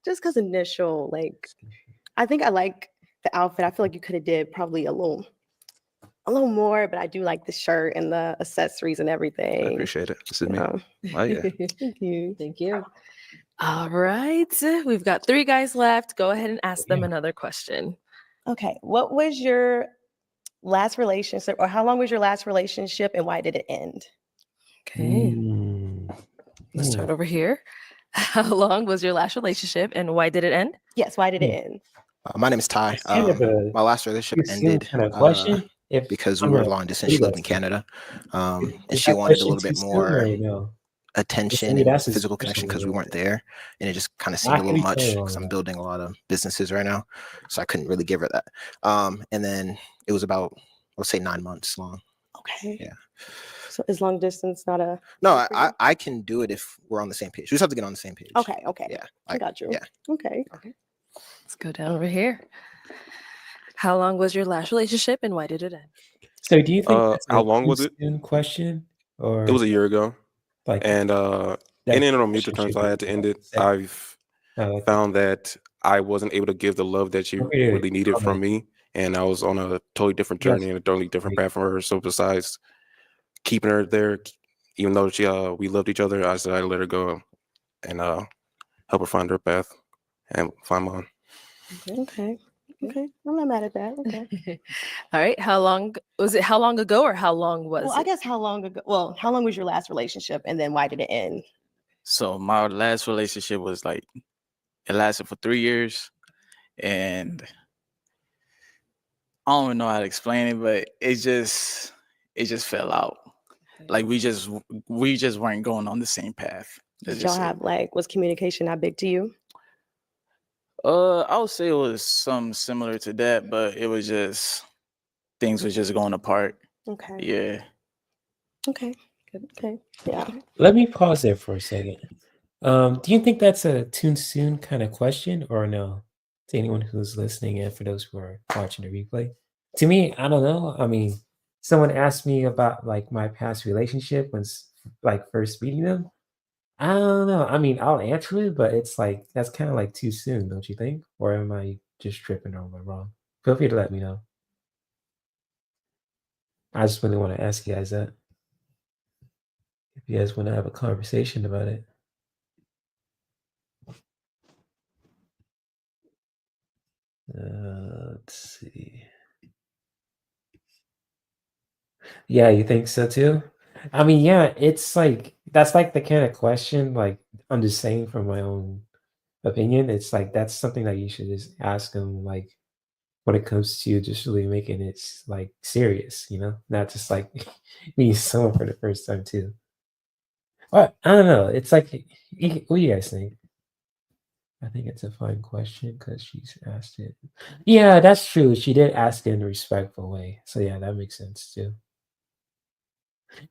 Just because initial, like, I think I like the outfit. I feel like you could have did probably a little more, but I do like the shirt and the accessories and everything. I appreciate it. This is me. Oh yeah. Thank you. Thank you. All right. We've got 3 guys left. Go ahead and ask them another question. Okay. What was your last relationship, or how long was your last relationship, and why did it end? Okay. Let's start over here. How long was your last relationship, and why did it end? Yes, why did it end? My name is Ty. My last relationship ended because we were long distance. She lived in Canada, and she wanted a little bit more attention and physical connection because we weren't there, and it just kind of seemed a little much because I'm building a lot of businesses right now, so I couldn't really give her that. And then it was about, let's say, 9 months long. Okay. Yeah. So is long distance not a? No, I can do it if we're on the same page. We just have to get on the same page. Okay. Yeah. I got you. Yeah. Okay. Let's go down over here. How long was your last relationship, and why did it end? So do you think that's how long was it? Question, or it was a year ago, and it ended on mutual terms. So I had to end it. I've found that I wasn't able to give the love that she really needed from me, and I was on a totally different journey and a totally different path from her. So besides keeping her there, even though we loved each other, I said I'd let her go and help her find her path and find mine. Okay. Okay, I'm not mad at that. Okay. All right. How long was it? How long ago or how long was Well, it? I guess how long ago? Well, how long was your last relationship, and then why did it end? So my last relationship was like it lasted for 3 years, and I don't even know how to explain it, but it just fell out. Like we just weren't going on the same path. Did y'all have like, was communication not big to you? I would say it was something similar to that, but it was just things was just going apart. Okay. Yeah. Okay. Good. Okay. Yeah. Let me pause there for a second. Do you think that's a too soon kind of question or no? To anyone who's listening and for those who are watching the replay. To me, I don't know. I mean, someone asked me about like my past relationship when like first meeting them. I don't know. I mean, I'll answer it, but it's like that's kind of like too soon, don't you think? Or am I just tripping or am I wrong? Feel free to let me know. I just really want to ask you guys that. If you guys want to have a conversation about it. Let's see. Yeah, you think so too? I mean, yeah, it's like that's like the kind of question, like I'm just saying from my own opinion. It's like that's something that you should just ask them, like when it comes to just really making it like serious, not just like meeting someone for the first time too. But I don't know. It's like, what do you guys think? I think it's a fine question because she's asked it. Yeah, that's true. She did ask it in a respectful way. So yeah, that makes sense too.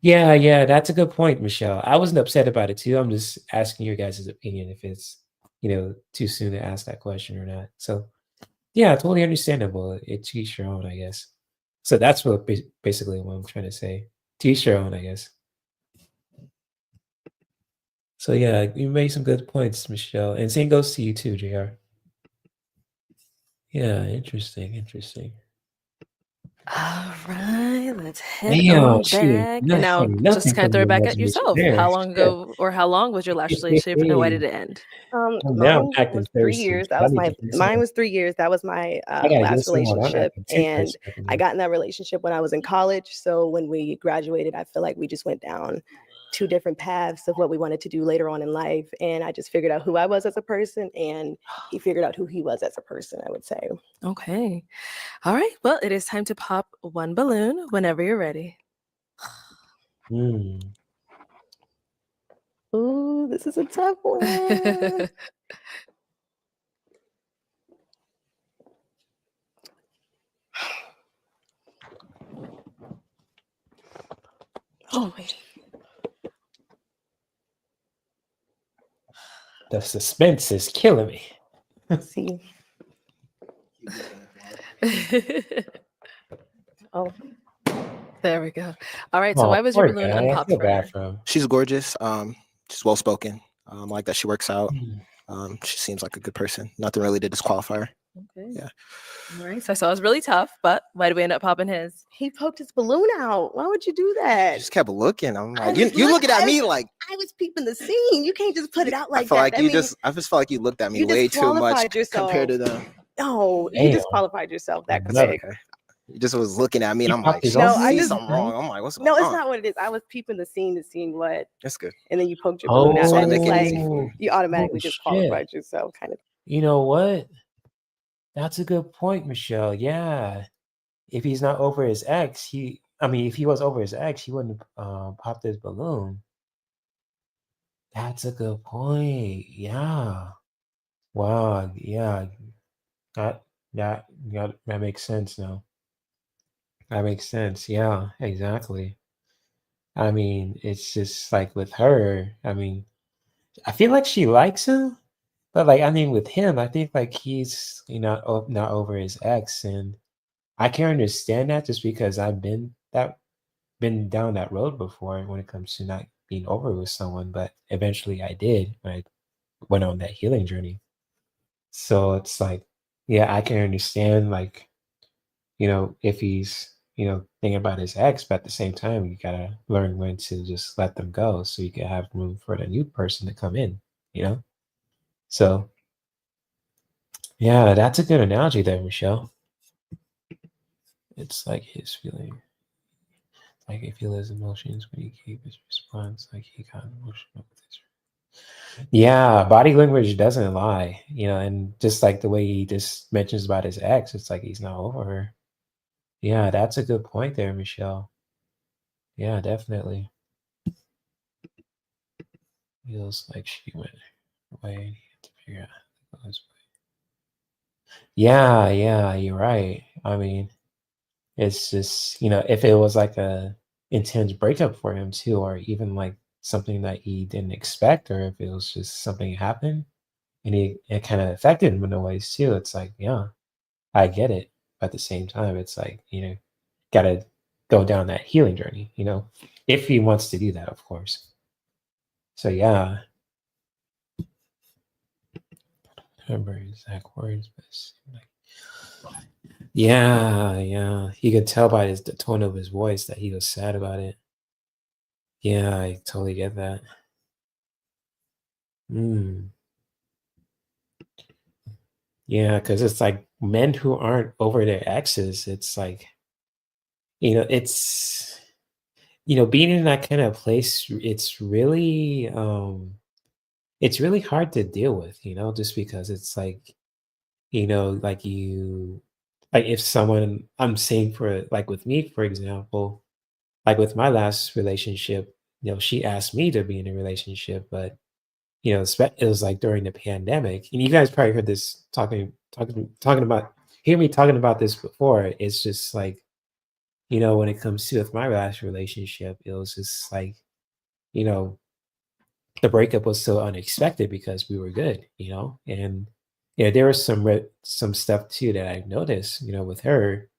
Yeah, yeah, that's a good point, Michelle. I wasn't upset about it too. I'm just asking your guys' opinion if it's, too soon to ask that question or not. So yeah, totally understandable. It's each your own, I guess. So that's what basically what I'm trying to say. To each your own, I guess. So yeah, you made some good points, Michelle. And same goes to you too, JR. Yeah, interesting. All right, let's head Damn, on shoot, back. And now, just nothing kind of from throw the it back at imagination yourself. there. How long ago or how long was your last relationship and why did it end? Well, now I'm Mine acting was 3 thirsty. years. That I was need to drink some mine more. was 3 years. That was my I gotta get last some more. I'm relationship, acting too and thirsty. I got in that relationship when I was in college. So when we graduated, I feel like we just went down two different paths of what we wanted to do later on in life, and I just figured out who I was as a person, and he figured out who he was as a person, I would say. Okay. All right. Well, it is time to pop one balloon whenever you're ready. Ooh, this is a tough one. Oh, wait. The suspense is killing me. Let's see. Oh, there we go. All right. So why was your poor balloon guy. I unpopped feel for her? bad for him. She's gorgeous. She's well spoken. Like that she works out. Hmm. She seems like a good person. Nothing really to disqualify her. Okay. Yeah. All right. So I saw it was really tough, but why did we end up popping his? He poked his balloon out. Why would you do that? Just kept looking. I'm I like, was you looking at me like I was peeping the scene. You can't just put it out I like feel that. like That you means I just felt like you looked at me you way too much disqualified yourself. compared to them. No, you Damn. disqualified yourself that No. quick. Okay. You just was looking at me and He I'm popped like, his she own sees balloon? something wrong. I'm like, what's going No, it's on? not what it is. I was peeping the scene to see what. That's good. And then you poked your balloon out. Sort And of it's make it like easy for me. you automatically Oh, shit. disqualified yourself, kind of. You know what? That's a good point, Michelle. Yeah. If he's not over his ex, if he was over his ex, he wouldn't have popped his balloon. That's a good point. Yeah. Wow. Yeah. That that makes sense now. That makes sense. Yeah, exactly. I mean, it's just like with her, I feel like she likes him, but like with him, I think like he's not over his ex, and I can understand that just because I've been down that road before when it comes to not being over with someone, but eventually I did when I went on that healing journey. So it's like, yeah, I can understand like, if he's, thinking about his ex, but at the same time, you gotta learn when to just let them go so you can have room for the new person to come in, you know? So Yeah, that's a good analogy there, Michelle. It's like his feeling. Like he feel his emotions when he gave his response, like he got emotional with his. Yeah, body language doesn't lie, and just like the way he just mentions about his ex, it's like he's not over her. Yeah, that's a good point there, Michelle. Yeah, definitely. Feels like she went away and he had to figure out how to go his way. Yeah, you're right. I mean, it's just, if it was like a intense breakup for him too, or even like something that he didn't expect, or if it was just something happened and it kind of affected him in a ways too. It's like, yeah, I get it. But at the same time, it's like, gotta go down that healing journey, if he wants to do that, of course. So yeah. Remember exact words, but it seemed like yeah. You could tell by the tone of his voice that he was sad about it. Yeah, I totally get that. Yeah, because it's like men who aren't over their exes, it's like, it's being in that kind of place, it's really hard to deal with, just because it's like, like like if someone I'm saying for like with me, for example, like with my last relationship, she asked me to be in a relationship, but it was like during the pandemic, and you guys probably heard this talking about hear me talking about this before. It's just like, when it comes to with my last relationship, it was just like, you know, the breakup was so unexpected because we were good, and there was some stuff too that I noticed, with her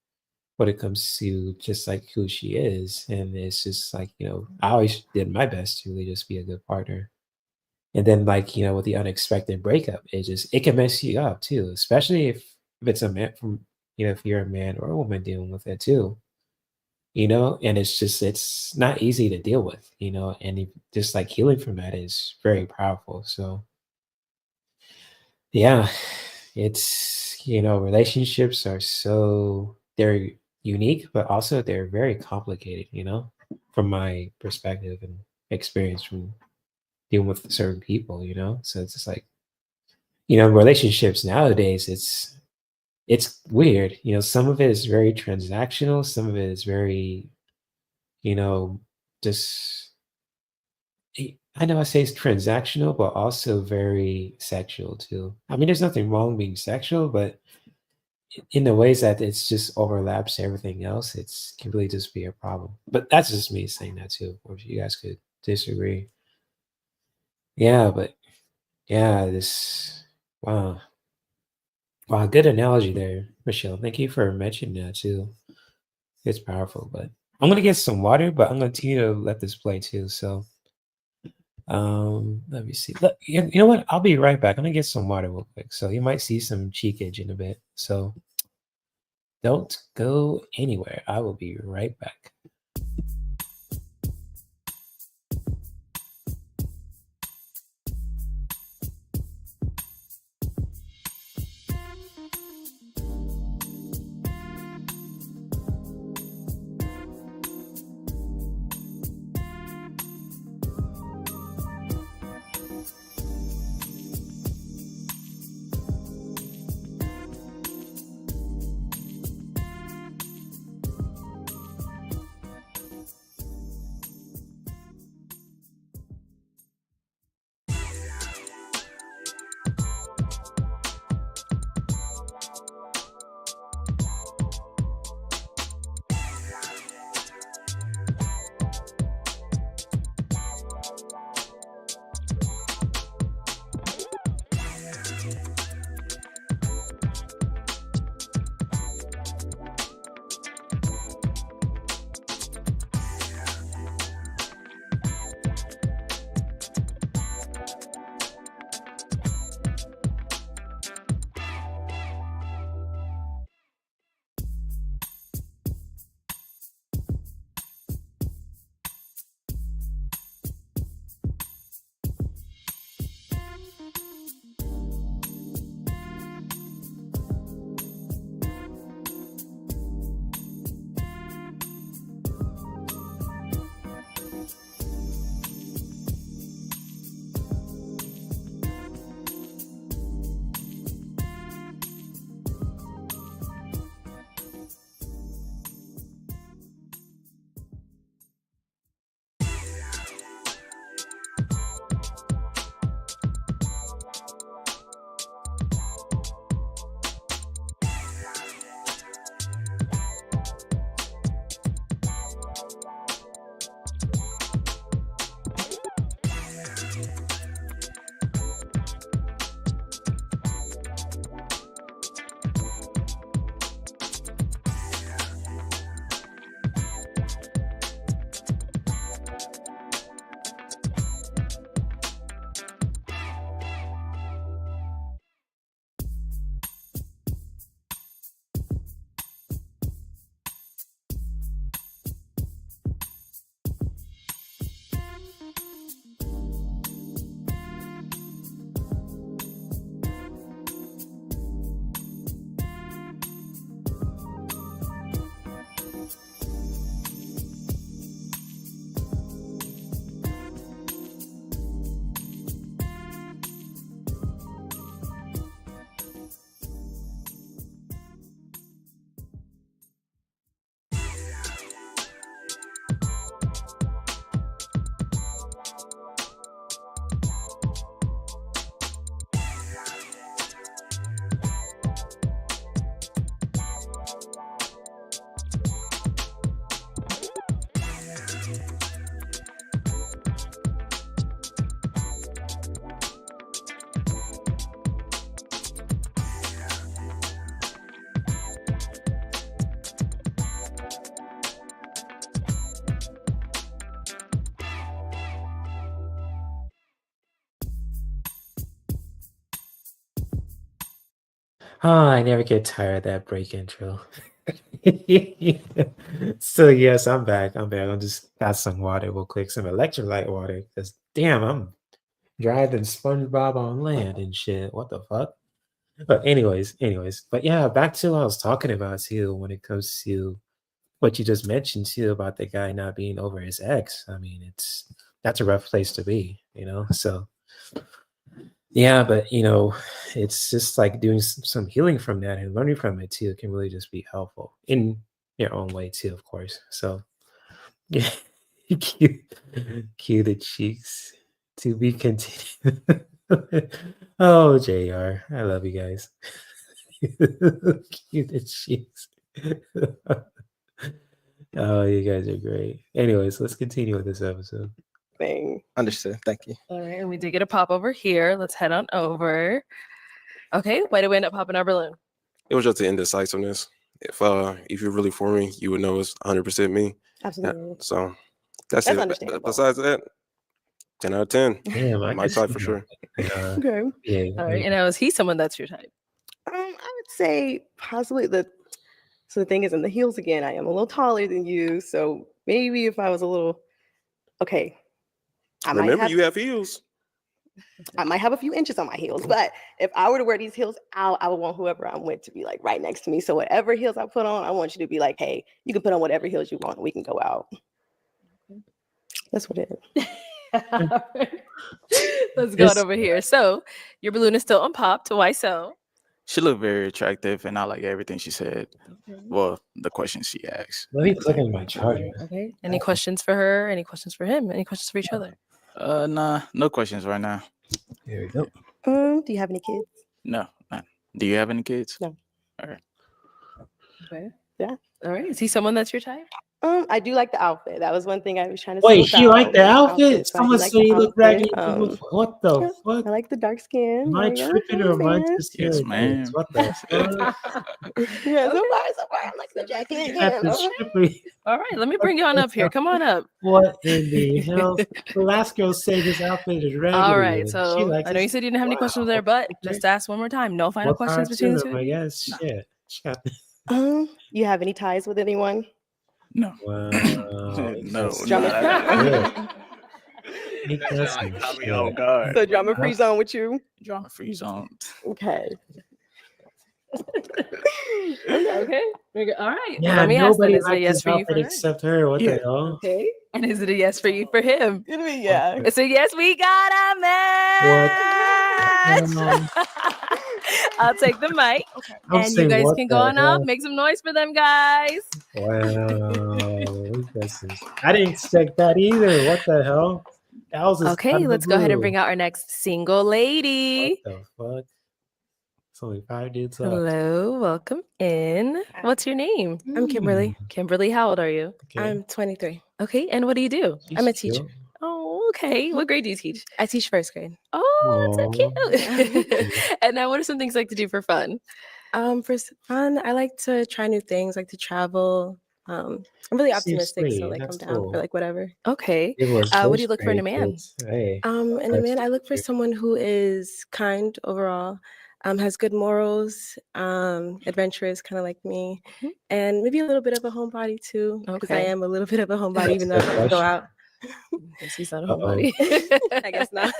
when it comes to just like who she is, and it's just like, I always did my best to really just be a good partner. And then like, with the unexpected breakup, it can mess you up too, especially if it's a man from, if you're a man or a woman dealing with it too, and it's not easy to deal with, and just like healing from that is very powerful. So yeah, relationships are they're unique, but also they're very complicated, from my perspective and experience from dealing with certain people, so it's just like, relationships nowadays, it's weird. Some of it is very transactional, some of it is very, just I know I say it's transactional, but also very sexual too. I mean, there's nothing wrong being sexual, but in the ways that it's just overlaps everything else, it's can really just be a problem. But that's just me saying that too. Of course, you guys could disagree. Yeah, but yeah, wow. Wow, good analogy there, Michelle. Thank you for mentioning that too. It's powerful, but I'm gonna get some water, but I'm gonna continue to let this play too. So, let me see. Look, you know what? I'll be right back. I'm gonna get some water real quick. So you might see some cheekage in a bit. So don't go anywhere. I will be right back. Oh, I never get tired of that break intro. So yes, I'm back. I'm back. I'm just got some water real quick, some electrolyte water. Because damn, I'm drier than SpongeBob on land and shit. What the fuck? But anyways. But yeah, back to what I was talking about too when it comes to what you just mentioned too about the guy not being over his ex. I mean, that's a rough place to be, So yeah, but it's just like doing some healing from that and learning from it too can really just be helpful in your own way too, of course. So yeah, cue, cue the cheeks to be continued. Oh, JR, I love you guys. Cue the cheeks. Oh, you guys are great. Anyways, let's continue with this episode. Understood. Thank you. All right, and we did get a pop over here. Let's head on over. Okay, why did we end up popping our balloon? It was just the indecisiveness. If you're really for me, you would know it's 100% me. Absolutely. So that's That's it. understandable. Besides that, 10 out of 10. Damn, I my can type see for sure. Okay. Yeah. All right, and now is he someone that's your type? I would say possibly so the thing is in the heels again, I am a little taller than you. So maybe if I was a little okay. Remember, you have heels. I might have a few inches on my heels, but if I were to wear these heels out, I would want whoever I'm with to be like right next to me. So whatever heels I put on, I want you to be like, hey, you can put on whatever heels you want and we can go out. That's what it is. Let's go on over here. So your balloon is still unpopped. Why so? She looked very attractive, and I like everything she said. Well, the questions she asked. Let me click on my charger. Okay. Any questions for her? Any questions for him? Any questions for each other? Nah, no questions right now. There we go. Do you have any kids? No, nah. Do you have any kids? No. All right. Okay. Yeah. All right. Is he someone that's your type? I do like the outfit. That was one thing I was trying to. Wait, scope you like out the was outfit? so I do Someone like say the you look outfit. raggedy. What the fuck? I like the dark skin. Am I There you go. tripping or am I just Yes, hearing ma'am. things? What the fuck? Yeah, so far, I'm like the jacket At again. the stripper. All right. Let me bring you on up here. Come on up. What in the hell? The last girl said this outfit is raggedy. All right. and she So likes I know it. you said you didn't have any questions there, but just ask one more time. No final More questions power between to the two them, of I you? guess. Shit. She got You have any ties with anyone? No. Wow. No. Oh God. So drama free zone with you. Drama free zone. Okay. Okay. All right. Yeah, Let me ask then, nobody is it a liked yes his for you outfit for her? except her. What the hell? Okay. And is it a yes for you for him? Yeah. It's a yes, we got a match. I'll take the mic. I'm And you saying, guys what can go the on up. hell? Make some noise for them, guys. Wow. This is, I didn't expect that either. What the hell? That was just out Okay, of the let's go ahead and blue. bring out our next single lady. What the fuck? It's only 5 dudes left. Hello, welcome in. What's your name? I'm Kimberly. Kimberly, how old are you? I'm 23. Okay, and what do you do? I'm a teacher. Oh, okay. What grade do you teach? I teach first grade. Oh, so cute. And now, what are some things you like to do for fun? For fun, I like to try new things, like to travel. I'm really optimistic, so like I'm down for like whatever. Okay. It was What do you first look for in a grade, man? kids. Hey, In a man, I look for someone who is kind overall, has good morals, adventurous, kind of like me, and maybe a little bit of a homebody too, because I Okay. am a little bit of a homebody, even though I That's don't the go question. out. Guess he's not a Uh-oh. homebody. I guess not.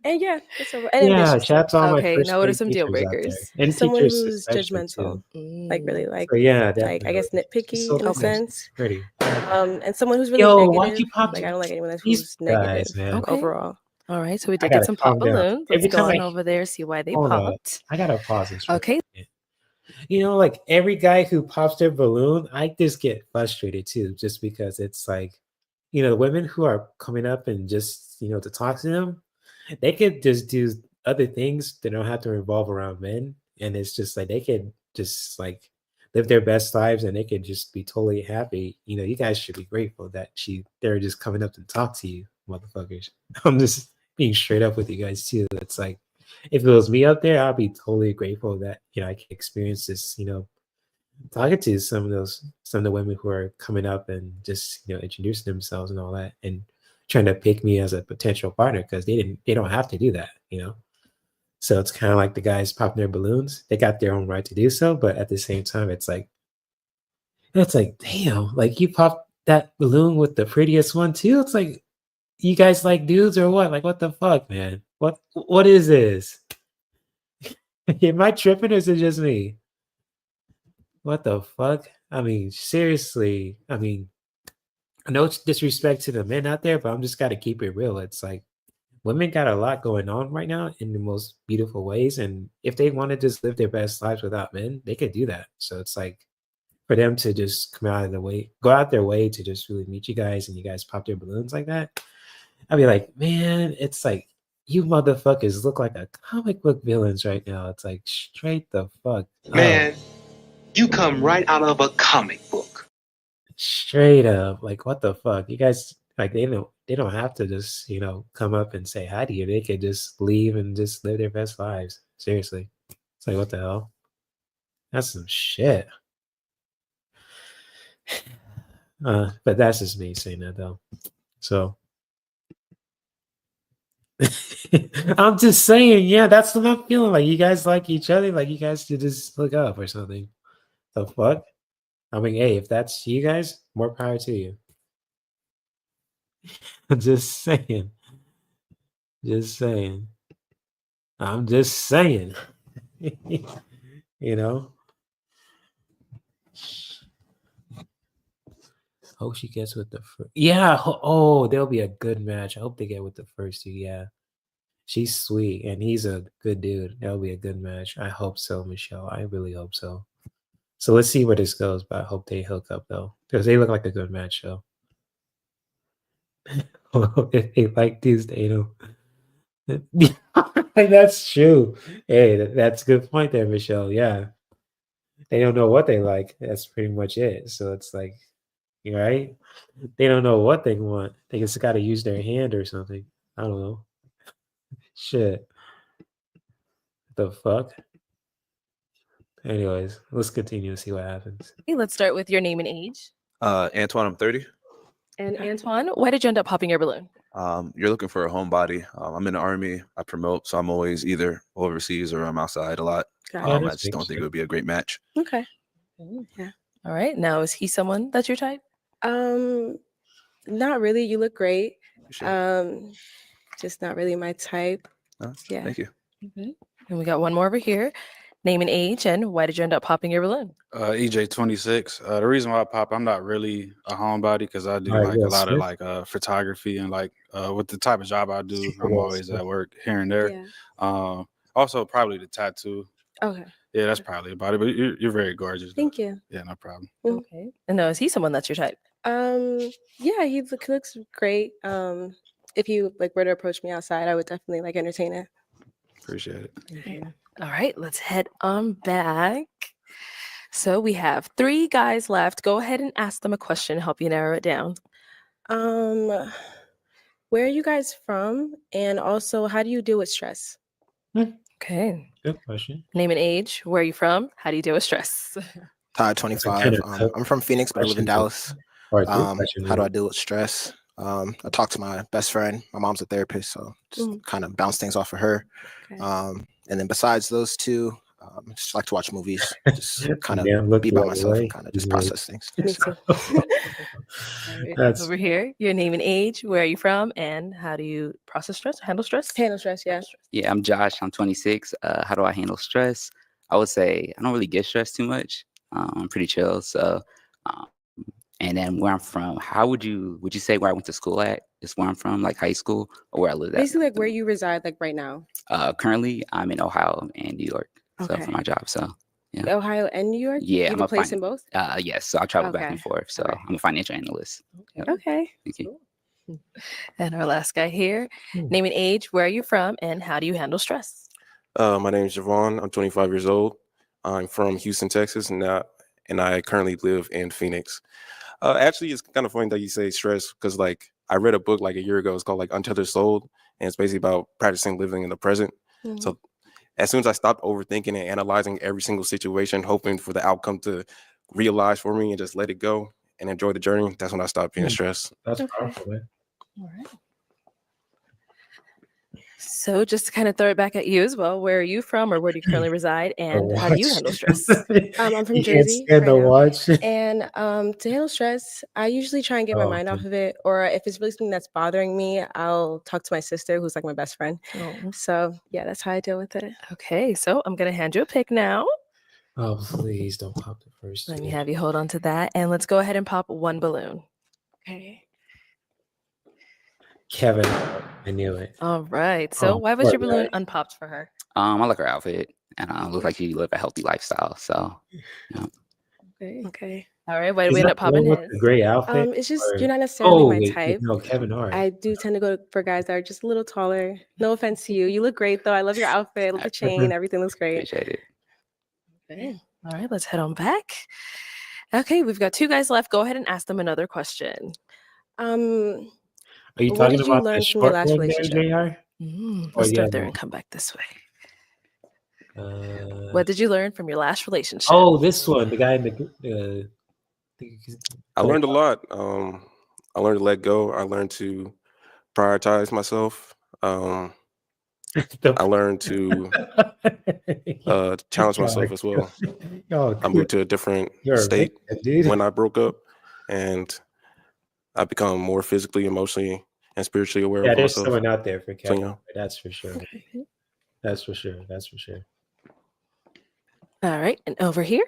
And yeah, that's and Yeah, ambitious too. shout out to all my Okay, first now what are grade some deal teachers out there. breakers? And Someone teachers who's especially judgmental, too. like really like So yeah, like I definitely. guess nitpicky So in a nice. sense. Pretty. And someone who's really Yo, negative. why'd you pop Like I don't like anyone that's these who's negative guys, man? Okay. overall. All right, so we I did get gotta some pop calm down. balloons. Let's Every go time on over there, see why they hold on, popped. I gotta pause this. Okay. Like every guy who pops their balloon, I just get frustrated too, just because it's like, the women who are coming up and just, to talk to them, they could just do other things that don't have to revolve around men. And it's just like they could just like live their best lives and they could just be totally happy. You guys should be grateful that they're just coming up to talk to you, motherfuckers. I'm just being straight up with you guys too. It's like if it was me up there, I'd be totally grateful that I can experience this, talking to some of the women who are coming up and just introducing themselves and all that and trying to pick me as a potential partner because they don't have to do that. So it's kind of like the guys popping their balloons. They got their own right to do so, but at the same time, it's like damn, like you popped that balloon with the prettiest one too. It's like you guys like dudes or what? Like what the fuck, man? What is this? Am I tripping or is it just me? What the fuck? I mean, seriously. I mean, no disrespect to the men out there, but I'm just gotta keep it real. It's like women got a lot going on right now in the most beautiful ways. And if they want to just live their best lives without men, they could do that. So it's like for them to just come out of the way, go out their way to just really meet you guys and you guys pop their balloons like that. I'd be like, man, it's like you motherfuckers look like a comic book villains right now. It's like straight the fuck Man, up. you come right out of a comic book. Straight up. Like what the fuck? You guys like they don't have to just, come up and say hi to you. They could just leave and just live their best lives. Seriously. It's like what the hell? That's some shit. But that's just me saying that though. So I'm just saying, yeah, that's what I'm feeling. Like you guys like each other, like you guys should just hook up or something. The fuck? I mean, hey, if that's you guys, more power to you. I'm just saying. Just saying. I'm just saying. you know? Hope she gets with the first. Yeah. Oh, there'll be a good match. I hope they get with the first two. Yeah. She's sweet and he's a good dude. That'll be a good match. I hope so, Michelle. I really hope so. So let's see where this goes, but I hope they hook up though. Because they look like a good match, so. If they like Tuesday, That's true. Hey, that's a good point there, Michelle. Yeah. They don't know what they like. That's pretty much it. So it's like, right? They don't know what they want. They just got to use their hand or something. I don't know. Shit. The fuck? Anyways, let's continue to see what happens. Okay, let's start with your name and age. Antoine, I'm 30. And Antoine, why did you end up popping your balloon? You're looking for a homebody. I'm in the Army. I promote, so I'm always either overseas or I'm outside a lot. I just don't think it would be a great match. Okay. Yeah. All right. Now, is he someone that's your type? Not really. You look great. Just not really my type. Yeah. Thank you. Okay. And we got one more over here. Name and age, and why did you end up popping your balloon? EJ 26. The reason why I pop, I'm not really a homebody because I do All right, like Will a lot of Smith. like photography and like with the type of job I do, I'm Will always Smith. at work here and there. Also probably the tattoo. Okay. Yeah, that's probably about it. But you're very gorgeous. Thank you. Yeah, no problem. Okay. And now, is he someone that's your type? Yeah, he looks great. If you were to approach me outside, I would definitely entertain it. Appreciate it. Okay. All right, let's head on back. So we have 3 guys left. Go ahead and ask them a question, help you narrow it down. Where are you guys from? And also, how do you deal with stress? Okay. Good question. Name and age. Where are you from? How do you deal with stress? Todd, 25. I'm from Phoenix, but I live in Dallas. All right, How do I deal with stress? I talk to my best friend. My mom's a therapist, so just kind of bounce things off of her. And then besides those two, just like to watch movies, just kind of be by myself and kind of just process things. Me too. Over here, your name and age. Where are you from? And how do you process stress? Handle stress? Handle stress, yeah. Yeah, I'm Josh. I'm 26. How do I handle stress? I would say I don't really get stressed too much. I'm pretty chill. So, and then where I'm from, how would you say where I went to school at? Is where I'm from, like high school, or where I live at? Basically, where you reside, right now. Currently, I'm in Ohio and New York. So Okay. for my job, so yeah. Ohio and New York? Yeah, You have a place in both? Yes, so I travel back Okay. and forth. So I'm a financial analyst. Yep. Okay. Thank you. And our last guy here. Name and age. Where are you from? And how do you handle stress? My name is Javon. I'm 25 years old. I'm from Houston, Texas, and I currently live in Phoenix. Actually, it's kind of funny that you say stress because I read a book a year ago. It's called Untethered Soul, and it's basically about practicing living in the present. So as soon as I stopped overthinking and analyzing every single situation, hoping for the outcome to realize for me and just let it go and enjoy the journey, that's when I stopped being stressed. That's powerful, man. All right. So just to kind of throw it back at you as well, where are you from or where do you currently reside and how do you watch. handle stress? I'm from You can't Jersey stand right the now. watch. And to handle stress, I usually try and get my Oh, mind okay. off of it. Or if it's really something that's bothering me, I'll talk to my sister, who's like my best friend. Oh. So yeah, that's how I deal with it. Okay, so I'm going to hand you a pick now. Oh, please don't pop the first Let two. me have you hold on to that. And let's go ahead and pop one balloon. Okay. Kevin, I knew it. All right. So Oh, why was poor your balloon guy. unpopped for her? I like her outfit, and looks like she live a healthy lifestyle. So, yeah. Okay. All right. Why did Is we end that up the one popping with his? the gray outfit? It's just Or- you're not necessarily my wait, type. no, Kevin Hart. I do tend to go for guys that are just a little taller. No offense to you. You look great though. I love your outfit. I love the chain. Everything looks great. Appreciate it. Okay. All right. Let's head on back. Okay. We've got two guys left. Go ahead and ask them another question. Are you What talking did you about the learn from your short last one there, relationship? JR? Or Let's the start other there one? and come back this way. Uh, What did you learn from your last relationship? oh, this one, the guy in I learned a lot. I learned to let go. I learned to prioritize myself. I learned to challenge myself as well. I moved to a different state when I broke up, and I become more physically, emotionally, and spiritually aware Yeah, of there's myself. someone out there for So, Kevin. yeah. That's for sure. That's for sure. That's for sure. All right. And over here?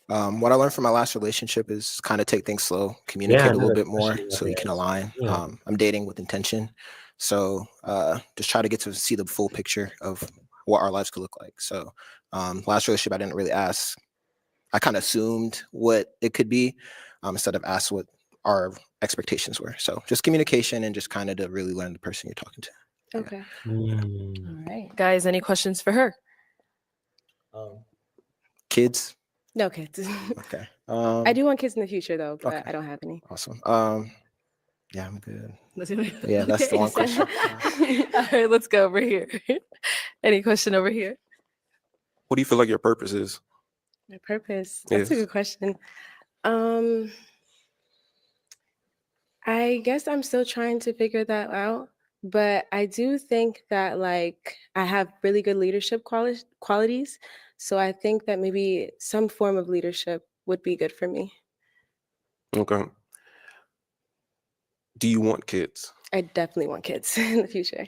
What I learned from my last relationship is kind of take things slow, communicate a little bit more so you can align. Yeah. I'm dating with intention. So just try to get to see the full picture of what our lives could look like. So last relationship, I didn't really ask. I kind of assumed what it could be instead of ask what our expectations were. So just communication and just kind of to really learn the person you're talking to. Okay. All right. Guys, any questions for her? Kids? No kids. Okay. I do want kids in the future though, but okay. I don't have any. Awesome. Yeah, I'm good. Okay, Yeah, that's the one so- question. All right, let's go over here. Any question over here? What do you feel like your purpose is? My purpose. That's a Yes. good question. I guess I'm still trying to figure that out, but I do think that like I have really good leadership qualities. So I think that maybe some form of leadership would be good for me. Okay. Do you want kids? I definitely want kids in the future.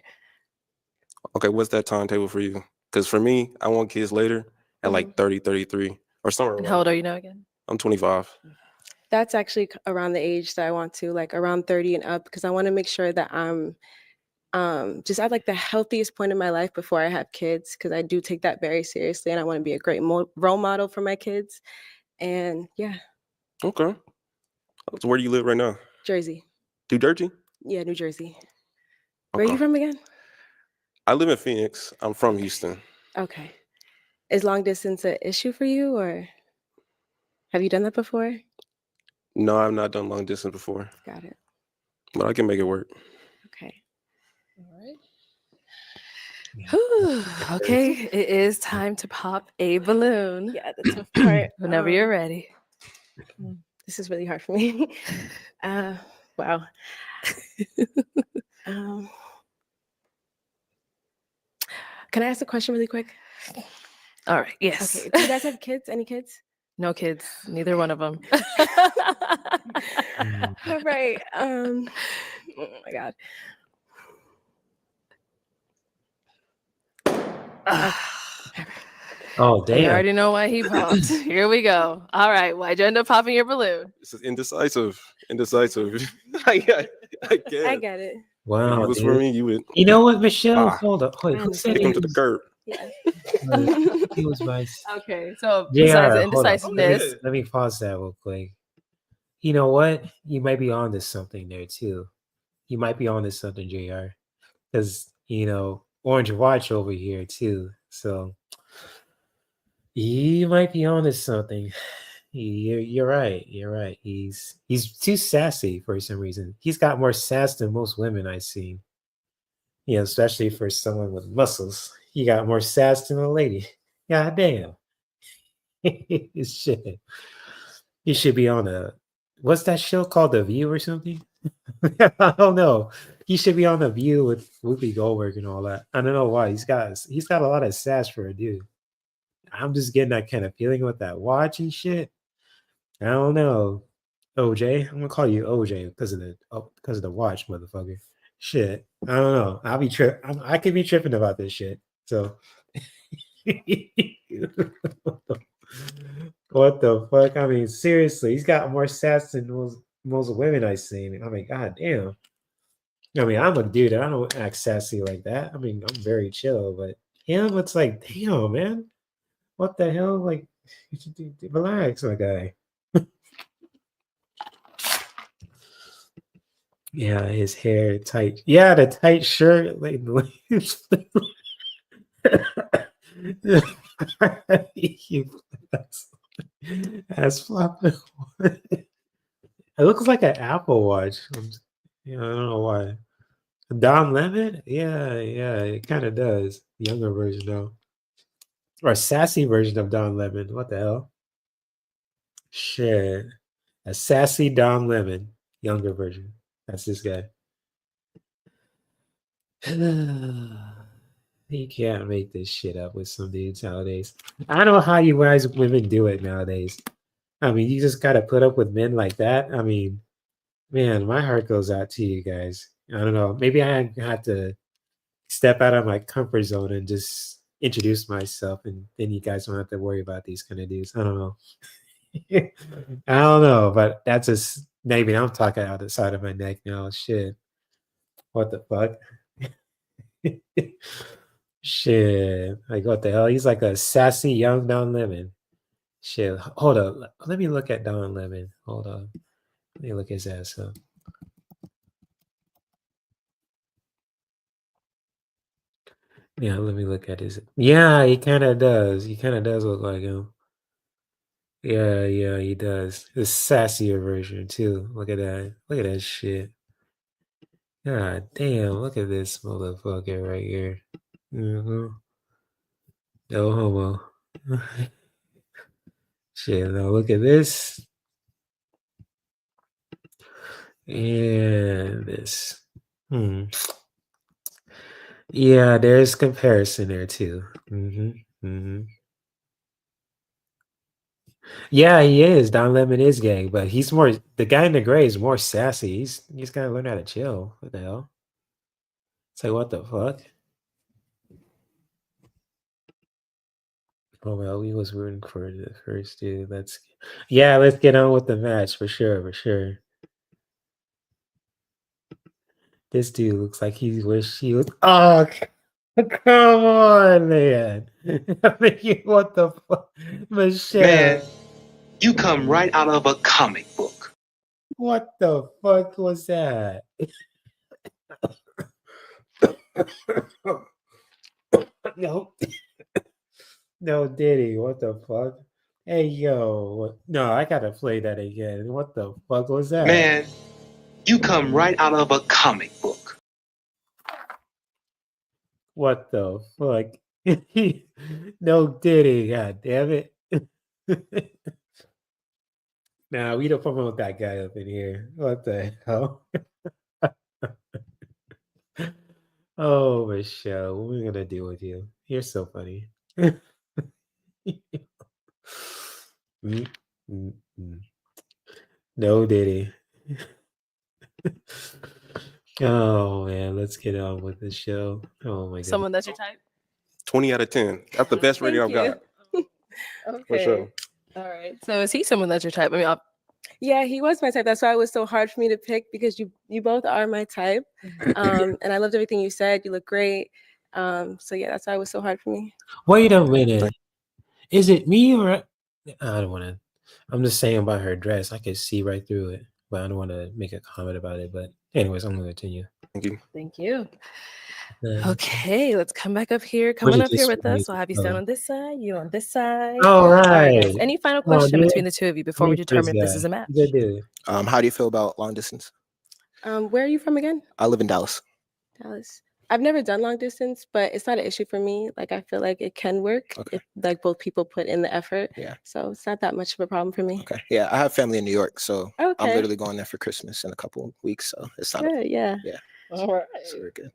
Okay, what's that timetable for you? Because for me, I want kids later at like 30, 33, or somewhere And around how old there. are you now again? I'm 25. That's actually around the age that I want to, like around 30 and up, because I want to make sure that I'm just at like the healthiest point in my life before I have kids, because I do take that very seriously and I want to be a great role model for my kids. And yeah, Okay. So where do you live right now? Jersey. New Jersey? Yeah, New Jersey. Where are you Okay. from again? I live in Phoenix. I'm from Houston. Okay. Is long distance an issue for you, or have you done that before? No, I've not done long distance before, Got it. but I can make it work. Okay. Whew, okay, it is time to pop a balloon. Yeah, the tough part. Whenever you're ready. This is really hard for me. Wow. Can I ask a question really quick? All right. Yes. Okay. Do you guys have kids? Any kids? No kids. Neither one of them. All right. Oh my God. Oh, I damn. already know why he popped. Here we go. All right. Why'd you end up popping your balloon? This is indecisive. Indecisive. I get I it. get it. Wow. If it was dude. for me, you would. You know what, Michelle? Ah. Hold up. Wait, who said Kick he him to the was, curb. Yeah. he was vice? Okay. So JR, besides the hold up. indecisiveness, Let me pause that real quick. You know what? You might be onto something there too. You might be onto something, JR. Because, Orange Watch over here too. So you might be onto something. You're right. You're right. He's too sassy for some reason. He's got more sass than most women I've seen. Especially for someone with muscles. He got more sass than a lady. God damn. Shit. You should be on a what's that show called? The View or something? I don't know. He should be on The View with Whoopi Goldberg and all that. I don't know why. He's got a lot of sass for a dude. I'm just getting that kind of feeling with that watch and shit. I don't know. OJ, I'm gonna call you OJ because of the watch, motherfucker. Shit, I don't know. I could be tripping about this shit. So, what the fuck? I mean, seriously, he's got more sass than most women I've seen. I mean, god damn. I mean, I'm a dude. I don't act sassy like that. I mean, I'm very chill, but him, it's like, damn, man. What the hell? Like, you should relax, my guy. Yeah, his hair tight. Yeah, the tight shirt. Like, that's flopping. It looks like an Apple Watch. Yeah, I don't know why. Don Lemon? Yeah, it kind of does. Younger version though, or a sassy version of Don Lemon. What the hell? Shit, a sassy Don Lemon, younger version. That's this guy. You can't make this shit up with some dudes nowadays. I don't know how you guys women do it nowadays. I mean, you just gotta put up with men like that. I mean, man, my heart goes out to you guys. I don't know. Maybe I had to step out of my comfort zone and just introduce myself, and then you guys don't have to worry about these kind of dudes. I don't know. I don't know, but that's just maybe I'm talking out the side of my neck now. Shit. What the fuck? Shit. Like, what the hell? He's like a sassy young Don Lemon. Shit. Hold up. Let me look at Don Lemon. Hold on. Let me look his ass up. Yeah, let me look at his. Yeah, he kind of does. He kind of does look like him. Yeah, he does. The sassier version too. Look at that. Look at that shit. God damn, look at this motherfucker right here. No homo. Shit, now look at this. And this. Yeah, there's comparison there too. Yeah, he is. Don Lemon is gay, but he's more. The guy in the gray is more sassy. He's gotta learn how to chill. What the hell? It's like, what the fuck? Oh well, we was rooting for the first dude. Let's get on with the match for sure. This dude looks like he wish he was. Oh, come on, man! What the fuck, Michelle? Man, you come right out of a comic book. What the fuck was that? No, Diddy. What the fuck? Hey, yo. No, I gotta play that again. What the fuck was that? Man, you come right out of a comic book. What the fuck? No, Diddy. God damn it. Nah, we don't promote that guy up in here. What the hell? Oh, Michelle, what are we gonna do with you? You're so funny. No, Diddy. Oh man, let's get on with the show. Oh my god. Someone that's your type? 20 out of 10. That's the best rating I've got. Okay. For sure. All right. So is he someone that's your type? I mean, yeah, he was my type. That's why it was so hard for me to pick because you both are my type. And I loved everything you said. You look great. So yeah, that's why it was so hard for me. Wait a minute. Is it me or I don't want to. I'm just saying about her dress. I could see right through it, but I don't want to make a comment about it. But anyways, I'm going to continue. Thank you. Thank you. Okay, let's come back up here. Come on up here with us. I'll have you stand on this side, you on this side. All right. Guys. Any final question between the two of you before we determine if this is a match? Good dude. How do you feel about long distance? Where are you from again? I live in Dallas. Dallas. I've never done long distance, but it's not an issue for me. Like I feel like it can work if like both people put in the effort. Yeah. So it's not that much of a problem for me. Okay. Yeah, I have family in New York, so I'm Okay. literally going there for Christmas in a couple of weeks. So it's not. Good, yeah. Yeah. All right. So we're good.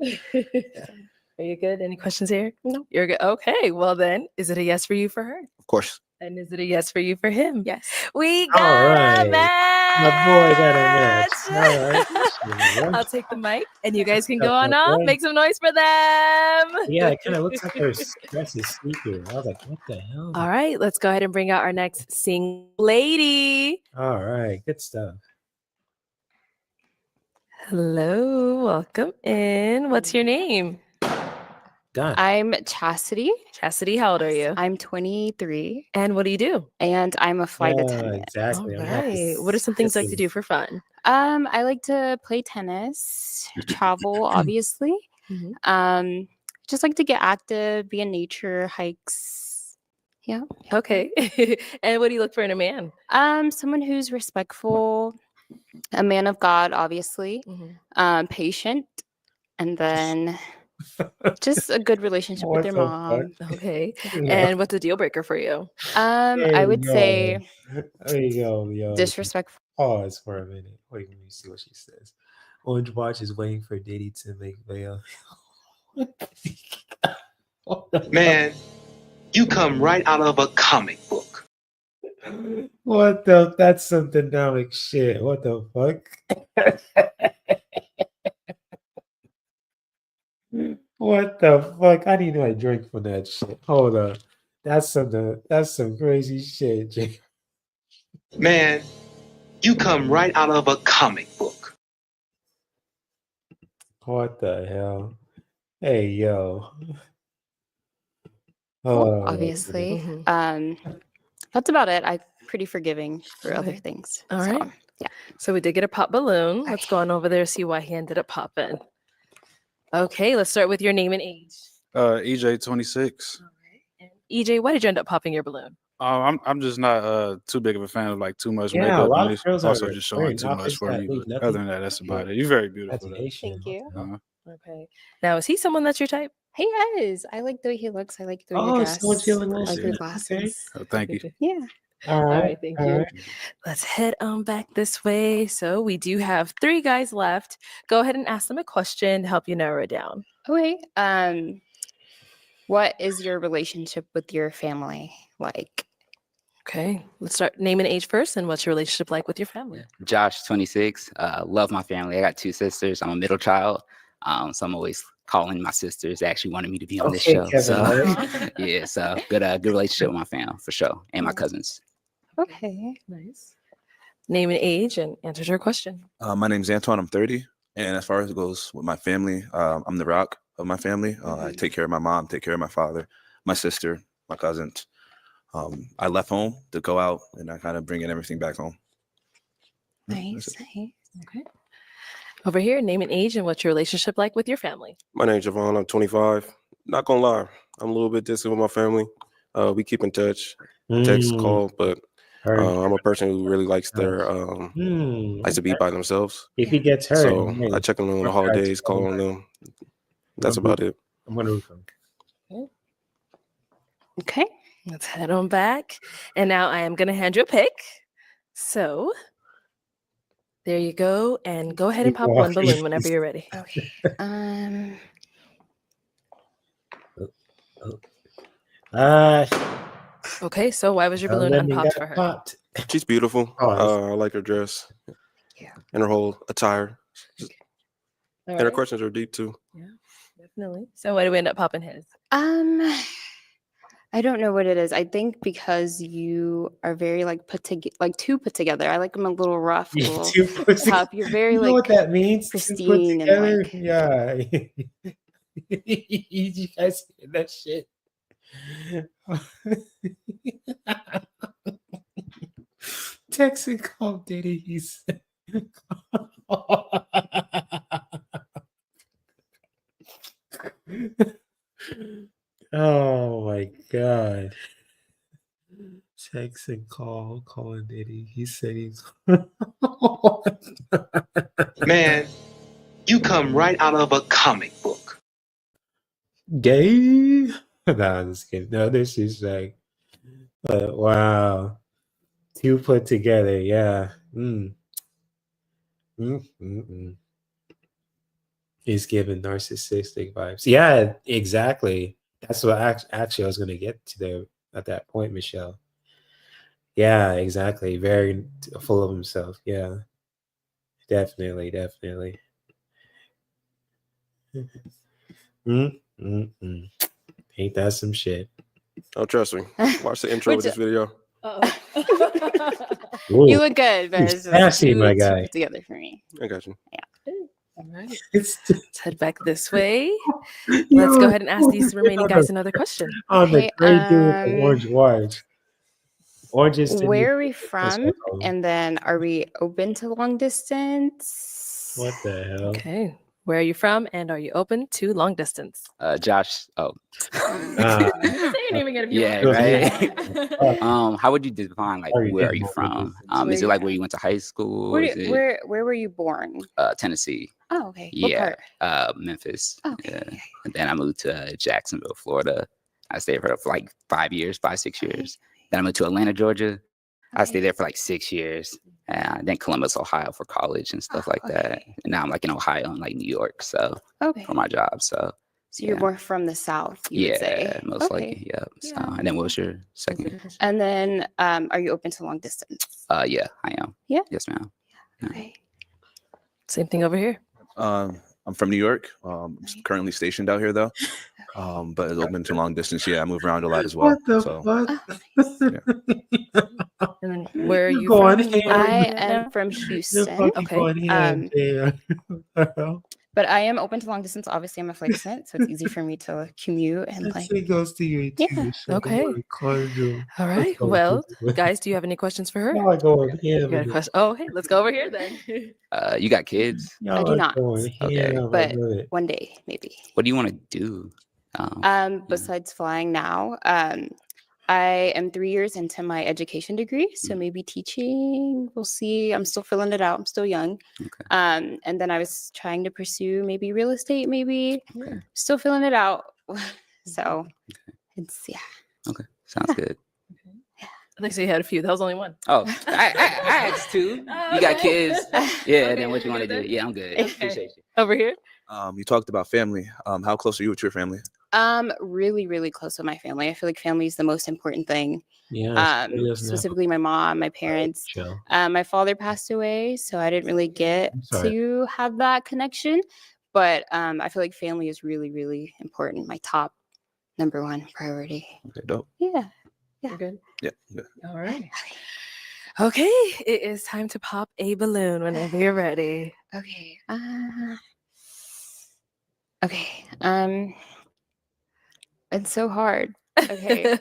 Are you good? Any questions here? No. You're good. Okay. Well then, is it a yes for you for her? Of course. And is it a yes for you for him? Yes. We All got right. a match. My boy got a match. All right. I'll take the mic and you guys can Up, go on my off. boy. Make some noise for them. Yeah, it kind of looks like her dress is see-through. I was like, what the hell? All right. Let's go ahead and bring out our next single lady. All right. Good stuff. Hello. Welcome in. What's your name? Done. I'm Chastity. Chastity, how old are you? I'm 23. And what do you do? And I'm a flight attendant. Exactly. All right. What are some things you like to do for fun? I like to play tennis, travel, obviously. Just like to get active, be in nature, hikes. Yeah. Okay. And what do you look for in a man? Someone who's respectful, a man of God, obviously, patient, and then just a good relationship with their mom. Okay. Yeah. And what's a deal breaker for you? I would say There you go, yo. disrespectful. Pause for a minute. Wait, let me see what she says. Orange Watch is waiting for Diddy to make bail. Man, you come right out of a comic book. What the? That's some dynamic shit. What the fuck? What the fuck? I need my drink for that shit. Hold up. That's some crazy shit, Jay. Man, you come right out of a comic book. What the hell? Hey yo. Well, obviously. That's about it. I'm pretty forgiving for other Okay. things. All so, right. Yeah. So we did get a pop balloon. Let's go on over there, see why he ended up popping. Okay, let's start with your name and age. EJ 26. EJ, why did you end up popping your balloon? I'm just not too big of a fan of like too much Yeah, a makeup. lot And of it's girls also are just wearing showing too much outfits for that me. leave But nothing other than that, that's about it. You're very beautiful. Though. Thank you. Okay. Now, is he someone that's your type? He is. I like the way he looks. I like the way he Oh, dress. someone feeling I like nice. the Okay. glasses. Oh, thank you. Yeah. All All right. right, thank you. Let's head on back this way. So we do have 3 guys left. Go ahead and ask them a question to help you narrow it down. Okay. What is your relationship with your family like? Okay, let's start name and age first. And what's your relationship like with your family? Josh, 26. Love my family. I got 2 sisters. I'm a middle child. So I'm always calling my sisters. They actually wanted me to be on this Okay, show. Kevin, So all right. yeah, so good relationship with my fam for sure. And my cousins. Okay. Nice. Name and age and answer your question. My name's Antoine. I'm 30. And as far as it goes with my family, I'm the rock of my family. I take care of my mom, take care of my father, my sister, my cousins. I left home to go out and I kind of bring in everything back home. Nice. Okay. Over here, name and age and what's your relationship like with your family? My name's Javon. I'm 25. Not gonna lie, I'm a little bit distant with my family. We keep in touch, text, call, but I'm a person who really likes their likes to be by themselves. If he gets hurt, So hey, I check on them on the work hard to holidays, call on them. That's about it. I'm gonna root for him. Okay, let's head on back. And now I am going to hand you a pick. So there you go. And go ahead and pop one balloon whenever you're ready. Okay. Okay, so why was your balloon unpopped for her? She's beautiful. I like her dress. Yeah. And her whole attire. All And her right. questions are deep too. Yeah, definitely. So why do we end up popping his? I don't know what it is. I think because you are very like too put together. I like them a little rough, a little Too put tough. You're very You know like what that means? Too put pristine and together? like Yeah. You guys hear that shit? Text and call Diddy. He said. Oh my god. Text and calling Diddy. He said he's Man, you come right out of a comic book. Gay? No, I'm just kidding. No, this is like, wow. Two put together, yeah. Mm. He's giving narcissistic vibes. Yeah, exactly. That's what actually I was going to get to there at that point, Michelle. Yeah, exactly. Very full of himself. Yeah, definitely. Mm. Ain't that some shit? Oh, trust me. Watch the intro of this video. You look good, but it's just sassy, too my guy. put together for me. I got you. Yeah. All right. Let's head back this way. Let's go ahead and ask these remaining guys another question. On the Okay, great dude with the orange watch. Oranges to where are me. we from? And then are we open to long distance? What the hell? Okay. Where are you from? And are you open to long distance? Josh. Oh. Say your name again if you Yeah, want. right. How would you define like where are you from? Is it like where you went to high school? Where were you born? Tennessee. Oh, okay. What Yeah. part? Memphis. Okay. Yeah. And then I moved to Jacksonville, Florida. I stayed for like 5 years, 6 years. Then I moved to Atlanta, Georgia. I stayed there for like 6 years. Then Columbus, Ohio for college and stuff like that. And now I'm like in Ohio and like New York, so for my job. So you're more from the South, you would say. Most likely. Yeah. So and then what was your second? And then are you open to long distance? Yeah, I am. Yeah. Yes, ma'am. Okay. Same thing over here. I'm from New York. I'm currently stationed out here though. But it's open to long distance. Yeah, I move around a lot as well. What the fuck? And then where are you going from? ham, I man. am from You're Houston. fucking going ham, damn. But I am open to long distance. Obviously, I'm a flight attendant, so it's easy for me to commute and like. He goes to you. Yeah. Okay. All right. Well, guys, do you have any questions for her? Y'all are going You ham. got a question? Oh, hey, let's go over here then. You got kids? I do not. Okay. But one day, maybe. What do you want to do? Besides flying now, I am 3 years into my education degree, so maybe teaching. We'll see. I'm still filling it out. I'm still young. And then I was trying to pursue maybe real estate. Maybe still filling it out. So it's Okay, sounds good. I think so you had a few. That was only one. Oh, I asked two. You got kids? Yeah. Then what you want to do? Yeah, I'm good. Appreciate you. Over here. You talked about family. How close are you with your family? Really, really close with my family. I feel like family is the most important thing. Yeah. Specifically my mom, my parents. My father passed away, so I didn't really get to have that connection. But I feel like family is really, really important. My top number one priority. Okay, dope. Yeah. You're good? Yeah. Good. All right. Okay, it is time to pop a balloon whenever you're ready. Okay. It's so hard. Okay.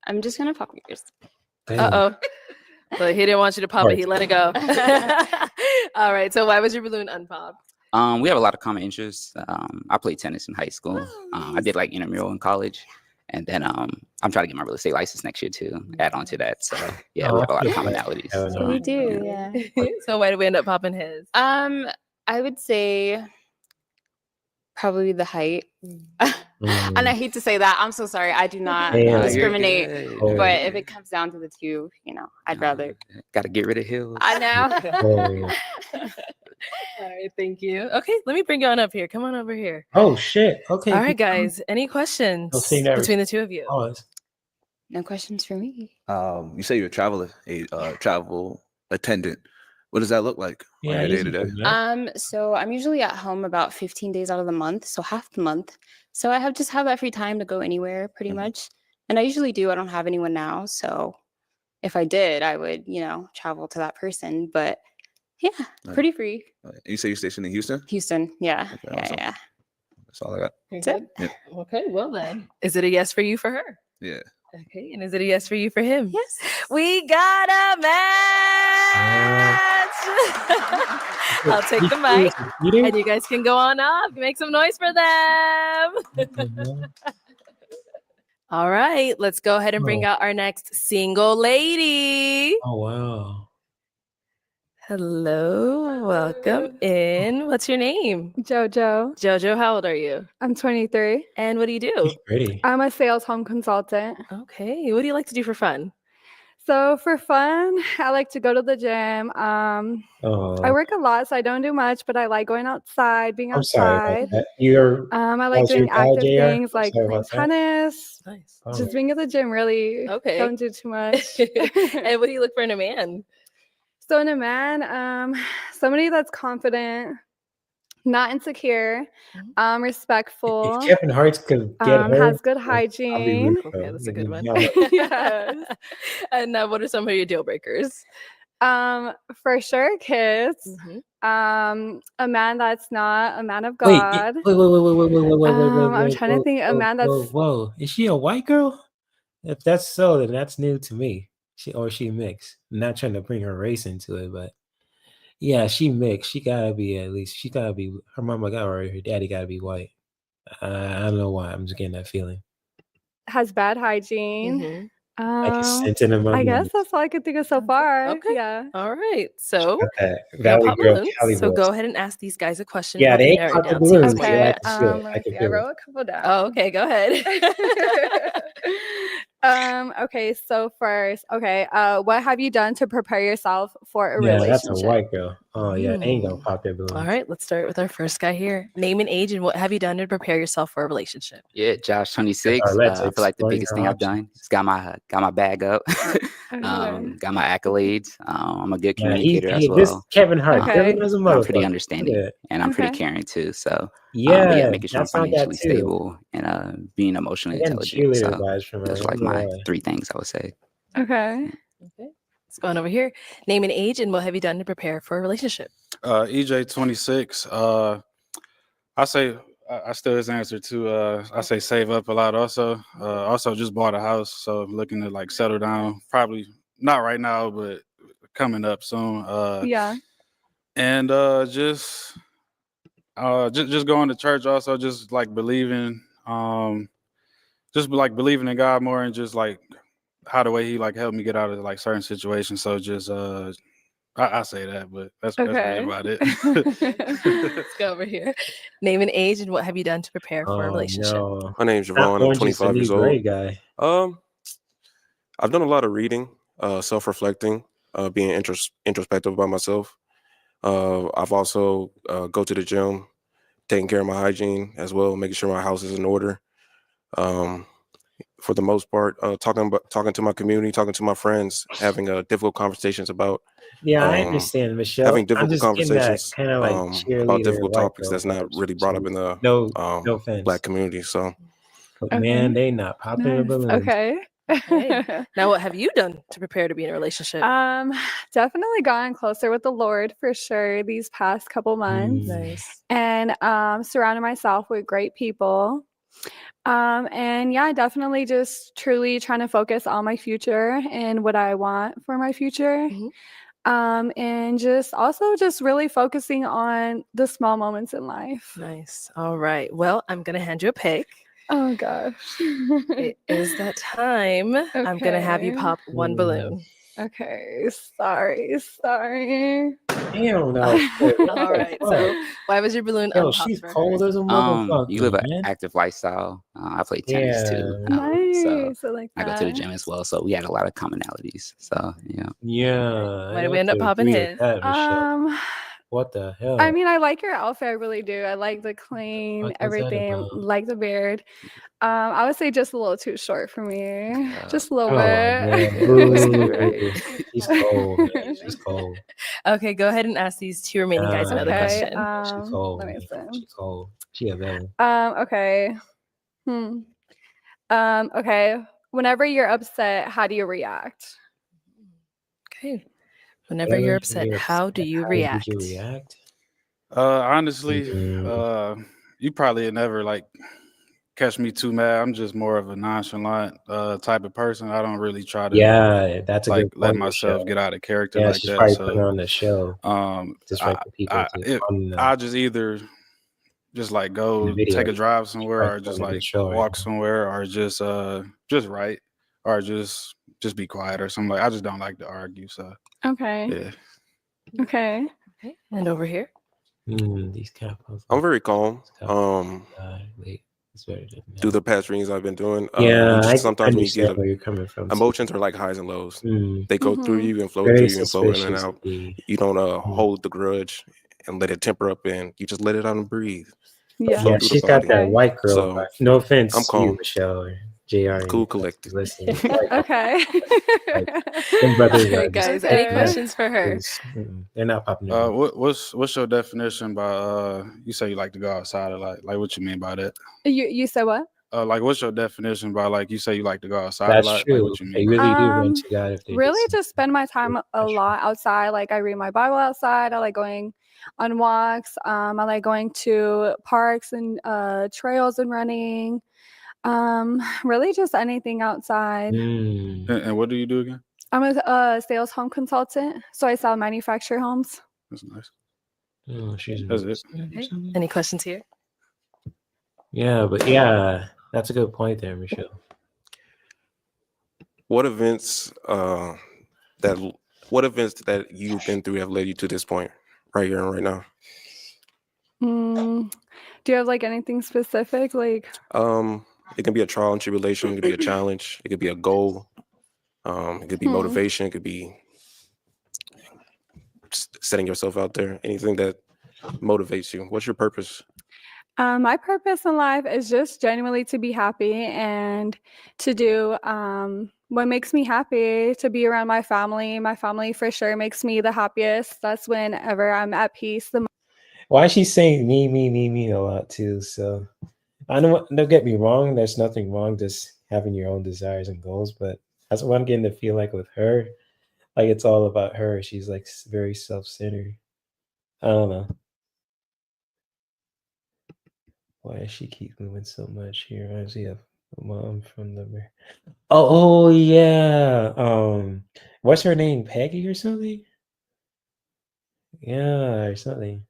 I'm just gonna pop yours. Uh-oh. But he didn't want you to pop it. He let it go. All right. So why was your balloon unpopped? We have a lot of common interests. I played tennis in high school. I did like intramural in college. And then I'm trying to get my real estate license next year too. Add on to that. So yeah, we have a lot of commonalities. So we do, yeah. So why did we end up popping his? I would say probably the height. And I hate to say that. I'm so sorry. I do not discriminate. But if it comes down to the two, I'd rather. Got to get rid of heels. I know. All right, thank you. Okay, let me bring you on up here. Come on over here. Oh shit. Okay. All right, guys. Any questions between the two of you? No questions for me. You say you're a travel attendant. What does that look like on your day to day? So I'm usually at home about 15 days out of the month, so half the month. So I just have that free time to go anywhere pretty much. And I usually do. I don't have anyone now, so if I did, I would, travel to that person. But yeah, pretty free. You say you're stationed in Houston? Houston, yeah. Okay, awesome. Yeah. That's all I got. That's it. Yeah. Okay, well then. Is it a yes for you for her? Yeah. Okay, and is it a yes for you for him? Yes. We got a match! I'll take the mic, and you guys can go on up. Make some noise for them. All right, let's go ahead and bring out our next single lady. Oh, wow. Hello, welcome in. What's your name? Jojo. Jojo, how old are you? I'm 23. And what do you do? Pretty. I'm a sales home consultant. Okay. What do you like to do for fun? So for fun, I like to go to the gym. I work a lot, so I don't do much, but I like going outside, being I'm sorry about outside. that. You're I like how's your doing active JR? things I'm like sorry playing about that. tennis. Nice. Just being at the gym, really. Okay. Don't do too much. And what do you look for in a man? So in a man, somebody that's confident, not insecure, respectful. If Kevin Hart could get her, has good I'll be hygiene. rooting for Okay, him. that's a good one. Yes. And what are some of your deal breakers? For sure, kids. A man that's not a man of Wait, God. I'm trying to think a man that's whoa. Is she a white girl? If that's so, then that's new to me. She mixed. I'm not trying to bring her race into it, but yeah, she mixed. She gotta be her mama got or her daddy gotta be white. I don't know why. I'm just getting that feeling. has bad hygiene. Like a scent in her I mama. guess that's all I could think of so far. Okay. Yeah. All right. So Okay, we gotta Valley pop Girl, balloons. Cali So boys. go ahead and ask these guys a question. Yeah, Help they me ain't narrow it pop the down to balloons, what but you're I Okay. can feel it. I Let's can see. I feel it. wrote a couple down. Oh, okay. Go ahead. Okay, so first, what have you done to prepare yourself for a Yeah, that's a relationship? white girl. Oh yeah, they ain't gonna pop their balloons. All right. Let's start with our first guy here. Name and age, and what have you done to prepare yourself for a relationship? Yeah, Josh, 26. Let's I feel like the explore biggest your thing I've options. done is got my bag up. Got my accolades. I'm a good Yeah, communicator as this well. Kevin Hart, Okay. feeling as a And I'm pretty motherfucker. understanding, Look at it. and I'm pretty Okay. caring too. So, but yeah, Yeah, making sure I'm that sound that financially too. stable and being emotionally Again, intelligent. cheerleader So vibes from her. those are like my 3 things I would say. Okay. Okay. Let's go on over here. Name and age, and what have you done to prepare for a relationship? EJ 26. I say I still his answer to I say save up a lot also. Also just bought a house, so I'm looking to like settle down. Probably not right now, but coming up soon. Yeah. And just going to church also, just like believing just like believing in God more and just like how the way he like helped me get out of like certain situations. So just I say that, but that's really Okay. about it. Let's go over here. Name and age, and what have you done to prepare for a Oh relationship? no, My name's not Javon. I'm Orange is the 25 New years old. Gray guy. I've done a lot of reading, self-reflecting, being introspective about myself. I've also go to the gym, taking care of my hygiene as well, making sure my house is in order. For the most part, talking to my community, talking to my friends, having difficult conversations about Yeah, I understand, Michelle. having I'm difficult just getting that conversations kind of like about cheerleader difficult white topics girl that's not vibes really for brought some up in reason. the No offense, Black community. So but man, they not popping the Nice. balloons. Okay. Okay. Now, what have you done to prepare to be in a relationship? Definitely gotten closer with the Lord for sure these past couple months. Nice. And surrounded myself with great people. And yeah, definitely just truly trying to focus on my future and what I want for my future. And just also just really focusing on the small moments in life. Nice. All right. Well, I'm gonna hand you a pick. Oh gosh. It is that time. I'm gonna have you pop one balloon. Okay. Sorry. Damn, no. What All the right. fuck? So why was your balloon Yo, unpopped she's for her? cold as a You motherfucker, live an man. active lifestyle. I play tennis too. Yeah. So Nice. I like I go to the that. gym as well. So we had a lot of commonalities. So yeah. Yeah. Why I did we have end up to popping agree with his? that, Michelle. What the hell? I mean, I like your outfit. I really do. I like the clean, What was that everything. about? Like the beard. I would say just a little too short for me. Just a little Oh man, bit. boo. She's cold, man. She's cold. Okay, go ahead and ask these two remaining guys another Okay. question. She's cold. Let me Man. see. She's cold. She a villain. Okay. Okay. Whenever you're upset, how do you react? Okay. Whenever you're upset, how do you react? Did you react? Honestly, you probably never like catch me too mad. I'm just more of a nonchalant type of person. I don't really try to That's a like good let point, myself Michelle. get out of character Yeah, like she's that. probably So putting her on the show. Just right for people to I just either just like go the video. take a drive somewhere Right or just on the like show right walk now. somewhere or just write or just be quiet or something. Like I just don't like to argue. So Okay. yeah. Okay. Okay. And over here. These couples. I'm very calm. Wait, it's better than Through the past readings I've been doing, Yeah, I sometimes when you understand get where you're coming from. Too. emotions are like highs and lows. They go through Mhm. you and flow Very through you and flow in and suspicious. out. You don't hold the grudge and let it temper up, and you just let it out and breathe. Yeah. Flow Yeah, through she's the got body. that white girl So vibe. No I'm offense to you, calm, Michelle or JR. cool, collected. Listening. Okay. Like, them brothers All are right, just guys. Any Okay. questions for her? they're not popping in. What's your definition by you say you like to go outside? Or like what you mean by that? You said what? Like what's your definition by like you say you like to go outside a That's lot? Like true. what you They mean? By really that? do run to God if they Really do just spend my time a lot outside. Like I read my Bible outside. I like going on walks. I like going to parks and trails and running. Really just anything outside. And what do you do again? I'm a sales home consultant, so I sell manufactured homes. That's nice. Oh, she's That's it. Okay. Any questions here? Yeah, but yeah, that's a good point there, Michelle. What events that you've been through have led you to this point right here and right now? Do you have like anything specific? Like It can be a trial and tribulation, it could be a challenge, it could be a goal, it could be motivation, it could be setting yourself out there, anything that motivates you. What's your purpose? my purpose in life is just genuinely to be happy and to do what makes me happy, to be around my family. My family for sure makes me the happiest. That's whenever I'm at peace. Why is she saying me a lot too? So I don't get me wrong, there's nothing wrong just having your own desires and goals, but that's what I'm getting to feel like with her. Like it's all about her. She's like very self-centered. I don't know. Why does she keep moving so much? She reminds me of a mom from the Oh yeah. What's her name? Peggy or something? Yeah, or something.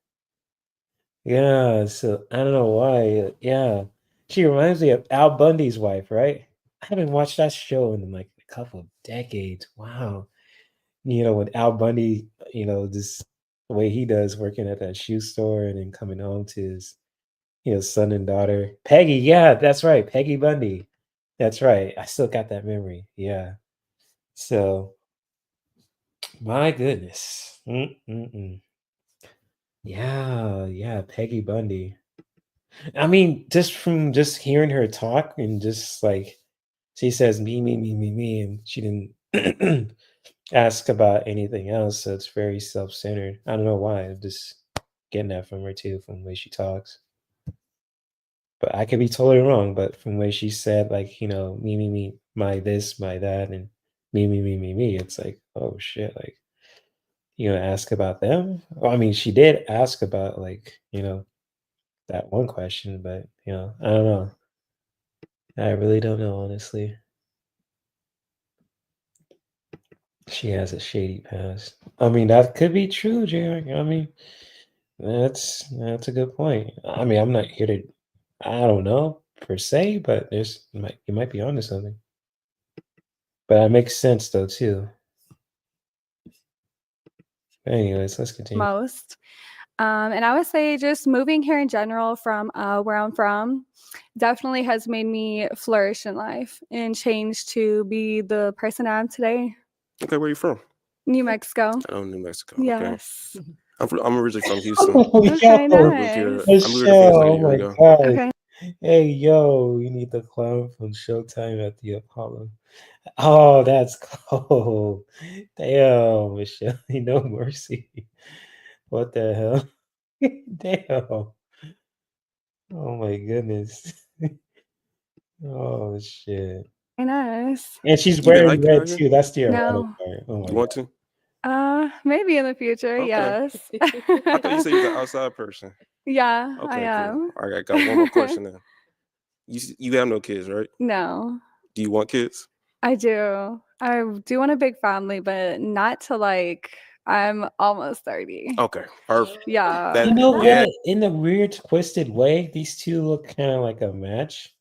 Yeah, so I don't know why. Yeah. She reminds me of Al Bundy's wife, right? I haven't watched that show in like a couple of decades. Wow. With Al Bundy, this the way he does working at that shoe store and then coming home to his, son and daughter. Peggy, yeah, that's right. Peggy Bundy. That's right. I still got that memory. Yeah. So, my goodness. Mm-mm-mm. Yeah, Peggy Bundy. I mean, just from just hearing her talk and just like she says me, and she didn't ask about anything else. So it's very self-centered. I don't know why. I'm just getting that from her too, from the way she talks. But I could be totally wrong. But from the way she said, like, me, my this, my that, and me, it's like, oh shit, like, ask about them. Well, I mean, she did ask about like, that one question, but I don't know. I really don't know, honestly. She has a shady past. I mean, that could be true, Jerry. I mean, that's a good point. I mean, I'm not here to. I don't know per se, but you might be onto something. But that makes sense though too. Anyways, let's continue. Most. And I would say just moving here in general from where I'm from definitely has made me flourish in life and change to be the person I am today. Okay, where are you from? New Mexico. Oh, New Mexico. Yes. Okay. I'm originally from Houston. Okay, I nice. moved here to Phoenix like Oh a year my ago. god. Okay. Hey yo, you need the clown from Showtime at the Apollo. Oh, that's cold. Damn, Michelle, no mercy. What the hell? Damn. Oh my goodness. Oh shit. Nice. And she's You been wearing hiking red out here? too. That's the ironic No. part. Oh my You want to? Maybe in the future, Okay. yes. I thought you said you was an outside person. Yeah, I Okay, cool. am. All right, I got one more question then. You have no kids, right? No, Do you want kids? I do. I do want a big family, but not to like, I'm almost 30. Okay, perfect. Yeah. You know Yeah. what? In a weird, twisted way, these two look kind of like a match.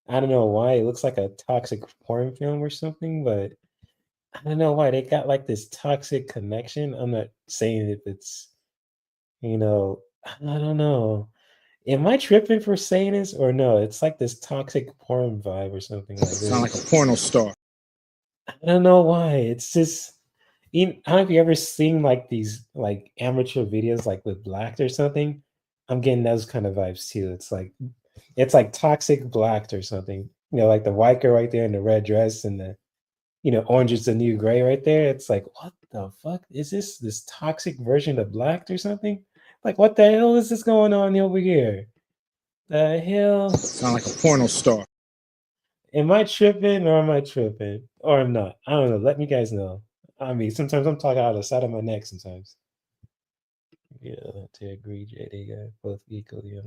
I don't know why. It looks like a toxic porn film or something, but I don't know why they got like this toxic connection. I'm not saying if it's, I don't know. Am I tripping for saying this or no? It's like this toxic porn vibe or something like this. Sound like a porno star. I don't know why. It's just, have you ever seen like these like amateur videos like with Blacked or something? I'm getting those kind of vibes too. It's like toxic Blacked or something. Like the white girl right there in the red dress and the orange is the new gray right there. It's like, what the fuck is this toxic version of Blacked or something? Like, what the hell is this going on over here? The hell? Sound like a porno star. Am I tripping or am I tripping? Or I'm not? I don't know. Let me guys know. I mean, sometimes I'm talking out of the side of my neck sometimes. Yeah, to agree, JD got both equally.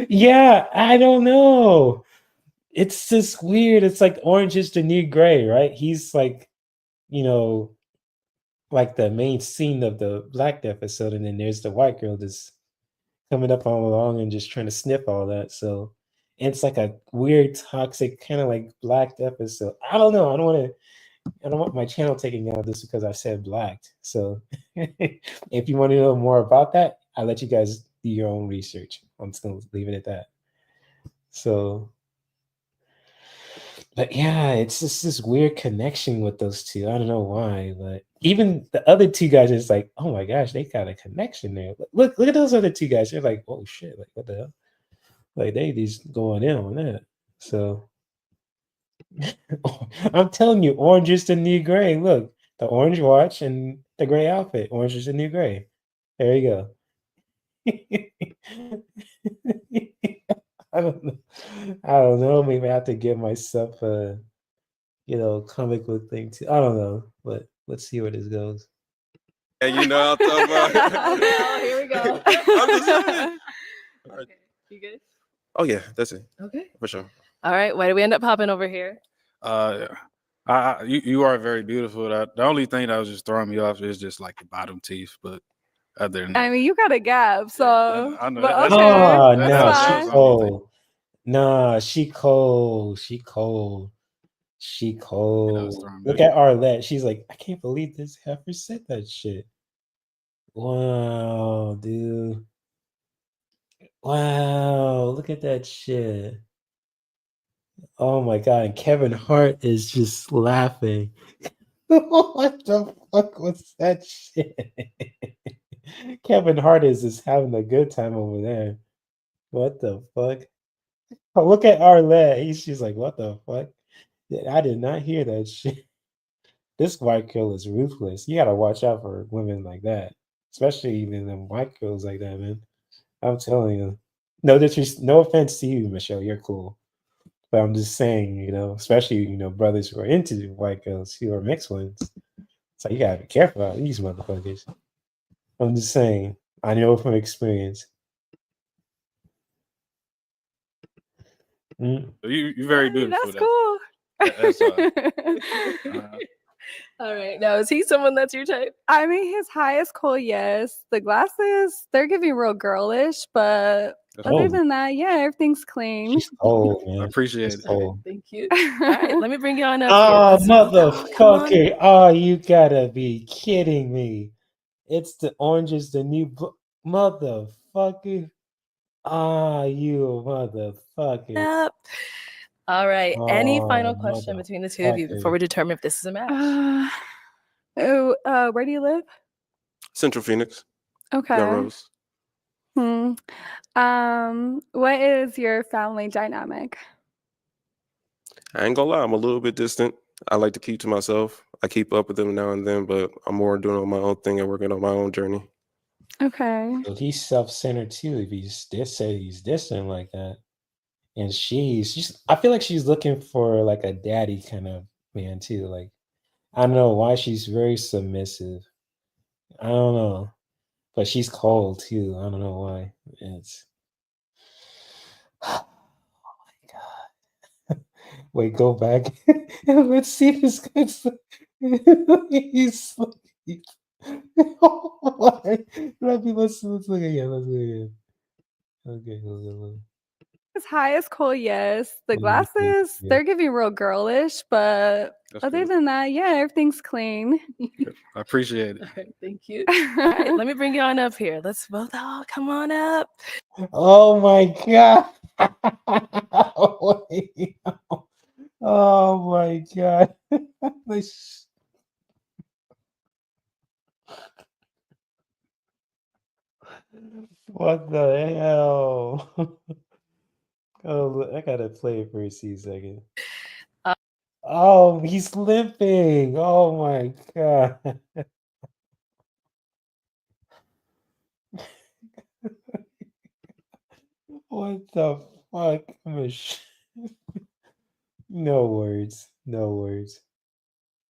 Yeah, I don't know. It's just weird. It's like orange is the new gray, right? He's like, like the main scene of the Black episode, and then there's the white girl just coming up all along and just trying to sniff all that. So it's like a weird, toxic, kind of like Black episode. I don't know. I don't want my channel taken out just because I said Blacked. So if you want to know more about that, I'll let you guys do your own research. I'm just gonna leave it at that. So, but yeah, it's just this weird connection with those two. I don't know why, but even the other two guys is like, oh my gosh, they got a connection there. Look at those other two guys. They're like, oh shit, like what the hell? Like they just going in on that. So I'm telling you, orange is the new gray. Look, the orange watch and the gray outfit. Orange is the new gray. There you go. I don't know. I don't know. Maybe I have to give myself a, comic book thing too. I don't know, but let's see where this goes. Yeah, I'm talking about. Oh, here we go. I'm just saying. Okay, you good? Oh yeah, that's it. Okay. For sure. All right. Why do we end up popping over here? You are very beautiful. The only thing that was just throwing me off is just like the bottom teeth, but other than I mean, you got a gap, so. I know. But That's- okay, Oh that's no, fine. she cold. Nah, she cold. She cold. She cold. Look at Arlette. She's like, I can't believe this heifer said that shit. Wow, dude. Wow, look at that shit. Oh my god, and Kevin Hart is just laughing. What the fuck was that shit? Kevin Hart is just having a good time over there. What the fuck? Oh, look at Arlette. She's like, what the fuck? I did not hear that shit. This white girl is ruthless. You gotta watch out for women like that, especially even them white girls like that, man. I'm telling you. No offense to you, Michelle. You're cool. But I'm just saying, especially, brothers who are into white girls who are mixed ones. So you gotta be careful about these motherfuckers. I'm just saying. I know from experience. You're very beautiful. That's cool. That's all. All right. Now, is he someone that's your type? I mean, his high is cool, yes. The glasses, they're giving real girlish, but other than that, yeah, everything's clean. Oh, man. I appreciate it. Thank you. All right. Let me bring you on up Oh, here. motherfucker. Oh, you gotta be kidding me. It's the orange is the new motherfucker. Ah, you motherfucker. Yep. All right. Any final Oh, question between the two of you before we determine if this is a match? Where do you live? Central Phoenix. Okay. Melrose. What is your family dynamic? I ain't gonna lie, I'm a little bit distant. I like to keep to myself. I keep up with them now and then, but I'm more doing my own thing and working on my own journey. Okay. So he's self-centered too. If he's distant like that, and I feel like she's looking for like a daddy kind of man too. Like I don't know why she's very submissive. I don't know, but she's cold too. I don't know why. It's wait, go back and let's see if this guy's. He's. Let's look again. Let's look again. Okay, look. His high is cool, yes. The Let me see. glasses, they're giving real girlish, but Other than that, yeah, everything's clean. I appreciate it. All right, thank you. All right, let me bring you on up here. Let's both all come on up. Oh my god. Oh my god. What the hell? Oh, I gotta play it for a second. Oh, he's limping. Oh my god. What the fuck? No words. No words.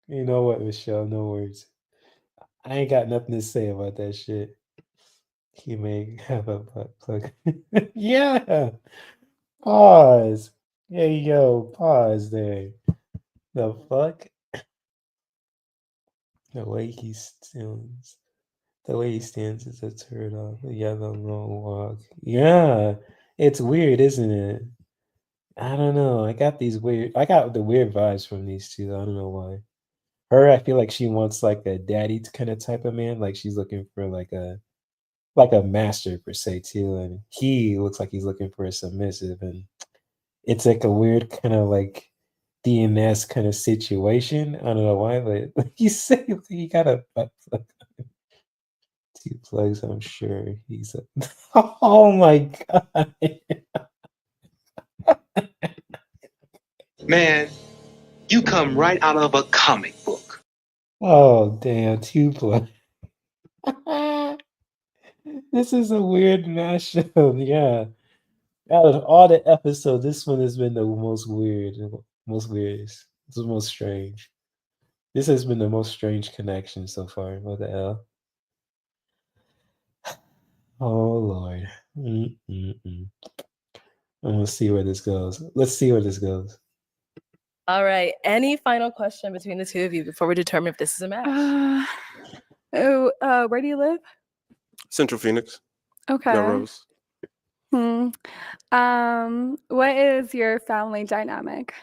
You know what, Michelle? No words. I ain't got nothing to say about that shit. He may have a butt plug. Yeah. Pause. Hey, yo, pause there. The fuck? The way he stands. The way he stands is a turn off. A yellow long walk. Yeah. It's weird, isn't it? I don't know. I got the weird vibes from these two. I don't know why. Her, I feel like she wants like a daddy kind of type of man. Like she's looking for like a master per se too. And he looks like he's looking for a submissive. And it's like a weird kind of like DNS kind of situation. I don't know why, but you say he got a butt plug. 2 plugs, I'm sure he's a oh my god. Man, you come right out of a comic book. Oh damn, 2 plugs. This is a weird mashup, yeah. Out of all the episodes, this one has been the most weirdest. It's the most strange. This has been the most strange connection so far. What the hell? Oh Lord. I'm gonna see where this goes. Let's see where this goes. All right. Any final question between the two of you before we determine if this is a match? Where do you live? Central Phoenix. Okay. Melrose. What is your family dynamic?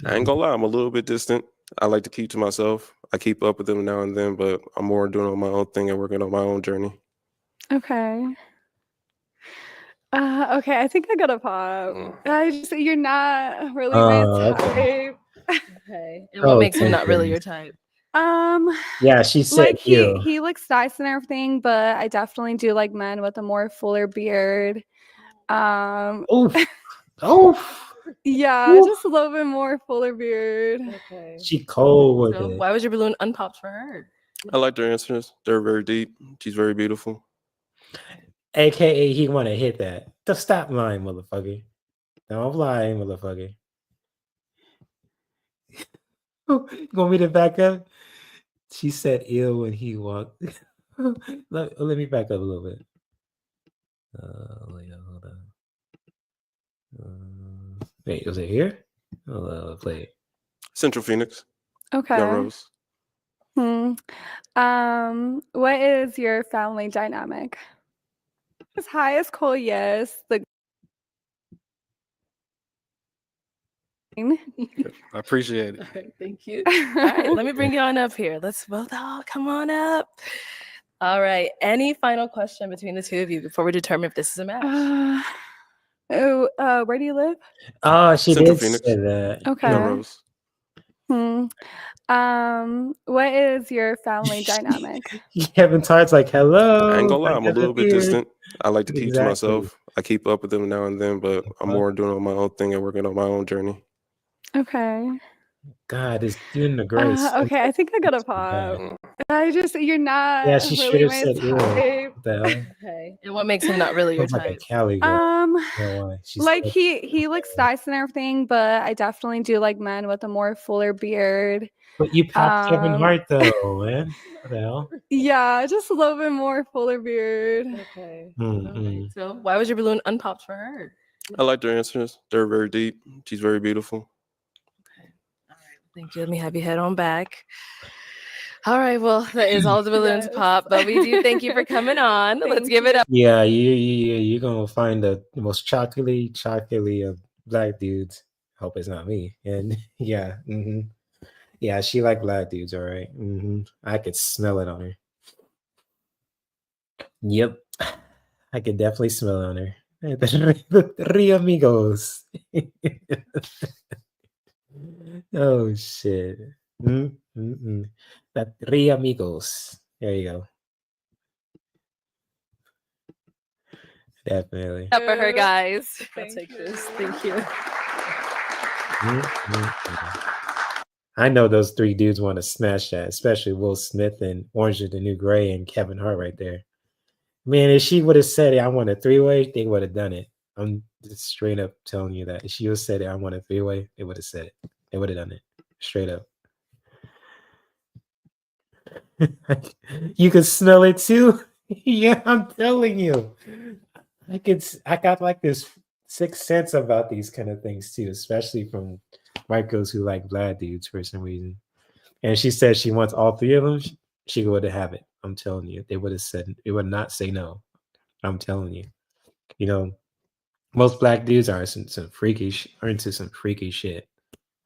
I ain't gonna lie, I'm a little bit distant. I like to keep to myself. I keep up with them now and then, but I'm more doing my own thing and working on my own journey. Okay. Okay, I think I got a pop. You're not really my type. Okay. And what makes him not really your type? Yeah, she said Like you. he looks nice and everything, but I definitely do like men with a more fuller beard. Oof. Oof. Yeah, just a little bit more fuller beard. Okay. She cold with So it. why was your balloon unpopped for her? I like their answers. They're very deep. She's very beautiful. AKA he wanna hit that. Just stop lying, motherfucker. Don't lie, motherfucker. You want me to back up? She said ill when he walked. let me back up a little bit. Wait, hold on. Wait, was it here? Play it. Central Phoenix. Okay. Melrose. What is your family dynamic? As high as cool, yes. I appreciate it. All right, thank you. All right, let me bring you on up here. Let's both all come on up. All right. Any final question between the two of you before we determine if this is a match? Where do you live? Oh, she Central did Phoenix. say that. Okay. Melrose. What is your family dynamic? Kevin Tart's like, hello. I ain't gonna lie, I I'm a little bit disappeared. distant. I like to keep to Exactly. myself. I keep up with them now and then, but I'm more doing my own thing and working on my own journey. Okay. God, it's doing the grace. Okay, I think I got a pop. You're not Yeah, she should really have my said ill. type. What the hell? Okay. And what makes him not really your Looks like type? a Cali girl. I don't know why. She's Like so- he looks nice and everything, but I definitely do like men with a more fuller beard. But you popped Kevin Hart though, man. What the hell? Yeah, just a little bit more fuller beard. Okay. Mm-mm. So why was your balloon unpopped for her? I like their answers. They're very deep. She's very beautiful. Thank you. Let me have you head on back. All right. Well, that is all the balloons pop, but we do thank you for coming on. Let's give it up. Yeah, you're gonna find the most chocolatey of black dudes. hope it's not me. And yeah, yeah, she like black dudes. All right, I could smell it on her. Yep, I could definitely smell it on her. Three amigos. Oh shit. That three amigos. There you go. Definitely. Up for her, guys. I'll take this. Thank you. I know those three dudes want to smash that, especially Will Smith and Orange is the New Gray and Kevin Hart right there. Man, if she would have said it, I want a three-way, they would have done it. I'm just straight up telling you that. If she would have said it, I want a three-way, they would have said it. They would have done it. Straight up. You can smell it too? Yeah, I'm telling you. I got like this sixth sense about these kind of things too, especially from white girls who like black dudes for some reason. And she said she wants all three of them. She would have it. I'm telling you. They would have said, they would not say no. I'm telling you. You know, most black dudes are some freaky are into some freaky shit.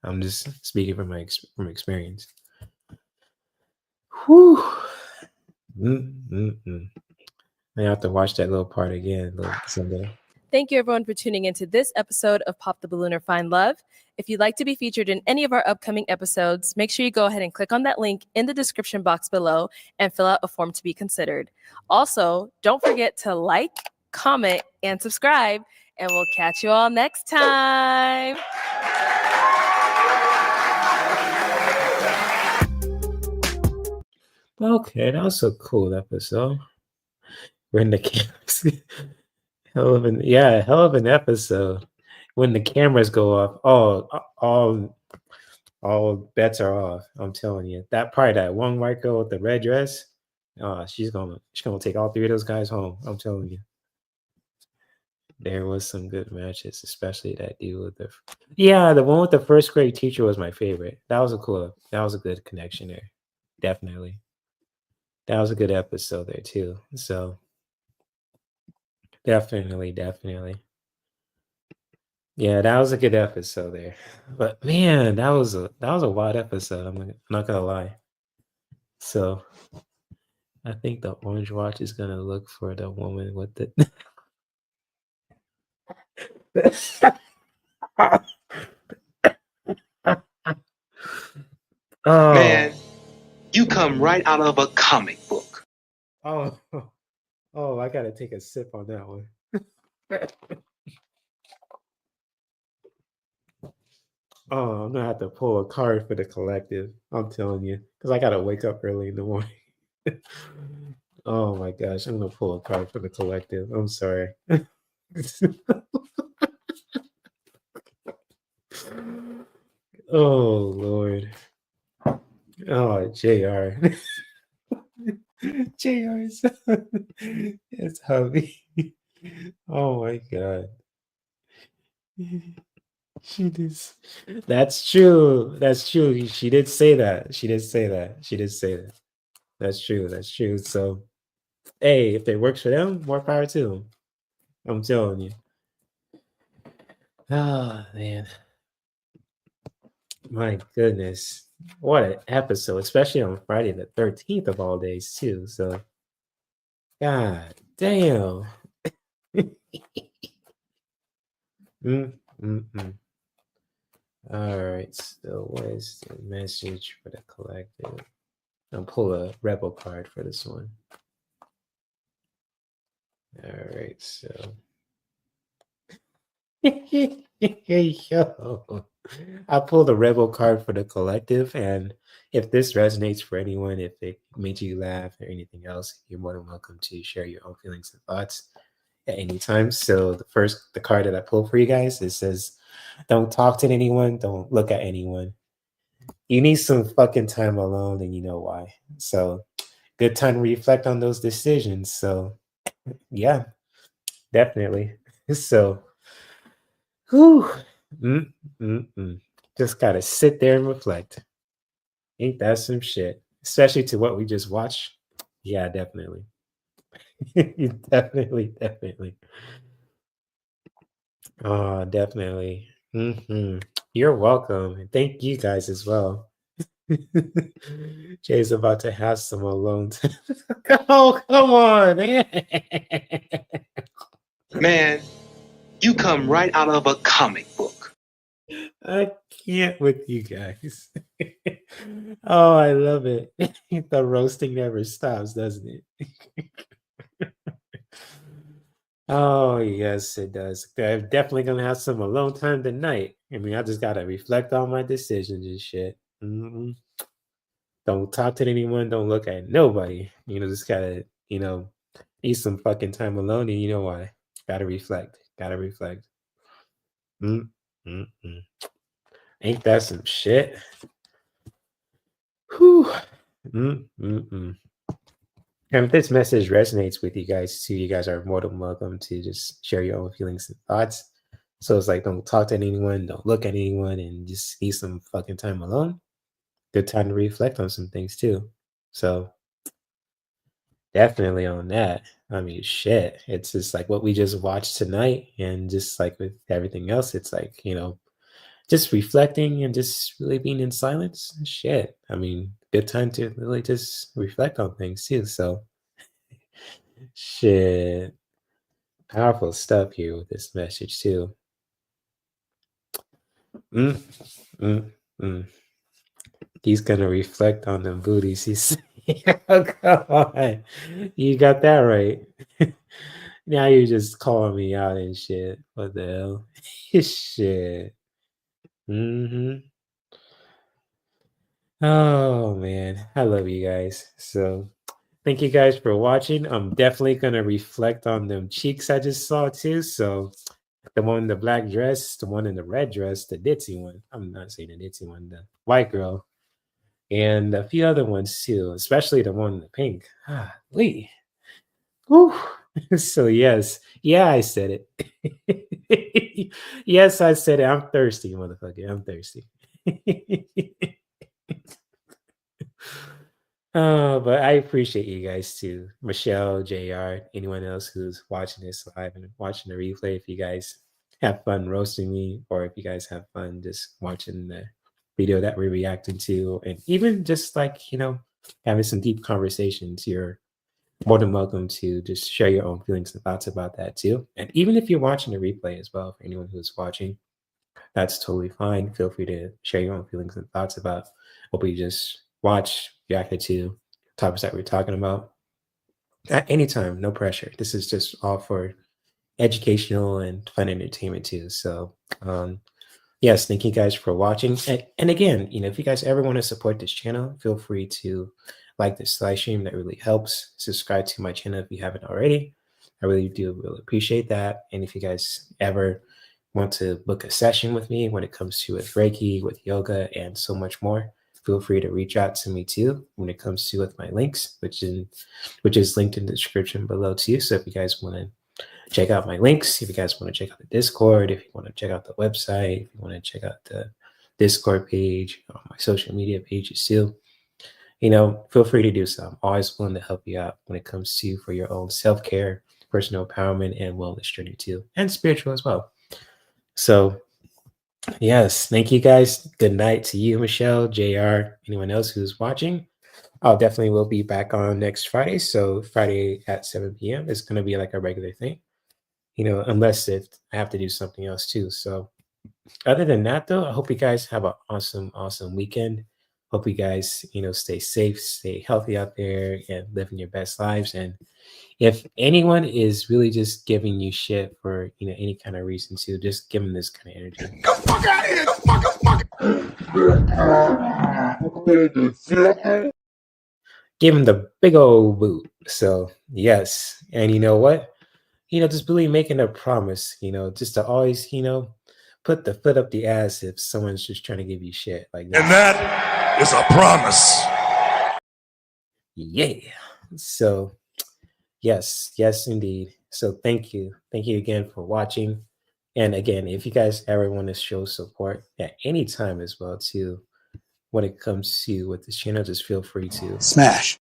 I'm just speaking from from experience. Whew. I have to watch that little part again someday. Thank you, everyone, for tuning into this episode of Pop the Balloon or Find Love. If you'd like to be featured in any of our upcoming episodes, make sure you go ahead and click on that link in the description box below and fill out a form to be considered. Also, don't forget to like, comment, and subscribe, and we'll catch you all next time. Okay, that was a cool episode. When the cameras, hell of an episode. When the cameras go off, all bets are off. I'm telling you. That one white girl with the red dress, she's gonna take all three of those guys home. I'm telling you. There was some good matches, especially that dude with the one with the first grade teacher was my favorite. That was a good connection there. Definitely. That was a good episode there too. So definitely. Yeah, that was a good episode there. But man, that was a wild episode. I'm not gonna lie. So I think the orange watch is gonna look for the woman with the Man, you come right out of a comic book. Oh, I gotta take a sip on that one. Oh, I'm gonna have to pull a card for the collective. I'm telling you, because I gotta wake up early in the morning. Oh my gosh, I'm gonna pull a card for the collective. I'm sorry. Oh Lord. Oh, JR. JR is it's hubby. Oh my god. She did. That's true. That's true. She did say that. That's true. So, hey, if it works for them, more power to them. I'm telling you. Oh man. My goodness. What an episode, especially on Friday the 13th of all days, too. So, God damn. All right. So, what is the message for the collective? I'll pull a rebel card for this one. All right. So, yo, I pulled a rebel card for the collective, and if this resonates for anyone, if it made you laugh or anything else, you're more than welcome to share your own feelings and thoughts at any time. So the card that I pulled for you guys, it says, don't talk to anyone, don't look at anyone. You need some fucking time alone, and you know why. So good time to reflect on those decisions. So yeah, definitely. So whew. Just gotta sit there and reflect. Ain't that some shit? Especially to what we just watched. Yeah, definitely. Definitely. Oh, definitely. You're welcome. And thank you guys as well. Jay's about to have some alone time. Oh, come on, man. Man, you come right out of a comic book. I can't with you guys. Oh, I love it. The roasting never stops, doesn't it? Oh, yes, it does. I'm definitely gonna have some alone time tonight. I mean, I just gotta reflect on my decisions and shit. Don't talk to anyone, don't look at nobody. Just gotta, need some fucking time alone, and you know why? Gotta reflect. Gotta reflect. Mm, mm, mm. Ain't that some shit? Whew. And if this message resonates with you guys too, you guys are more than welcome to just share your own feelings and thoughts. So it's like, don't talk to anyone, don't look at anyone, and just need some fucking time alone. Good time to reflect on some things too. So definitely on that. I mean, shit. It's just like what we just watched tonight, and just like with everything else, it's like, just reflecting and just really being in silence. Shit. I mean, good time to really just reflect on things too. So shit. Powerful stuff here with this message too. Mm, mm, mm. He's gonna reflect on them booties. He's oh, come on. You got that right. Now you're just calling me out and shit. What the hell? Shit. Oh man, I love you guys. So thank you guys for watching. I'm definitely gonna reflect on them cheeks I just saw too. So the one in the black dress, the one in the red dress, the ditzy one. I'm not saying the ditzy one, the white girl, and a few other ones too, especially the one in the pink. Ah, Lee. Whew. So yes, yeah, I said it. Yes, I said it. I'm thirsty, motherfucker. I'm thirsty. But I appreciate you guys too. Michelle, JR, anyone else who's watching this live and watching the replay. If you guys have fun roasting me, or if you guys have fun just watching the video that we're reacting to, and even just like, having some deep conversations, you're more than welcome to just share your own feelings and thoughts about that too. And even if you're watching the replay as well, for anyone who's watching, that's totally fine. Feel free to share your own feelings and thoughts about what we just watched, reacted to, topics that we're talking about. At any time, no pressure. This is just all for educational and fun entertainment too. So, yes, thank you guys for watching. And again, if you guys ever want to support this channel, feel free to like this live stream. That really helps. Subscribe to my channel if you haven't already. I really appreciate that. And if you guys ever want to book a session with me when it comes to with Reiki, with yoga, and so much more, feel free to reach out to me too when it comes to with my links, which is linked in the description below too. So if you guys want to check out my links, if you guys want to check out the Discord, if you want to check out the website, if you want to check out the Discord page, my social media pages too, feel free to do so. I'm always willing to help you out when it comes to for your own self-care, personal empowerment, and wellness journey too, and spiritual as well. So yes, thank you guys. Good night to you, Michelle, JR, anyone else who's watching. I'll definitely will be back on next Friday. So Friday at 7 p.m. is going to be like a regular thing, unless if I have to do something else too. So other than that, though, I hope you guys have an awesome, awesome weekend. Hope you guys, stay safe, stay healthy out there, and living your best lives. And if anyone is really just giving you shit for, any kind of reason to, just give them this kind of energy. Go fuck out of here! Go fuck! Give him the big old boot. So yes, and you know what? Just really making a promise. Just to always, put the foot up the ass if someone's just trying to give you shit like that. And that is a promise. Yeah. So yes, indeed. So thank you again for watching. And again, if you guys ever want to show support at any time as well too, when it comes to with this channel, just feel free to smash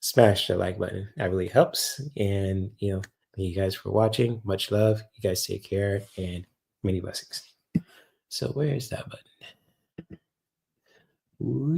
the like button. That really helps. And thank you guys for watching. Much love. You guys take care and many blessings. So where is that button? Ooh.